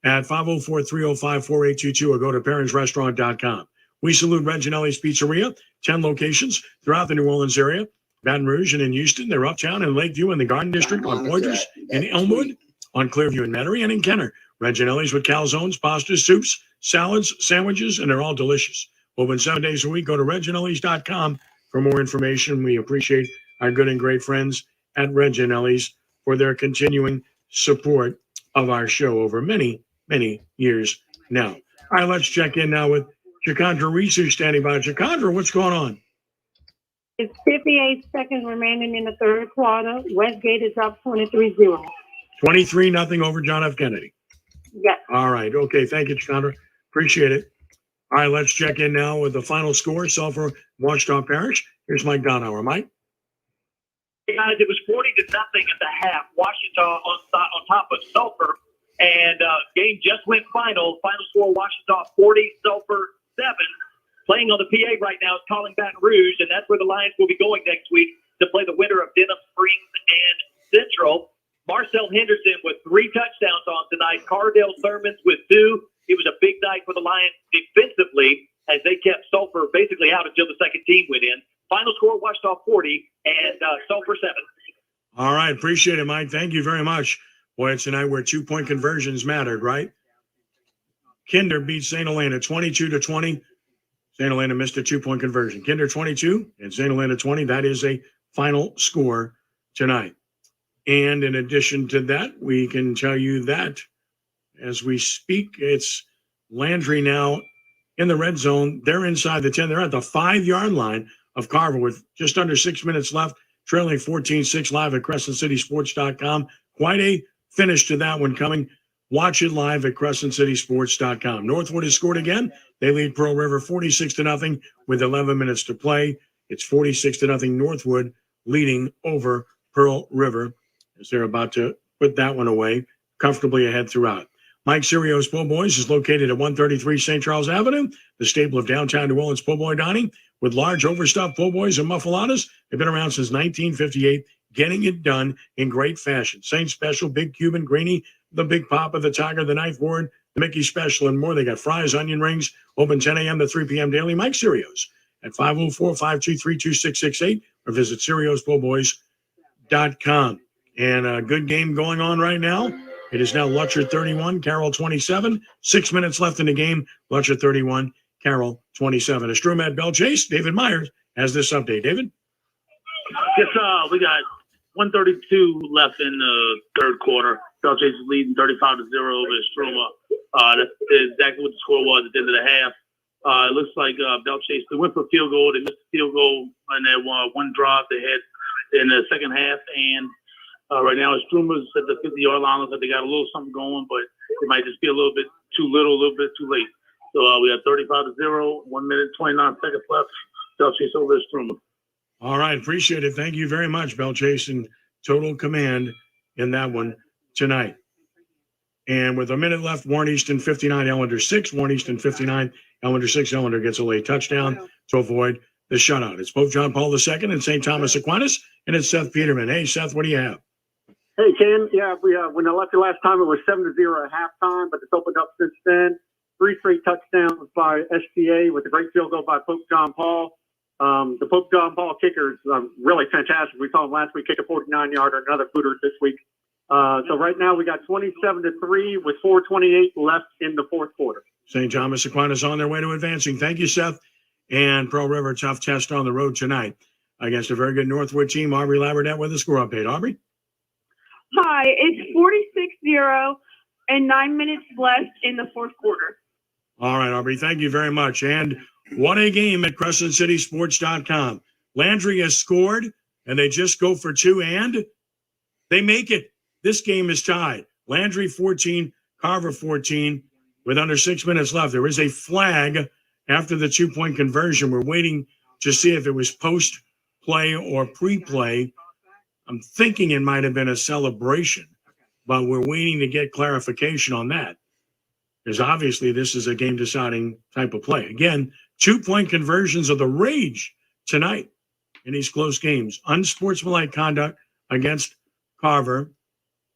at 504-305-4822 or go to perrinsrestaurant.com. We salute Reginelli's Pizzeria, 10 locations throughout the New Orleans area, Baton Rouge and in Houston. They're uptown in Lakeview in the Garden District, on Pointers, in Elmwood, on Clearview and Metairie, and in Kenner. Reginelli's with calzones, pastas, soups, salads, sandwiches, and they're all delicious. Open 7 days a week. Go to reginellis.com for more information. We appreciate our good and great friends at Reginelli's for their continuing support of our show over many, many years now. All right, let's check in now with Chakandra Reese, who's standing by. Chakandra, what's going on? It's 58 seconds remaining in the third quarter. Westgate is up 23-0. 23-0 over John F. Kennedy. Yes. All right. Okay. Thank you, Chakandra. Appreciate it. All right, let's check in now with the final score. Sulphur, Ouachita Parish. Here's Mike Donauer. Mike? Guys, it was 40-0 at the half. Washington on top of Sulphur. And game just went final. Final score, Washington 40, Sulphur 7. Playing on the PA right now is calling Baton Rouge, and that's where the Lions will be going next week to play the winner of Denham Springs and Central. Marcel Henderson with 3 touchdowns on tonight. Cardell Thurmans with 2. It was a big night for the Lions defensively as they kept Sulphur basically out until the second team went in. Final score, Washington 40 and Sulphur 7. All right. Appreciate it, Mike. Thank you very much. Boy, it's a night where 2-point conversions mattered, right? Kinder beat St. Helena 22-20. St. Helena missed a 2-point conversion. Kinder 22 and St. Helena 20. That is a final score tonight. And in addition to that, we can tell you that as we speak, it's Landry now in the red zone. They're inside the 10. They're at the 5-yard line of Carver with just under 6 minutes left, trailing 14-6 live at CrescentCitySports.com. Quite a finish to that one coming. Watch it live at CrescentCitySports.com. Northwood has scored again. They lead Pearl River 46-0 with 11 minutes to play. It's 46-0 Northwood leading over Pearl River as they're about to put that one away, comfortably ahead throughout. Mike Sirio's Po' Boys is located at 133 St. Charles Avenue, the staple of downtown New Orleans po' boy dining, with large overstuffed po' boys and muffaladas. They've been around since 1958, getting it done in great fashion. Saint Special, Big Cuban, Greenie, the Big Papa, the Tiger, the Ninth Ward, the Mickey Special, and more. They got fries, onion rings, open 10 a.m. to 3 p.m. daily. Mike Sirio's at 504-523-2668 or visit SiriosPo'Boys.com. And a good game going on right now. It is now Lutcher 31, Carroll 27. 6 minutes left in the game. Lutcher 31, Carroll 27. As Strumat Bell Chase, David Myers has this update. David? Yes, we got 132 left in the third quarter. Bell Chase is leading 35-0 over Struma. That's exactly what the score was at the end of the half. It looks like Bell Chase, they went for a field goal. They missed the field goal on that one drive they had in the second half. And right now, Struma's at the 50-yard line. Looks like they got a little something going, but it might just be a little bit too little, a little bit too late. So we got 35-0, 1 minute, 29 seconds left. Bell Chase over Struma. All right. Appreciate it. Thank you very much, Bell Chase, and total command in that one tonight. And with a minute left, Warren Easton 59, Ellender 6. Warren Easton 59, Ellender 6. Ellender gets a late touchdown to avoid the shutout. It's Pope John Paul II and St. Thomas Aquinas, and it's Seth Peterman. Hey, Seth, what do you have? Hey, Ken. Yeah, when I left you last time, it was 7-0 at halftime, but it's opened up since then. 3 straight touchdowns by STA with a great field goal by Pope John Paul. The Pope John Paul kicker is really fantastic. We saw him last week kick a 49-yarder, another booter this week. So right now we got 27-3 with 4:28 left in the fourth quarter. St. Thomas Aquinas on their way to advancing. Thank you, Seth. And Pearl River, tough test on the road tonight against a very good Northwood team. Aubrey Labradette with a score update. Aubrey? Hi, it's 46-0 and 9 minutes left in the fourth quarter. All right, Aubrey, thank you very much. And what a game at CrescentCitySports.com. Landry has scored, and they just go for 2, and they make it. This game is tied. Landry 14, Carver 14, with under 6 minutes left. There is a flag after the 2-point conversion. We're waiting to see if it was post-play or pre-play. I'm thinking it might have been a celebration, but we're waiting to get clarification on that. Because obviously this is a game-deciding type of play. Again, 2-point conversions are the rage tonight in these close games. Unsportsmanlike conduct against Carver,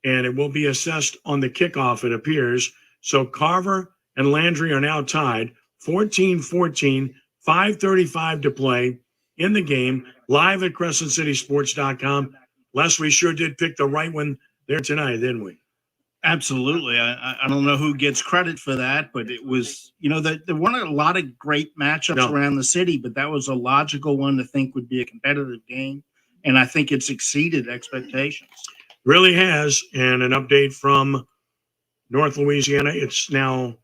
and it will be assessed on the kickoff, it appears. So Carver and Landry are now tied 14-14, 5:35 to play in the game, live at CrescentCitySports.com. Les, we sure did pick the right one there tonight, didn't we? Absolutely. I don't know who gets credit for that, but it was, there weren't a lot of great matchups around the city, but that was a logical one to think would be a competitive game. And I think it's exceeded expectations. Really has. And an update from North Louisiana. It's now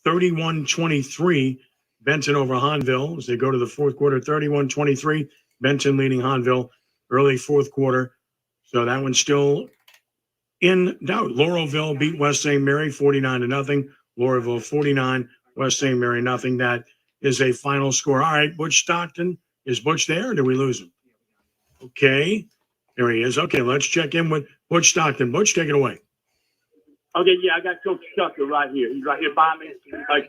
31-23, Benton over Hahnville as they go to the fourth quarter. 31-23, Benton leading Hahnville early fourth quarter. So that one's still in doubt. Laurelville beat West St. Mary 49-0. Laurelville 49, West St. Mary nothing. That is a final score. All right, Butch Stockton. Is Butch there or did we lose him? Okay, there he is. Okay, let's check in with Butch Stockton. Butch, take it away. Okay, yeah, I got Coach Tucker right here. He's right here by me.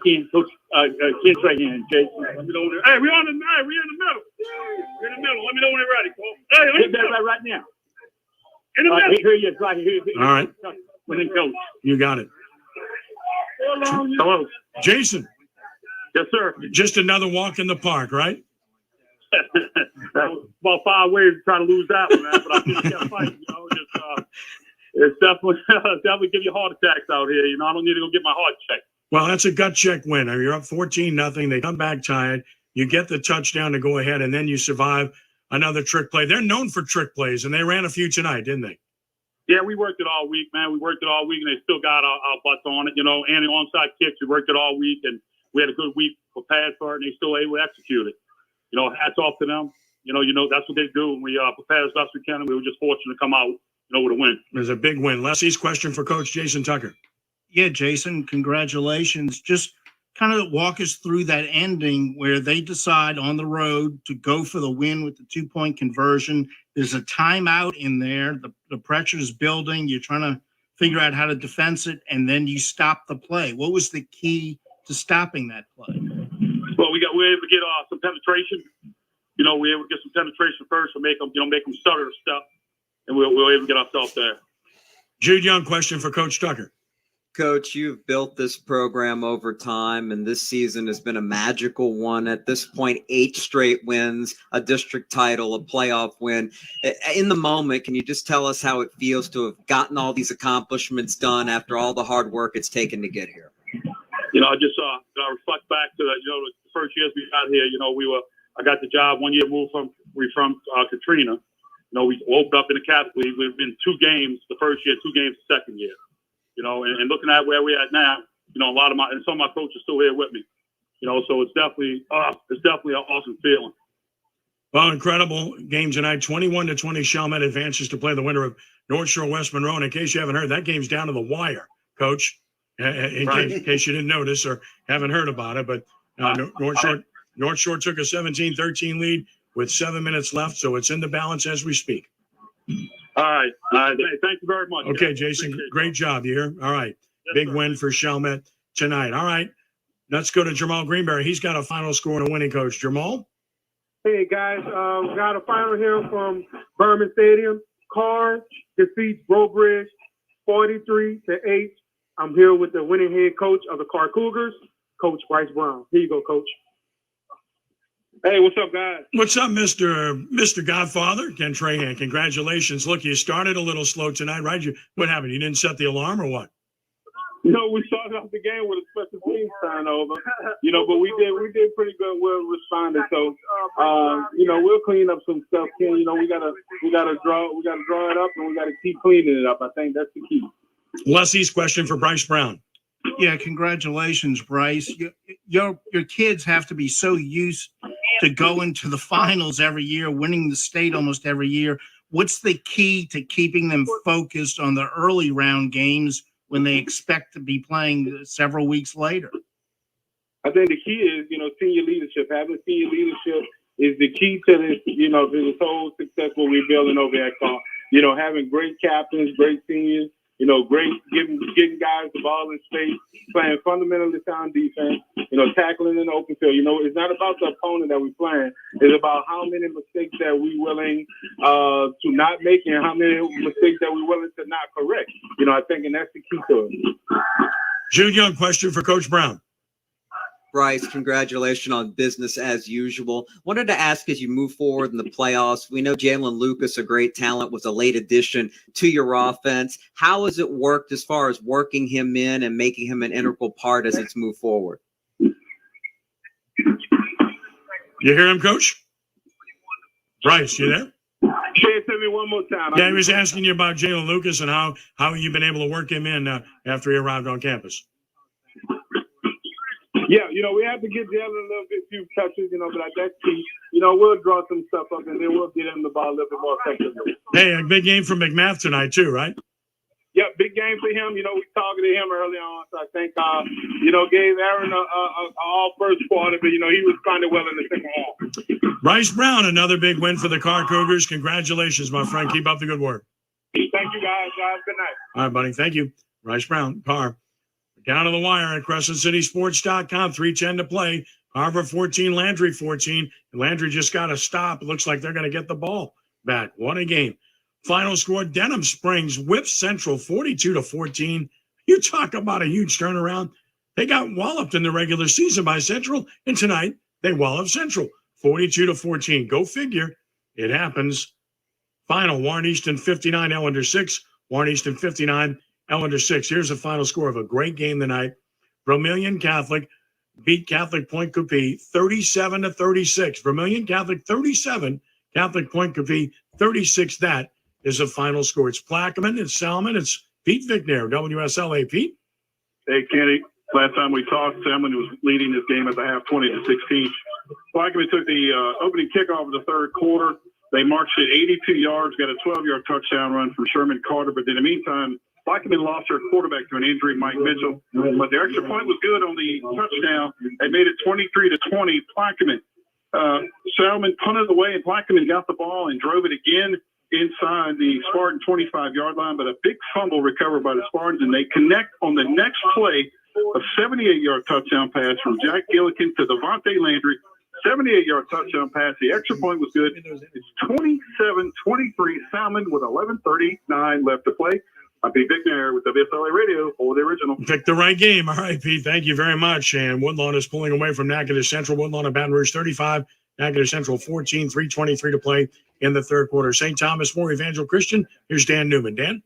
Ken's right here, and Jason. Let me know when hey, we're in the middle. We're in the middle. Let me know when you're ready, Coach. Hey, let me know right now. In the middle. Here he is, right here. All right. Coach. You got it. Hello. Jason. Yes, sir. Just another walk in the park, right? That was about 5 ways to try to lose that one, man. But I just kept fighting, it's definitely give you heart attacks out here. I don't need to go get my heart checked. Well, that's a gut check win. I mean, you're up 14-0. They come back tied. You get the touchdown to go ahead, and then you survive another trick play. They're known for trick plays, and they ran a few tonight, didn't they? Yeah, we worked it all week, man. We worked it all week, and they still got our butts on it. And the onside kicks, we worked it all week, and we had a good week for pass for it, and they still able to execute it. Hats off to them. That's what they do. And we prepare as best we can, and we were just fortunate to come out, with a win. It was a big win. Leslie's question for Coach Jason Tucker. Yeah, Jason, congratulations. Just kind of walk us through that ending where they decide on the road to go for the win with the 2-point conversion. There's a timeout in there. The pressure is building. You're trying to figure out how to defense it, and then you stop the play. What was the key to stopping that play? Well, we were able to get some penetration. We were able to get some penetration first and make them stutter and stuff. And we were able to get ourselves there. Jude Young question for Coach Tucker. Coach, you've built this program over time, and this season has been a magical one. At this point, 8 straight wins, a district title, a playoff win. In the moment, can you just tell us how it feels to have gotten all these accomplishments done after all the hard work it's taken to get here? I just reflect back to the first years we got here. I got the job 1 year moved from Katrina. We opened up in the Catholic League. We've been 2 games the first year, 2 games the second year. And looking at where we're at now, some of my coaches still here with me. So it's definitely an awesome feeling. Well, incredible game tonight. 21-20, Chalmette advances to play the winner of North Shore West Monroe. And in case you haven't heard, that game's down to the wire, Coach. In case you didn't notice or haven't heard about it, but North Shore took a 17-13 lead with 7 minutes left, so it's in the balance as we speak. All right. Thank you very much. Okay, guys. Jason, great job. You hear? All right. Yes, big win for Chalmette tonight. All right. Let's go to Jamal Greenberry. He's got a final score and a winning coach. Jamal? Hey, guys. Got a final here from Berman Stadium. Carr defeats Brobridge 43-8. I'm here with the winning head coach of the Carr Cougars, Coach Bryce Brown. Here you go, Coach. Hey, what's up, guys? What's up, Mr. Godfather? Ken Trahan, congratulations. Look, you started a little slow tonight, right? What happened? You didn't set the alarm or what? We started off the game with a special teams turnover, but we did pretty good. Well responded. So, we'll clean up some stuff, Ken. We gotta draw it up, and we gotta keep cleaning it up. I think that's the key. Leslie's question for Bryce Brown. Yeah, congratulations, Bryce. Your kids have to be so used to going to the finals every year, winning the state almost every year. What's the key to keeping them focused on the early round games when they expect to be playing several weeks later? I think the key is, senior leadership. Having senior leadership is the key to this, to this whole successful rebuilding over at Carr. Having great captains, great seniors, great getting guys the ball in space, playing fundamentally sound defense, tackling in the open field. It's not about the opponent that we're playing. It's about how many mistakes that we're willing to not make and how many mistakes that we're willing to not correct. I think, and that's the key to it. Jude Young, question for Coach Brown. Bryce, congratulations on business as usual. Wanted to ask, as you move forward in the playoffs, we know Jalen Lucas, a great talent, was a late addition to your offense. How has it worked as far as working him in and making him an integral part as it's moved forward? You hear him, Coach? Bryce, you there? Say it to me one more time. Yeah, he was asking you about Jalen Lucas and how you've been able to work him in after he arrived on campus. Yeah, we have to get Jalen a little bit few touches, but that's key. We'll draw some stuff up and then we'll get him the ball a little bit more effectively. Hey, a big game for McMath tonight too, right? Yeah, big game for him. We targeted him early on, so I think, gave Aaron a all first quarter, but, he responded well in the second half. Bryce Brown, another big win for the Carr Cougars. Congratulations, my friend. Keep up the good work. Thank you, guys. Good night. All right, buddy. Thank you. Bryce Brown, Carr. Down to the wire at CrescentCitySports.com. 3:10 to play. Carver 14, Landry 14. Landry just got a stop. It looks like they're going to get the ball back. What a game. Final score, Denham Springs whips Central 42-14. You talk about a huge turnaround. They got walloped in the regular season by Central, and tonight they walloped Central 42-14. Go figure. It happens. Final, Warren Easton 59, Ellender 6. Warren Easton 59, Ellender 6. Here's the final score of a great game tonight. Vermilion Catholic beat Catholic Point Coupee 37-36. Vermilion Catholic 37, Catholic Point Coupee 36. That is the final score. It's Plaquemine, it's Salmon, it's Pete Vicknair, WSLA. Pete? Hey, Kenny. Last time we talked, Salmon was leading this game at the half 20-16. Plaquemine took the opening kickoff of the third quarter. They marched it 82 yards, got a 12-yard touchdown run from Sherman Carter. But in the meantime, Plaquemine lost their quarterback to an injury, Mike Mitchell. But the extra point was good on the touchdown. They made it 23-20. Plaquemine. Salmon punted away, and Plaquemine got the ball and drove it again inside the Spartan 25-yard line. But a big fumble recovered by the Spartans, and they connect on the next play, a 78-yard touchdown pass from Jack Gillikin to Devontae Landry. 78-yard touchdown pass. The extra point was good. It's 27-23. Salmon with 11:39 left to play. I'm Pete Vicknair with WSLA Radio for the original. Picked the right game. All right, Pete. Thank you very much. And Woodlawn is pulling away from Natchitoches Central. Woodlawn and Baton Rouge 35. Natchitoches Central 14. 3:23 to play in the third quarter. St. Thomas More Evangel Christian. Here's Dan Newman. Dan?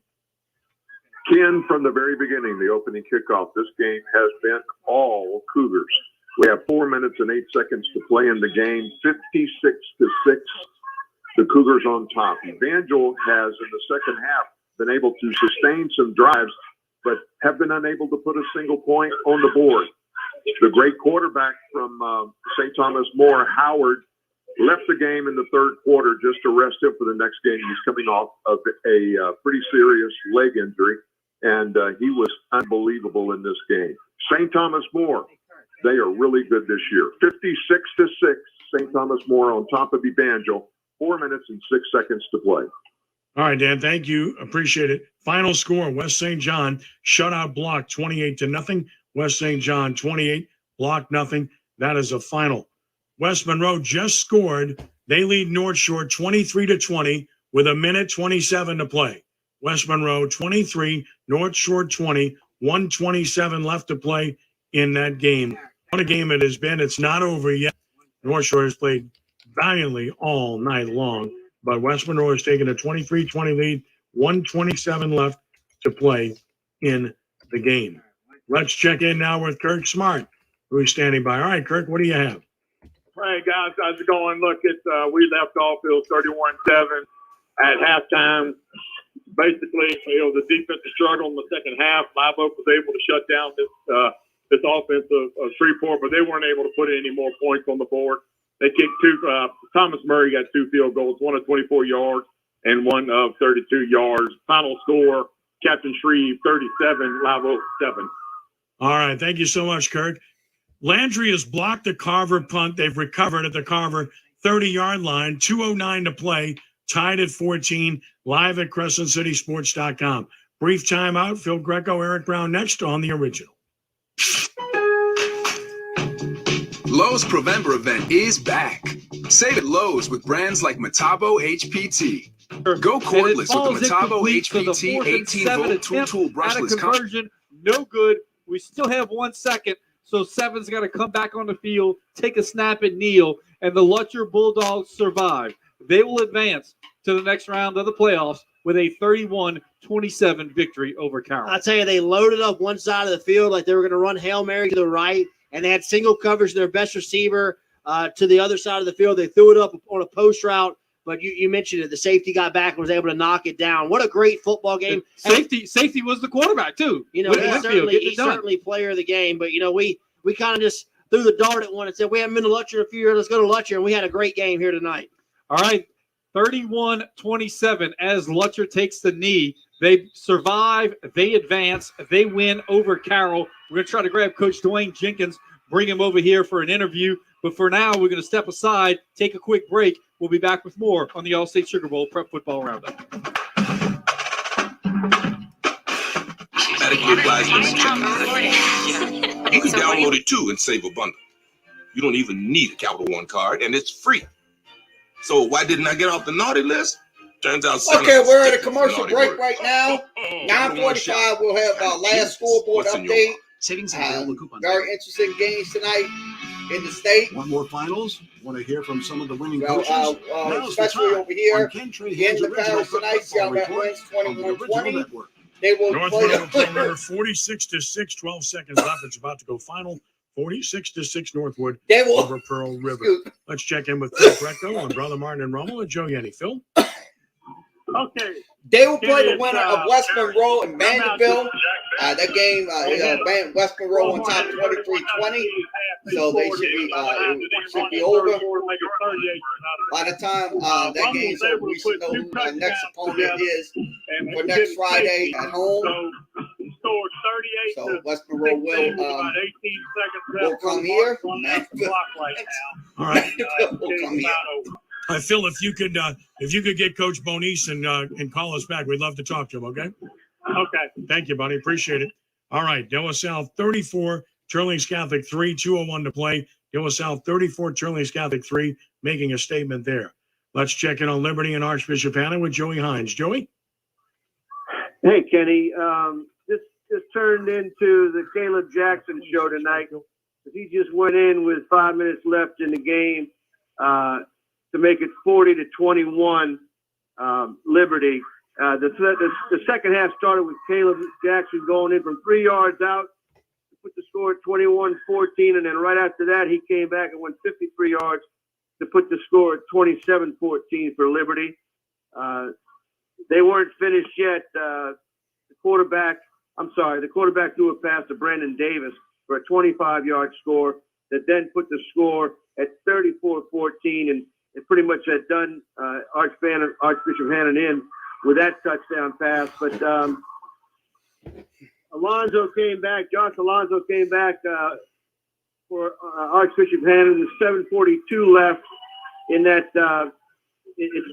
Ken, from the very beginning, the opening kickoff, this game has been all Cougars. We have 4 minutes and 8 seconds to play in the game. 56-6. The Cougars on top. Evangel has, in the second half, been able to sustain some drives, but have been unable to put a single point on the board. The great quarterback from St. Thomas More, Howard, left the game in the third quarter just to rest him for the next game. He's coming off of a pretty serious leg injury, and he was unbelievable in this game. St. Thomas More, they are really good this year. 56-6, St. Thomas More on top of Evangel. 4 minutes and 6 seconds to play. All right, Dan, thank you. Appreciate it. Final score, West St. John, shutout block 28-0. West St. John 28, block nothing. That is a final. West Monroe just scored. They lead North Shore 23-20 with 1:27 to play. West Monroe 23, North Shore 20, 1:27 left to play in that game. What a game it has been. It's not over yet. North Shore has played valiantly all night long, but West Monroe has taken a 23-20 lead, 1:27 left to play in the game. Let's check in now with Kirk Smart, who is standing by. All right, Kirk, what do you have? Hey, guys, how's it going? Look, we left off, it was 31-7 at halftime. Basically, the defense struggled in the second half. Live Oak was able to shut down this offense of Shreveport, but they weren't able to put any more points on the board. They kicked two. Thomas Murray got 2 field goals, one of 24 yards and one of 32 yards. Final score, Captain Shreve 37, Live Oak 7. All right, thank you so much, Kirk. Landry has blocked the Carver punt. They've recovered at the Carver 30-yard line. 2:09 to play, tied at 14, live at CrescentCitySports.com. Brief timeout. Phil Greco, Eric Brown next on the original. Lowe's Provember event is back. Save at Lowe's with brands like Metabo HPT. Go cordless with the Metabo HPT 18-volt two-tool brushless conversion. No good. We still have 1 second, so Seven's got to come back on the field, take a snap and kneel, and the Lutcher Bulldogs survive. They will advance to the next round of the playoffs with a 31-27 victory over Carroll. I'll tell you, they loaded up one side of the field like they were going to run Hail Mary to the right, and they had single coverage to their best receiver to the other side of the field. They threw it up on a post route, but you mentioned it. The safety got back and was able to knock it down. What a great football game. Safety was the quarterback, too. You know, he's certainly player of the game, but, you know, we kind of just threw the dart at one and said, we haven't been to Lutcher in a few years. Let's go to Lutcher, and we had a great game here tonight. All right, 31-27 as Lutcher takes the knee. They survive, they advance, they win over Carroll. We're going to try to grab Coach Dwayne Jenkins, bring him over here for an interview. But for now, we're going to step aside, take a quick break. We'll be back with more on the All-State Sugar Bowl Prep Football Roundup. Medically advised to check out. You can download it too and save a bundle. You don't even need a Capital One card, and it's free. So why didn't I get off the naughty list? Turns out. Okay, we're at a commercial break right now. 9:45, we'll have our last scoreboard update. Very interesting games tonight in the state. One more finals. Want to hear from some of the winning So, coaches? especially over here in the Palace tonight, Seattle wins 21-20. They will Northwood play over Pearl River 46-6, 12 seconds left. It's about to go final. 46-6 Northwood over Pearl River. Let's check in with Phil Greco and Brother Martin and Rommel and Joe Yenny. Phil? Okay. They will play the winner of West Monroe and Mandeville. That game, West Monroe on top 23-20. So they should be over. By the time that game's over, we should know who our next opponent is for next Friday at home. So West Monroe will come here. Mandeville All right. will come here. Phil, if you could get Coach Bonise and call us back, we'd love to talk to him. Okay. Okay. Thank you, buddy. Appreciate it. All right. De La Salle 34, Turlings Catholic 3, 2:01 to play. De La Salle 34, Turlings Catholic 3, making a statement there. Let's check in on Liberty and Archbishop Hanna with Joey Hines. Joey. Hey, Kenny. This turned into the Caleb Jackson show tonight. He just went in with 5 minutes left in the game to make it 40-21 Liberty. The second half started with Caleb Jackson going in from 3 yards out to put the score at 21-14, and then right after that he came back and went 53 yards to put the score at 27-14 for Liberty. They weren't finished yet. The quarterback threw a pass to Brandon Davis for a 25-yard score that then put the score at 34-14, and it pretty much had done Archbishop Hannon in with that touchdown pass. But Josh Alonso came back for Archbishop Hannon with 7:42 left in that to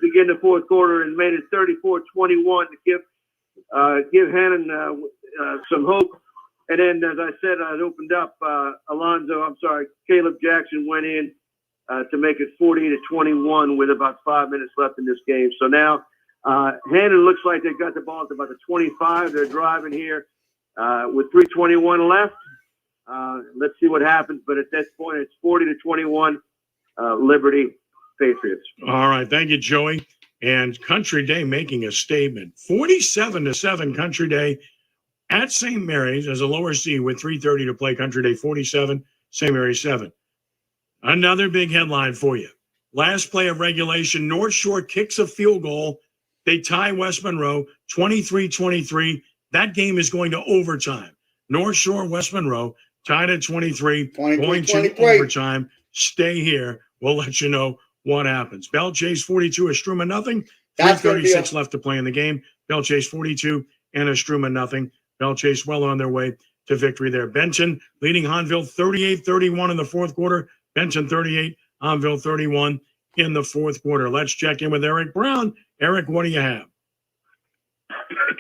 begin the fourth quarter, and made it 34-21 to give Hannon some hope. And then, as I said, it opened up. Caleb Jackson went in to make it 40-21 with about 5 minutes left in this game. So now Hannon looks like they got the ball at about the 25. They're driving here with 3:21 left. Let's see what happens. But at this point, it's 40-21 Liberty Patriots. All right. Thank you, Joey. And Country Day making a statement. 47-7 Country Day at St. Mary's as a lower seed with 3:30 to play. Country Day 47, St. Mary's 7. Another big headline for you. Last play of regulation, North Shore kicks a field goal. They tie West Monroe 23-23. That game is going to overtime. North Shore, West Monroe tied at 23, going to overtime. Stay here. We'll let you know what happens. Bell Chase 42, Estruma nothing. 3:36 left to play in the game. Bell Chase 42 and Estruma nothing. Bell Chase well on their way to victory there. Benton leading Hahnville 38-31 in the fourth quarter. Benton 38, Hahnville 31 in the fourth quarter. Let's check in with Eric Brown. Eric, what do you have?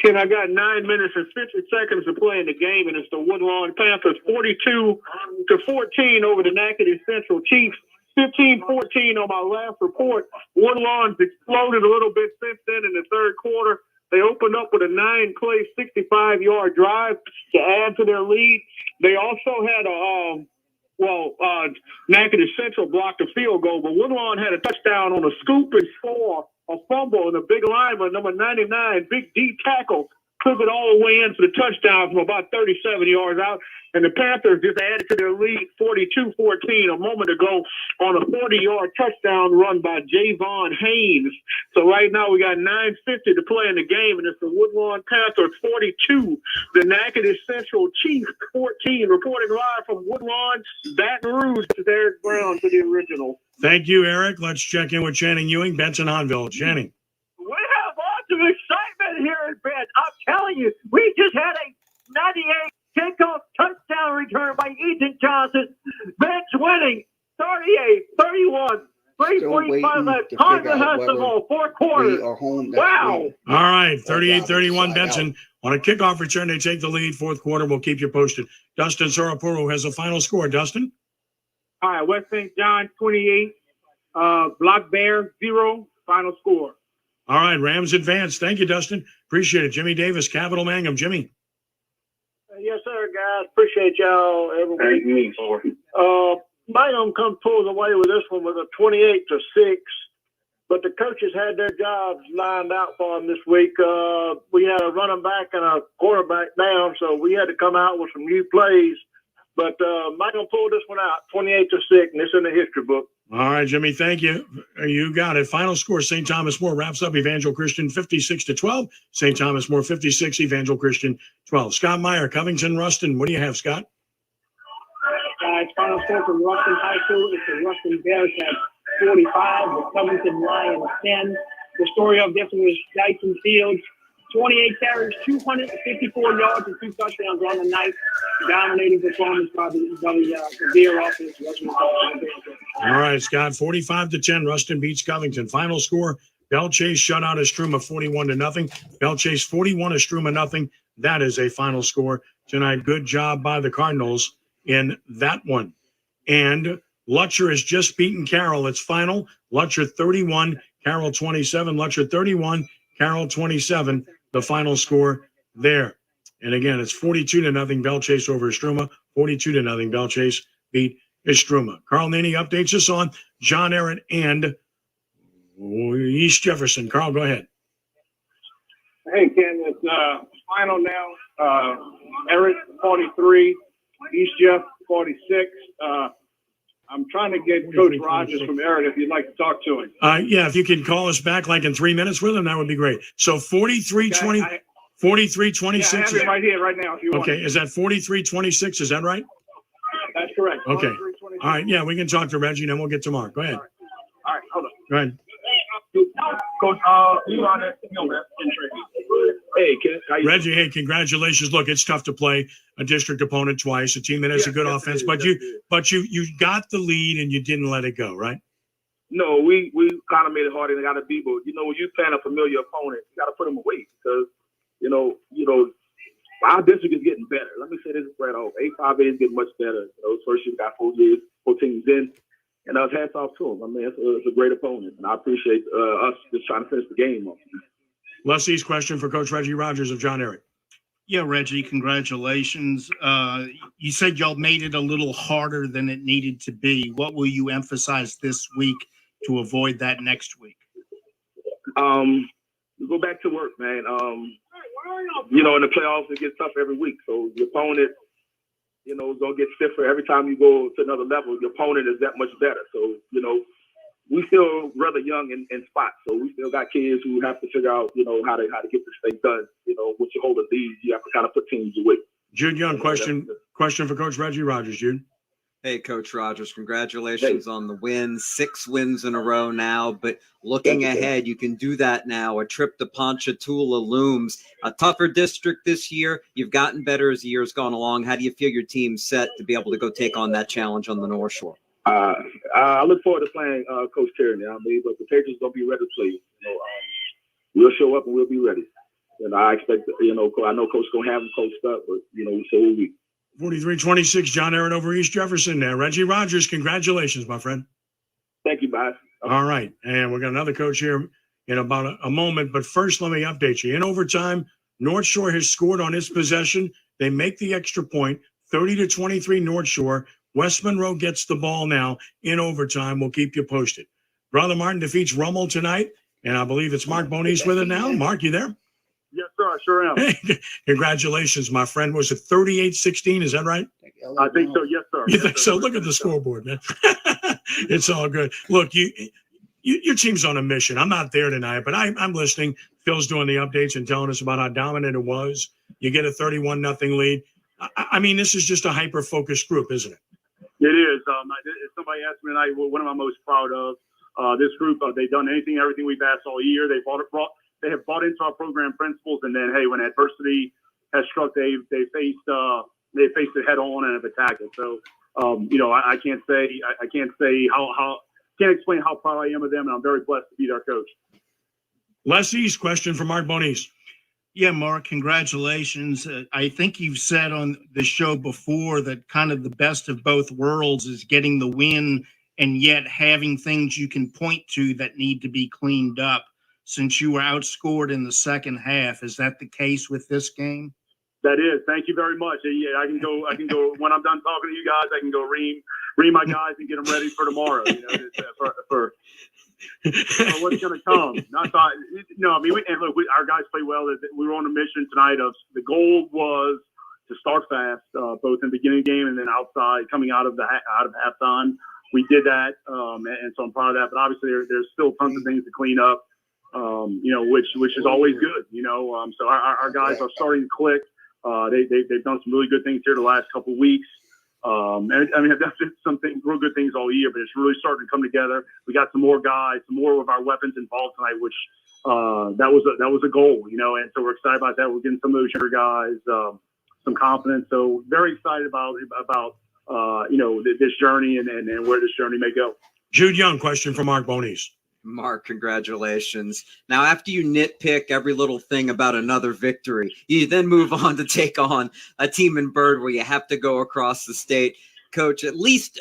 Ken, I got 9 minutes and 50 seconds to play in the game, and it's the Woodlawn Panthers 42-14 over the Natchitoches Central Chiefs. 15-14 on my last report. Woodlawn's exploded a little bit since then in the third quarter. They opened up with a 9-play, 65-yard drive to add to their lead. They also had Natchitoches Central blocked a field goal, but Woodlawn had a touchdown on a scoop and score, a fumble, and a big lineman, number 99, big D tackle, took it all the way in for the touchdown from about 37 yards out. And the Panthers just added to their lead 42-14 a moment ago on a 40-yard touchdown run by Javon Haynes. So right now we got 9:50 to play in the game, and it's the Woodlawn Panthers 42, the Natchitoches Central Chiefs 14. Reporting live from Woodlawn, Baton Rouge, to Eric Brown for the original. Thank you, Eric. Let's check in with Channing Ewing, Benson Honville. Channing. We have lots of excitement here in Benton. I'm telling you, we just had a 98 kickoff touchdown return by Ethan Johnson. Bench winning 38-31. 3:45 left. Honda has the ball. 4 quarters. Wow. All right, 38-31 Benson. On a kickoff return, they take the lead. Fourth quarter, we'll keep you posted. Dustin Sorapuru has a final score. Dustin? All right, West St. John 28, Block Bear 0, final score. All right, Rams advance. Thank you, Dustin. Appreciate it. Jimmy Davis, Capital Mangum. Jimmy. Yes, sir, guys. Appreciate y'all every week. Mangum come pulls away with this one with a 28-6, but the coaches had their jobs lined out for them this week. We had a running back and a quarterback down, so we had to come out with some new plays. But Mangum pulled this one out, 28-6, and it's in the history book. All right, Jimmy, thank you. You got it. Final score, St. Thomas More wraps up Evangel Christian 56-12. St. Thomas More 56, Evangel Christian 12. Scott Meyer, Covington Ruston. What do you have, Scott? Guys, final score from Ruston High School is the Ruston Bears at 45, the Covington Lions 10. The story of this one was Dyson Fields, 28 carries, 254 yards, and 2 touchdowns on the night. Dominating performance by the Bear offense. All right, Scott, 45-10. Ruston beats Covington. Final score, Belle Chase shut out Estruma 41-0. Belle Chase 41, Estruma 0. That is a final score tonight. Good job by the Cardinals in that one. And Lutcher has just beaten Carroll. It's final. Lutcher 31, Carroll 27. Lutcher 31, Carroll 27. The final score there. And again, it's 42-0 Belle Chase over Estruma. 42-0 Belle Chase beat Estruma. Carl Naney updates us on John Ehret and East Jefferson. Carl, go ahead. Hey, Ken, it's final now. Ehret 43, East Jeff 46. I'm trying to get Coach Rogers from Ehret if you'd like to talk to him. Yeah, if you could call us back like in 3 minutes with him, that would be great. So 43-20. 43-26. Yeah, I have it right here, right now, if you want. Okay, is that 43-26? Is that right? That's correct. Okay. All right, yeah, we can talk to Reggie, and then we'll get to Mark. Go ahead. All right, hold on. Go ahead. Coach, you on it? Hey, Ken. Reggie, hey, congratulations. Look, it's tough to play a district opponent twice, a team that has a good offense, but you got the lead and you didn't let it go, right? No, we kind of made it hard and got to be, but when you're playing a familiar opponent, you got to put them away because our district is getting better. Let me say this right off. 858 is getting much better. First year got 4 teams in, and I was hats off to them. I mean, it's a great opponent, and I appreciate us just trying to finish the game off. Leslie's question for Coach Reggie Rogers of John Ehret. Yeah, Reggie, congratulations. You said y'all made it a little harder than it needed to be. What will you emphasize this week to avoid that next week? Go back to work, man. In the playoffs, it gets tough every week. So the opponent, is going to get stiffer every time you go to another level. Your opponent is that much better. So, we still rather young in spots. So we still got kids who have to figure out, how to get this thing done. Once you hold a lead, you have to kind of put teams away. Jude Young, question for Coach Reggie Rogers, Jude. Hey, Coach Rogers, congratulations on the win. 6 wins in a row now, but looking ahead, you can do that now. A trip to Ponchatoula looms. A tougher district this year. You've gotten better as the year's gone along. How do you feel your team's set to be able to go take on that challenge on the North Shore? I look forward to playing Coach Tierney. But the Patriots going to be ready to play. We'll show up and we'll be ready. And I expect, I know Coach going to have them coached up, but, so will we. 43-26, John Aaron over East Jefferson there. Reggie Rogers, congratulations, my friend. Thank you, guys. All right. And we got another coach here in about a moment. But first, let me update you. In overtime, North Shore has scored on its possession. They make the extra point, 30-23 North Shore. West Monroe gets the ball now in overtime. We'll keep you posted. Brother Martin defeats Rummel tonight, and I believe it's Mark Bonise with it now. Mark, you there? Yes, sir. I sure am. Hey, congratulations, my friend. Was it 38-16? Is that right? I think so. Yes, sir. You think so? Look at the scoreboard, man. It's all good. Look, your team's on a mission. I'm not there tonight, but I'm listening. Phil's doing the updates and telling us about how dominant it was. You get a 31-0 lead. I mean, this is just a hyper-focused group, isn't it? It is. Somebody asked me tonight, what am I most proud of? This group, they've done everything we've asked all year. They have bought into our program principles, and then, hey, when adversity has struck, they faced it head on and have attacked it. So, I can't explain how proud I am of them, and I'm very blessed to be their coach. Les East, question for Mark Bonise. Yeah, Mark, congratulations. I think you've said on the show before that kind of the best of both worlds is getting the win and yet having things you can point to that need to be cleaned up. Since you were outscored in the second half, is that the case with this game? That is. Thank you very much. Yeah, I can go when I'm done talking to you guys. I can go ream my guys and get them ready for tomorrow. For what's going to come. Our guys play well. We were on a mission tonight. The goal was to start fast, both in the beginning of the game and then outside, coming out of halftime. We did that, and so I'm proud of that. But obviously, there's still tons of things to clean up. Which is always good. So our guys are starting to click. They've done some really good things here the last couple of weeks. I've done some real good things all year, but it's really starting to come together. We got some more guys, some more of our weapons involved tonight, which that was a goal, and so we're excited about that. We're getting some of those younger guys some confidence. So very excited about this journey and where this journey may go. Jude Young, question for Mark Bonise. Mark, congratulations. Now, after you nitpick every little thing about another victory, you then move on to take on a team in Bird where you have to go across the state. Coach, at least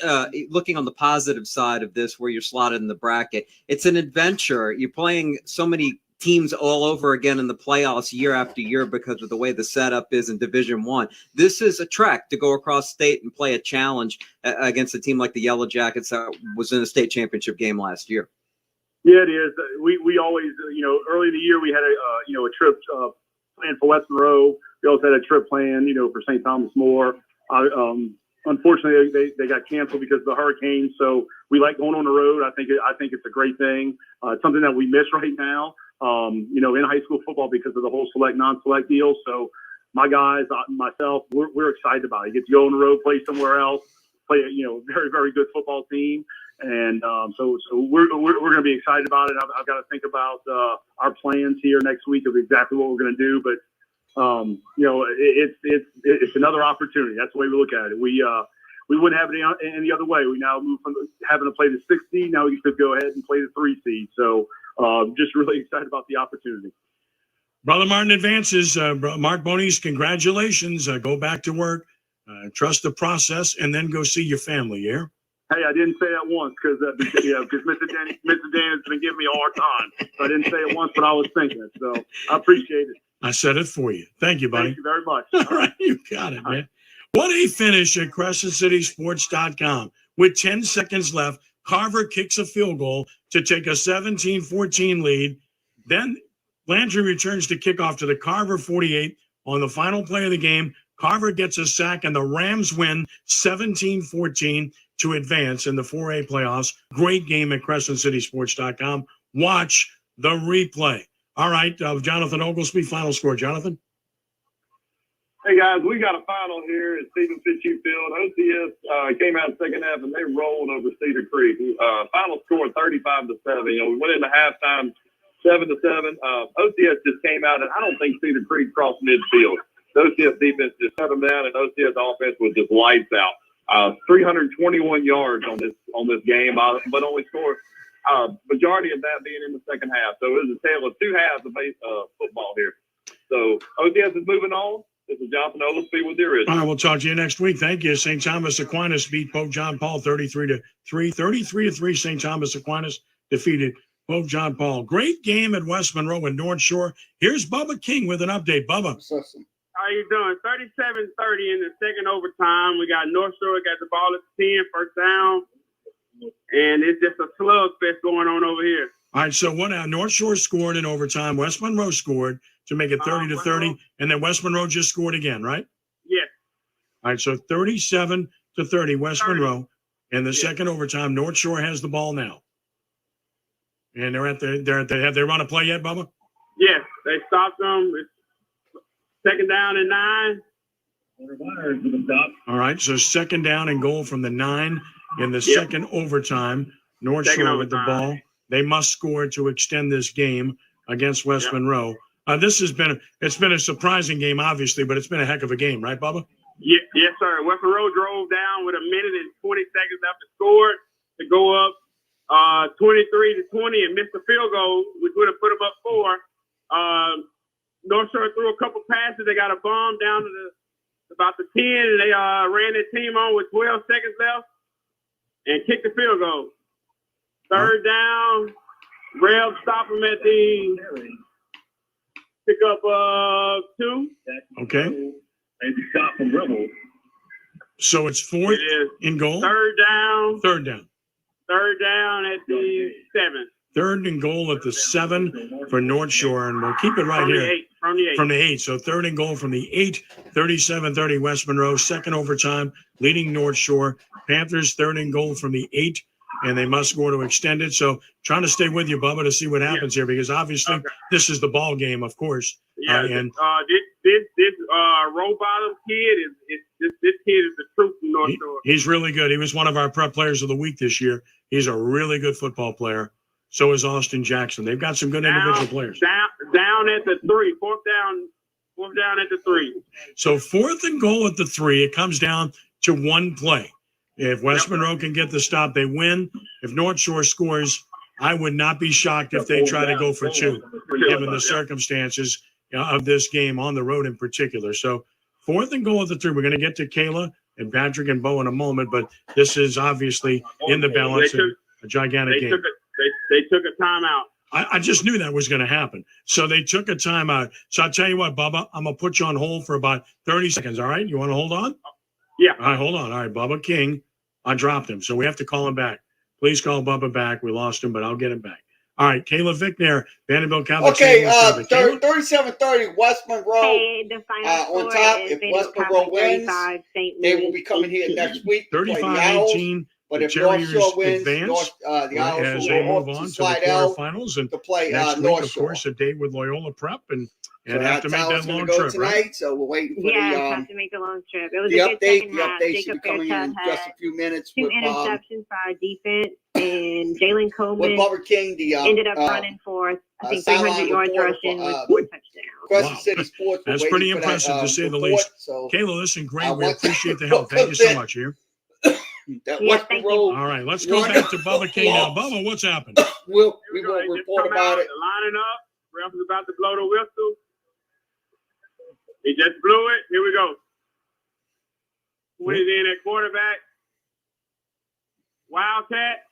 looking on the positive side of this, where you're slotted in the bracket, it's an adventure. You're playing so many teams all over again in the playoffs year after year because of the way the setup is in Division I. This is a trek to go across state and play a challenge against a team like the Yellow Jackets that was in a state championship game last year. Yeah, it is. We always, early in the year we had a trip planned for West Monroe. We also had a trip planned, for St. Thomas More. Unfortunately, they got canceled because of the hurricane. So we like going on the road. I think it's a great thing. It's something that we miss right now. In high school football because of the whole select non-select deal. So my guys, myself, we're excited about it. You get to go on the road, play somewhere else, play a very, very good football team. And so we're going to be excited about it. I've got to think about our plans here next week of exactly what we're going to do. But it's another opportunity. That's the way we look at it. We wouldn't have it any other way. We now move from having to play the 6 seed. Now we could go ahead and play the 3 seed. So just really excited about the opportunity. Brother Martin advances. Mark Bonise, congratulations. Go back to work. Trust the process, and then go see your family. Yeah. Hey, I didn't say that once because Mr. Dan has been giving me a hard time. So I didn't say it once, but I was thinking it. So I appreciate it. I said it for you. Thank you, buddy. Thank you very much. All right, you got it, man. What a finish at CrescentCitySports.com. With 10 seconds left, Carver kicks a field goal to take a 17-14 lead. Then Landry returns to kickoff to the Carver 48 on the final play of the game. Carver gets a sack, and the Rams win 17-14 to advance in the 4A playoffs. Great game at CrescentCitySports.com. Watch the replay. All right, Jonathan Oglesby, final score. Jonathan? Hey, guys, we got a final here at Stephen Fitzhugh Field. OCS came out in the second half, and they rolled over Cedar Creek. Final score 35-7. We went into halftime 7-7. OCS just came out, and I don't think Cedar Creek crossed midfield. The OCS defense just shut them down, and OCS offense was just lights out. 321 yards on this game, but only scored majority of that being in the second half. So it was a tale of two halves of football here. So ODS is moving on. This is John Panola. Let's see what there is. All right, we'll talk to you next week. Thank you. St. Thomas Aquinas beat Pope John Paul 33-3. 33-3. St. Thomas Aquinas defeated Pope John Paul. Great game at West Monroe and North Shore. Here's Bubba King with an update. Bubba. How you doing? 37-30 in the second overtime. We got North Shore got the ball at 10, first down. And it's just a slugfest going on over here. All right, so what now? North Shore scored in overtime. West Monroe scored to make it 30-30, and then West Monroe just scored again, right? Yes. All right, so 37-30 West Monroe. And the second overtime, North Shore has the ball now. And have they run a play yet, Bubba? Yes, they stopped them. It's second down and 9. All right, so second down and goal from the 9 in the second overtime. North Shore with the ball. They must score to extend this game against West Monroe. It's been a surprising game, obviously, but it's been a heck of a game, right, Bubba? Yes, sir. West Monroe drove down with 1 minute and 20 seconds after scored to go up 23-20 and missed the field goal, which would have put them up 4. North Shore threw a couple passes. They got a bomb down to about the 10, and they ran their team on with 12 seconds left and kicked the field goal. Third down, Rev stopped them at the pick up 2. Okay. And the shot from Rebel. So it's fourth in goal? Third down. Third down. Third down at the 7. Third and goal at the 7 for North Shore, and we'll keep it right here. From the 8. So third and goal from the 8, 37-30 West Monroe. Second overtime, leading North Shore. Panthers third and goal from the 8, and they must score to extend it. So trying to stay with you, Bubba, to see what happens here, because obviously this is the ball game, of course. Yeah, this row bottom kid this kid is the truth from North Shore. He's really good. He was one of our prep players of the week this year. He's a really good football player. So is Austin Jackson. They've got some good individual players. Down at the 3. Fourth down at the 3. So fourth and goal at the 3. It comes down to one play. If West Monroe can get the stop, they win. If North Shore scores, I would not be shocked if they try to go for 2, given the circumstances of this game on the road in particular. So fourth and goal at the 3. We're going to get to Kayla and Patrick and Bo in a moment, but this is obviously in the balance and a gigantic game. They took a timeout. I just knew that was going to happen. So they took a timeout. So I'll tell you what, Bubba, I'm going to put you on hold for about 30 seconds. All right? You want to hold on? Yeah. All right, hold on. All right, Bubba King, I dropped him. So we have to call him back. Please call Bubba back. We lost him, but I'll get him back. All right, Kayla Vickner, Vanderbilt Catholic. Okay, 37-30 West Monroe on top. If West Monroe wins, they will be coming here next week. 35-18. But if North Shore wins, the Owls as they move on to the slide out quarterfinals, and to play next week, North of Shore. course, a date with Loyola Prep, and So have to make that long go trip, tonight, right? so we're waiting for have to make the long trip. It was the a good update. second The half. update should Jacob be coming in Fairchild just had a few minutes 2 with interceptions for our defense, and Jalen Coleman Bubba King. The ended up running for, I think, 300 yards rushing with 4 touchdowns. Crescent City Sports. That's pretty impressive to say the least. So Kayla, listen, great. We appreciate the help. Thank you so much here. All right, let's go back to Bubba King now. Bubba, what's happened? We will report about it. Lining up. Ref is about to blow the whistle. He just blew it. Here we go. 20's in at quarterback. Wildcat.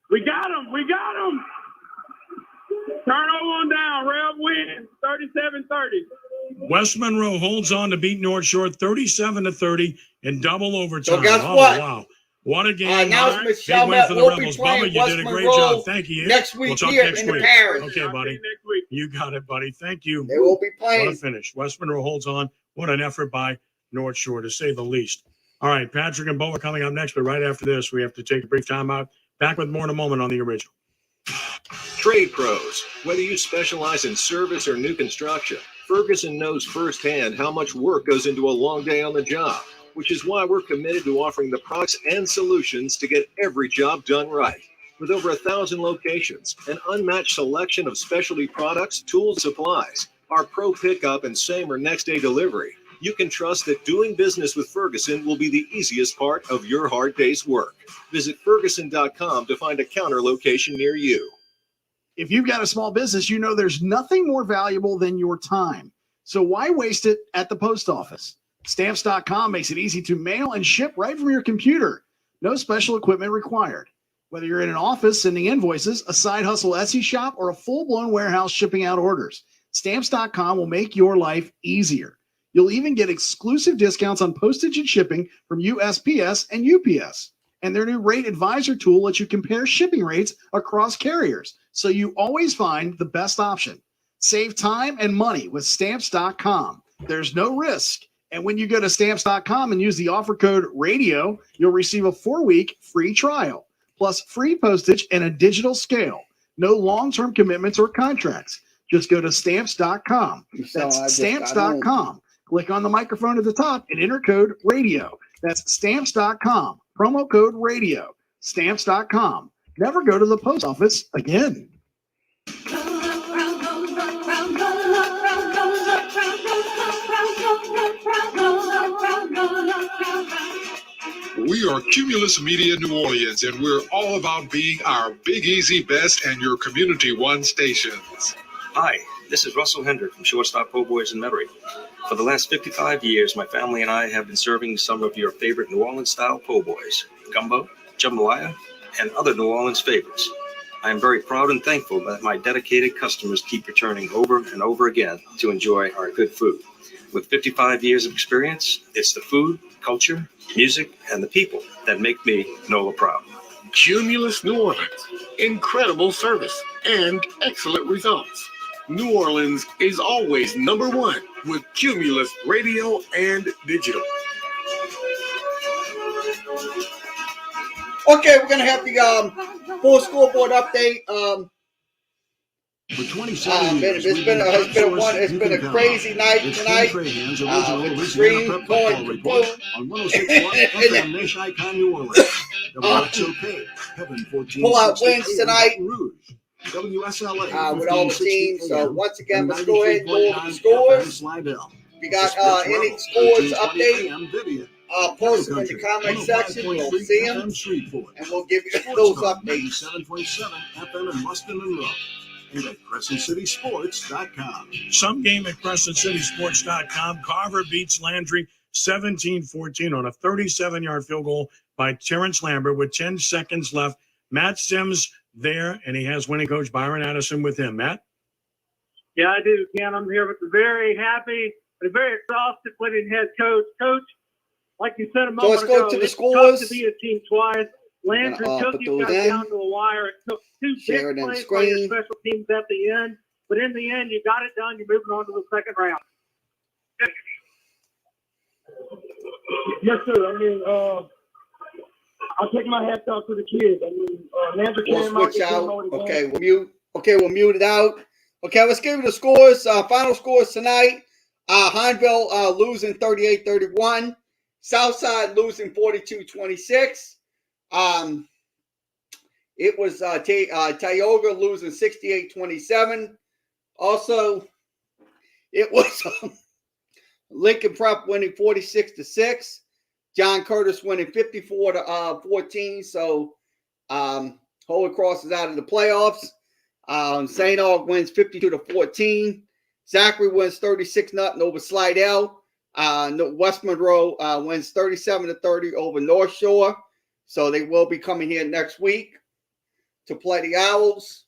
We got him. We got him. Turnover on down. Rev wins 37-30. West Monroe holds on to beat North Shore 37-30 in double overtime. So guess what? Wow. What a game. Announcement, Big win for the will be Rebels. playing Bubba, you West did a great Monroe job. Thank you. next week we'll talk here next in the week. Parish. Okay, buddy. You got it, buddy. Thank you. They will be playing. What a finish. West Monroe holds on. What an effort by North Shore, to say the least. All right, Patrick and Bo are coming up next, but right after this, we have to take a brief time out. Back with more in a moment on the original. Trade pros. Whether you specialize in service or new construction, Ferguson knows firsthand how much work goes into a long day on the job, which is why we're committed to offering the products and solutions to get every job done right. With over 1,000 locations, an unmatched selection of specialty products, tools, supplies, our pro pickup and same or next day delivery, you can trust that doing business with Ferguson will be the easiest part of your hard day's work. Visit Ferguson.com to find a counter location near you. If you've got a small business, you know there's nothing more valuable than your time. So why waste it at the post office? Stamps.com makes it easy to mail and ship right from your computer. No special equipment required. Whether you're in an office sending invoices, a side hustle Etsy shop, or a full-blown warehouse shipping out orders, Stamps.com will make your life easier. You'll even get exclusive discounts on postage and shipping from USPS and UPS. And their new Rate Advisor tool lets you compare shipping rates across carriers, so you always find the best option. Save time and money with Stamps.com. There's no risk. And when you go to Stamps.com and use the offer code RADIO, you'll receive a 4-week free trial, plus free postage and a digital scale. No long-term commitments or contracts. Just go to Stamps.com. That's Stamps.com. Click on the microphone at the top and enter code RADIO. That's Stamps.com. Promo code RADIO. Stamps.com. Never go to the post office again. We are Cumulus Media New Orleans, and we're all about being our Big Easy Best and your Community One stations. Hi, this is Russell Hendrick from Shortstop Po' Boys in Metairie. For the last 55 years, my family and I have been serving some of your favorite New Orleans-style po' boys, gumbo, jambalaya, and other New Orleans favorites. I am very proud and thankful that my dedicated customers keep returning over and over again to enjoy our good food. With 55 years of experience, it's the food, culture, music, and the people that make me NOLA proud. Cumulus New Orleans, incredible service and excellent results. New Orleans is always number one with Cumulus Radio and Digital. Okay, we're gonna have the full scoreboard update. For 27 years, it's been a crazy night tonight. Extreme going on 106.1 FM Nash Icon New Orleans. WXOK, Heaven 14. Pull out wins tonight. WSLA with all the teams. So once again, let's go ahead and go over the scores. We got any scores update. Post them in the comment section. We'll see them, and we'll give you those updates. 7.7 FM in Mustin Monroe. And at CrescentCitySports.com. Some game at CrescentCitySports.com. Carver beats Landry 17-14 on a 37-yard field goal by Terrence Lambert with 10 seconds left. Matt Sims there, and he has winning coach Byron Addison with him. Matt? Yeah, I do, Ken. I'm here with a very happy and very exhausted winning head coach. Coach, like you said a moment ago, let's go to the scores. To be a team twice. Landry took you guys down to the wire. It took two big plays by your special teams at the end. But in the end, you got it done. You're moving on to the second round. Yes, sir. I mean, I'll take my hat off to the kids. I mean, Landry came out. Switch out. Okay, we'll mute. Okay, we'll mute it out. Okay, let's give you the scores. Final scores tonight. Hineville losing 38-31. Southside losing 42-26. It was Tioga losing 68-27. Also, it was Lincoln Prep winning 46-6. John Curtis winning 54-14. So Holy Cross is out of the playoffs. St. Aug wins 52-14. Zachary wins 36-0 over Slidell. West Monroe wins 37-30 over North Shore. So they will be coming here next week to play the Owls.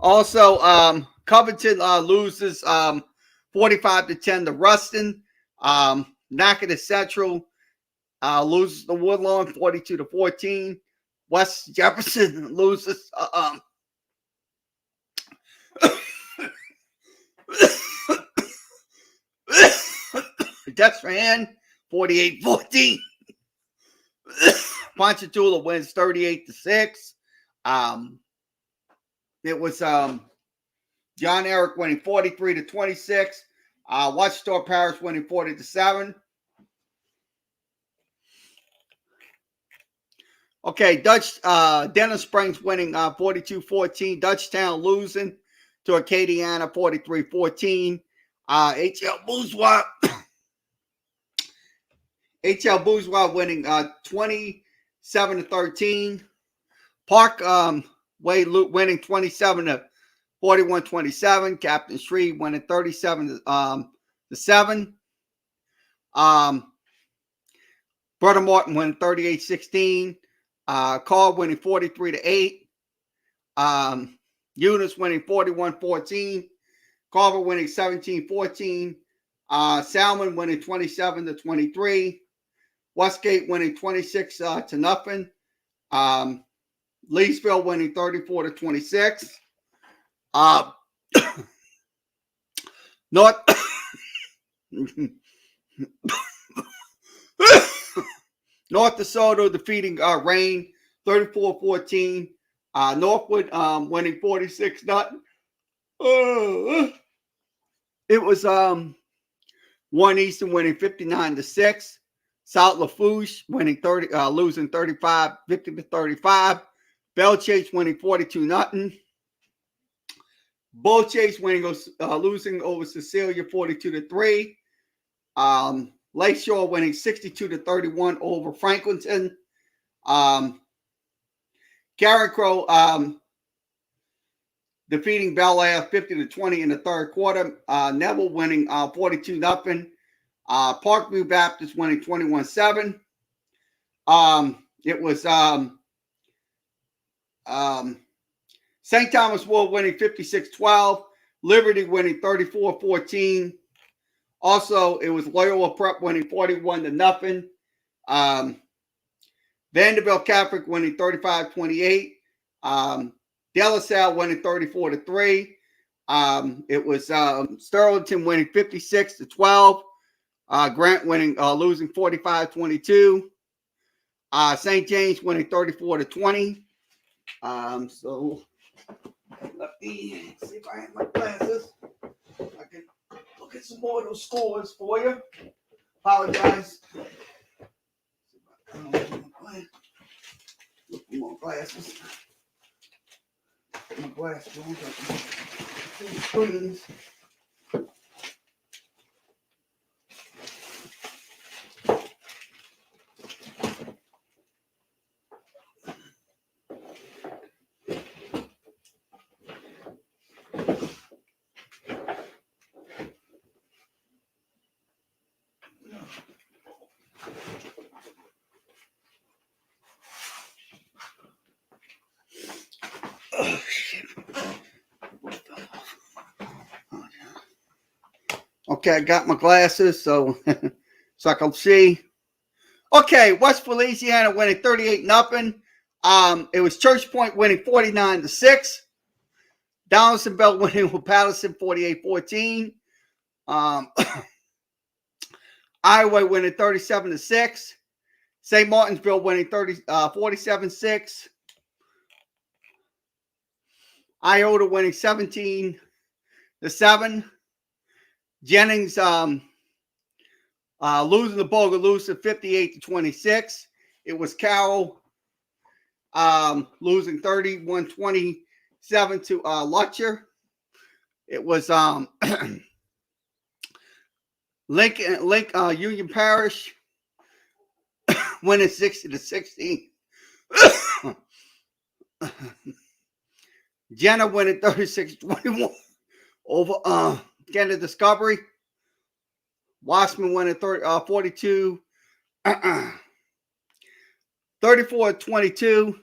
Also, Covington loses 45-10 to Ruston. Natchitoches Central loses to Woodlawn 42-14. West Jefferson loses Dexter 48-14. Ponchatoula wins 38-6. It was John Eric winning 43-26. Ouachita Parish winning 40-7. Okay, Dennis Springs winning 42-14. Dutchtown losing to Acadiana 43-14. HL Bourgeois winning 27-13. Park Way winning 27-41-27. Captain Shreve winning 37-7. Brother Martin winning 38-16. Carl winning 43-8. Eunice winning 41-14. Carver winning 17-14. Salmon winning 27-23. Westgate winning 26-0. Leesville winning 34-26. North North DeSoto defeating Rain 34-14. Northwood winning 46-0. It was One Eastern winning 59-6. South Lafourche winning losing 50-35. Bell Chase winning 42-0. Bull Chase winning losing over Cecilia 42-3. Lakeshore winning 62-31 over Franklinton. Karen Crow defeating Bel Air 50-20 in the third quarter. Neville winning 42-0. Parkview Baptist winning 21-7. It was St. Thomas Wood winning 56-12. Liberty winning 34-14. Also, it was Loyola Prep winning 41-0. Vanderbilt Catholic winning 35-28. De La Salle winning 34-3. It was Sterlington winning 56-12. Grant winning losing 45-22. St. James winning 34-20. So let me see if I have my glasses. I can look at some more of those scores for you. Apologize. Look for more glasses. My glasses on. Screens. Okay, I got my glasses so I can see. Okay, West Feliciana winning 38-0. It was Church Point winning 49-6. Donaldsonville winning with Patterson 48-14. Iowa winning 37-6. St. Martinsville winning 47-6. Iota winning 17-7. Jennings losing the Bogalusa 58-26. It was Carroll losing 31-27 to Lutcher. It was Union Parish winning 60-16. Jenna winning 36-21 over Canada Discovery. Wasserman winning 42 34-22.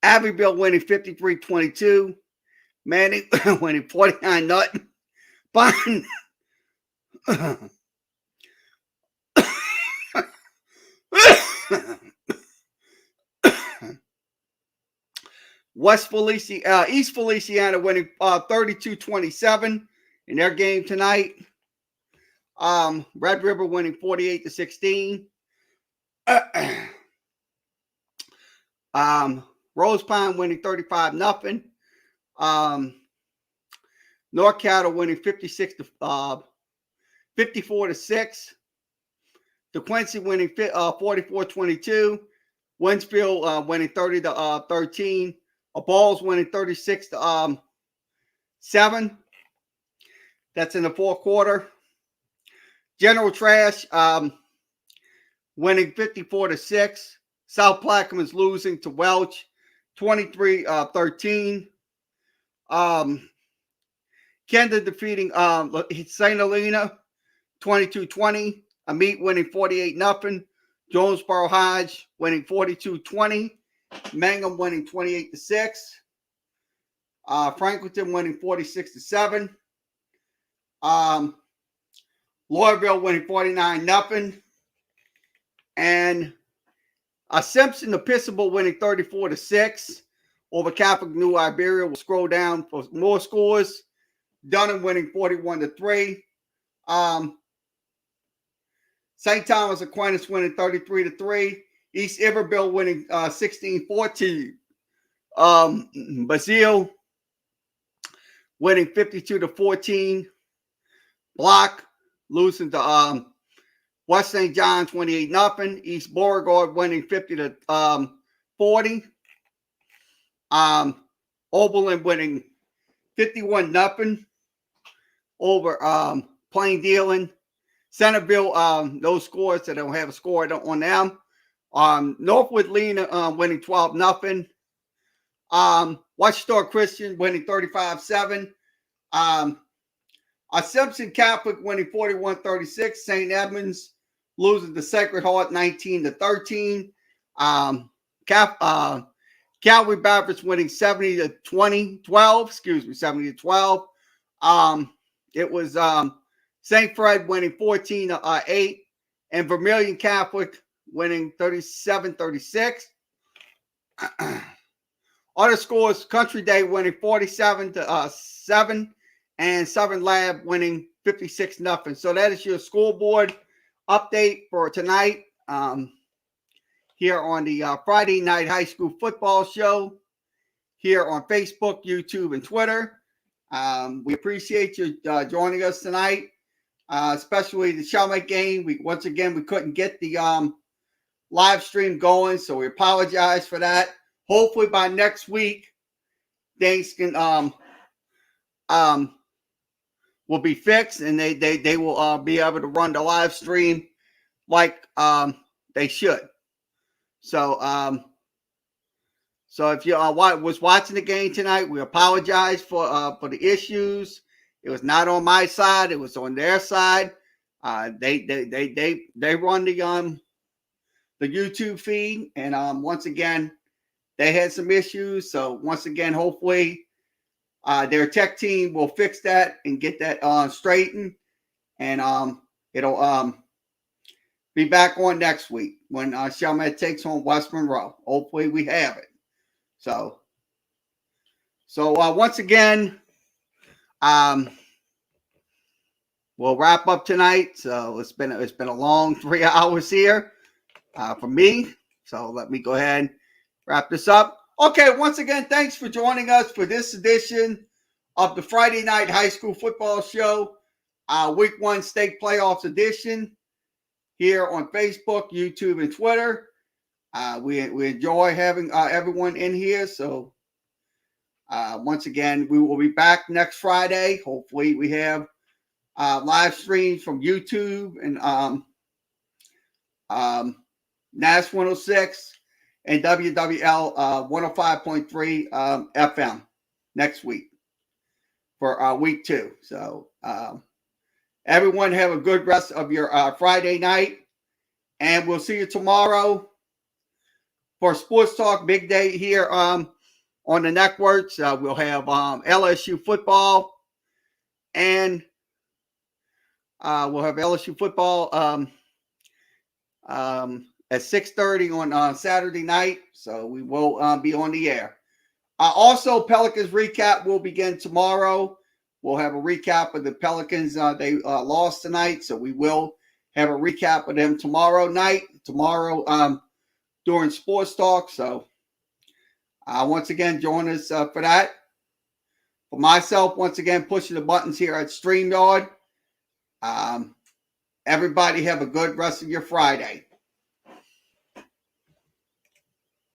Abbeville winning 53-22. Manning winning 49-0. Bond East Feliciana winning 32-27 in their game tonight. Red River winning 48-16. Rose Pine winning 35-0. North Cattle winning 54-6. DeQuincy winning 44-22. Winsfield winning 30-13. Balls winning 36-7. That's in the fourth quarter. General Trash winning 54-6. South Plaquemine is losing to Welch 23-13. Kendall defeating St. Helena 22-20. Amit winning 48-0. Jonesboro Hodge winning 42-20. Mangum winning 28-6. Franklinton winning 46-7. Loyalville winning 49-0. And Simpson Episcopal winning 34-6 over Catholic New Iberia. We'll scroll down for more scores. Dunham winning 41-3. St. Thomas Aquinas winning 33-3. East Iberville winning 16-14. Basile winning 52-14. Block losing to West St. John 28-0. East Beauregard winning 50-40. Oberlin winning 51-0 over Plain Dealing. Centerville, those scores that don't have a score on them. Northwood Lena winning 12-0. Washington Christian winning 35-7. Simpson Catholic winning 41-36. St. Edmunds losing to Sacred Heart 19-13. Calvary Baptist winning 70-12. It was St. Fred winning 14-8, and Vermilion Catholic winning 37-36. Other scores: Country Day winning 47-7, and Southern Lab winning 56-0. So that is your scoreboard update for tonight. Here on the Friday Night High School Football Show, here on Facebook, YouTube, and Twitter. We appreciate you joining us tonight, especially the Chalmette game. We couldn't get the live stream going, so we apologize for that. Hopefully by next week, things can will be fixed, and they will be able to run the live stream like they should. So if you was watching the game tonight, we apologize for the issues. It was not on my side; it was on their side. They run the YouTube feed, and once again, they had some issues. So once again, hopefully, their tech team will fix that and get that straightened, and it'll be back on next week when Chalmette takes on West Monroe. Hopefully we have it. So once again, we'll wrap up tonight. So it's been a long 3 hours here for me. So let me go ahead and wrap this up. Okay, once again, thanks for joining us for this edition of the Friday Night High School Football Show, Week 1 State Playoffs edition. Here on Facebook, YouTube, and Twitter. We enjoy having everyone in here. So once again, we will be back next Friday. Hopefully we have live streams from YouTube and NAS 106 and WWL 105.3 FM next week for week 2. So everyone have a good rest of your Friday night, and we'll see you tomorrow for Sports Talk Big Day here on the networks. We'll have LSU football, and we'll have LSU football at 6:30 on Saturday night. So we will be on the air. Also, Pelicans recap will begin tomorrow. We'll have a recap of the Pelicans. They lost tonight, so we will have a recap of them tomorrow during Sports Talk. So once again, join us for that. For myself, once again, pushing the buttons here at StreamYard. Everybody have a good rest of your Friday.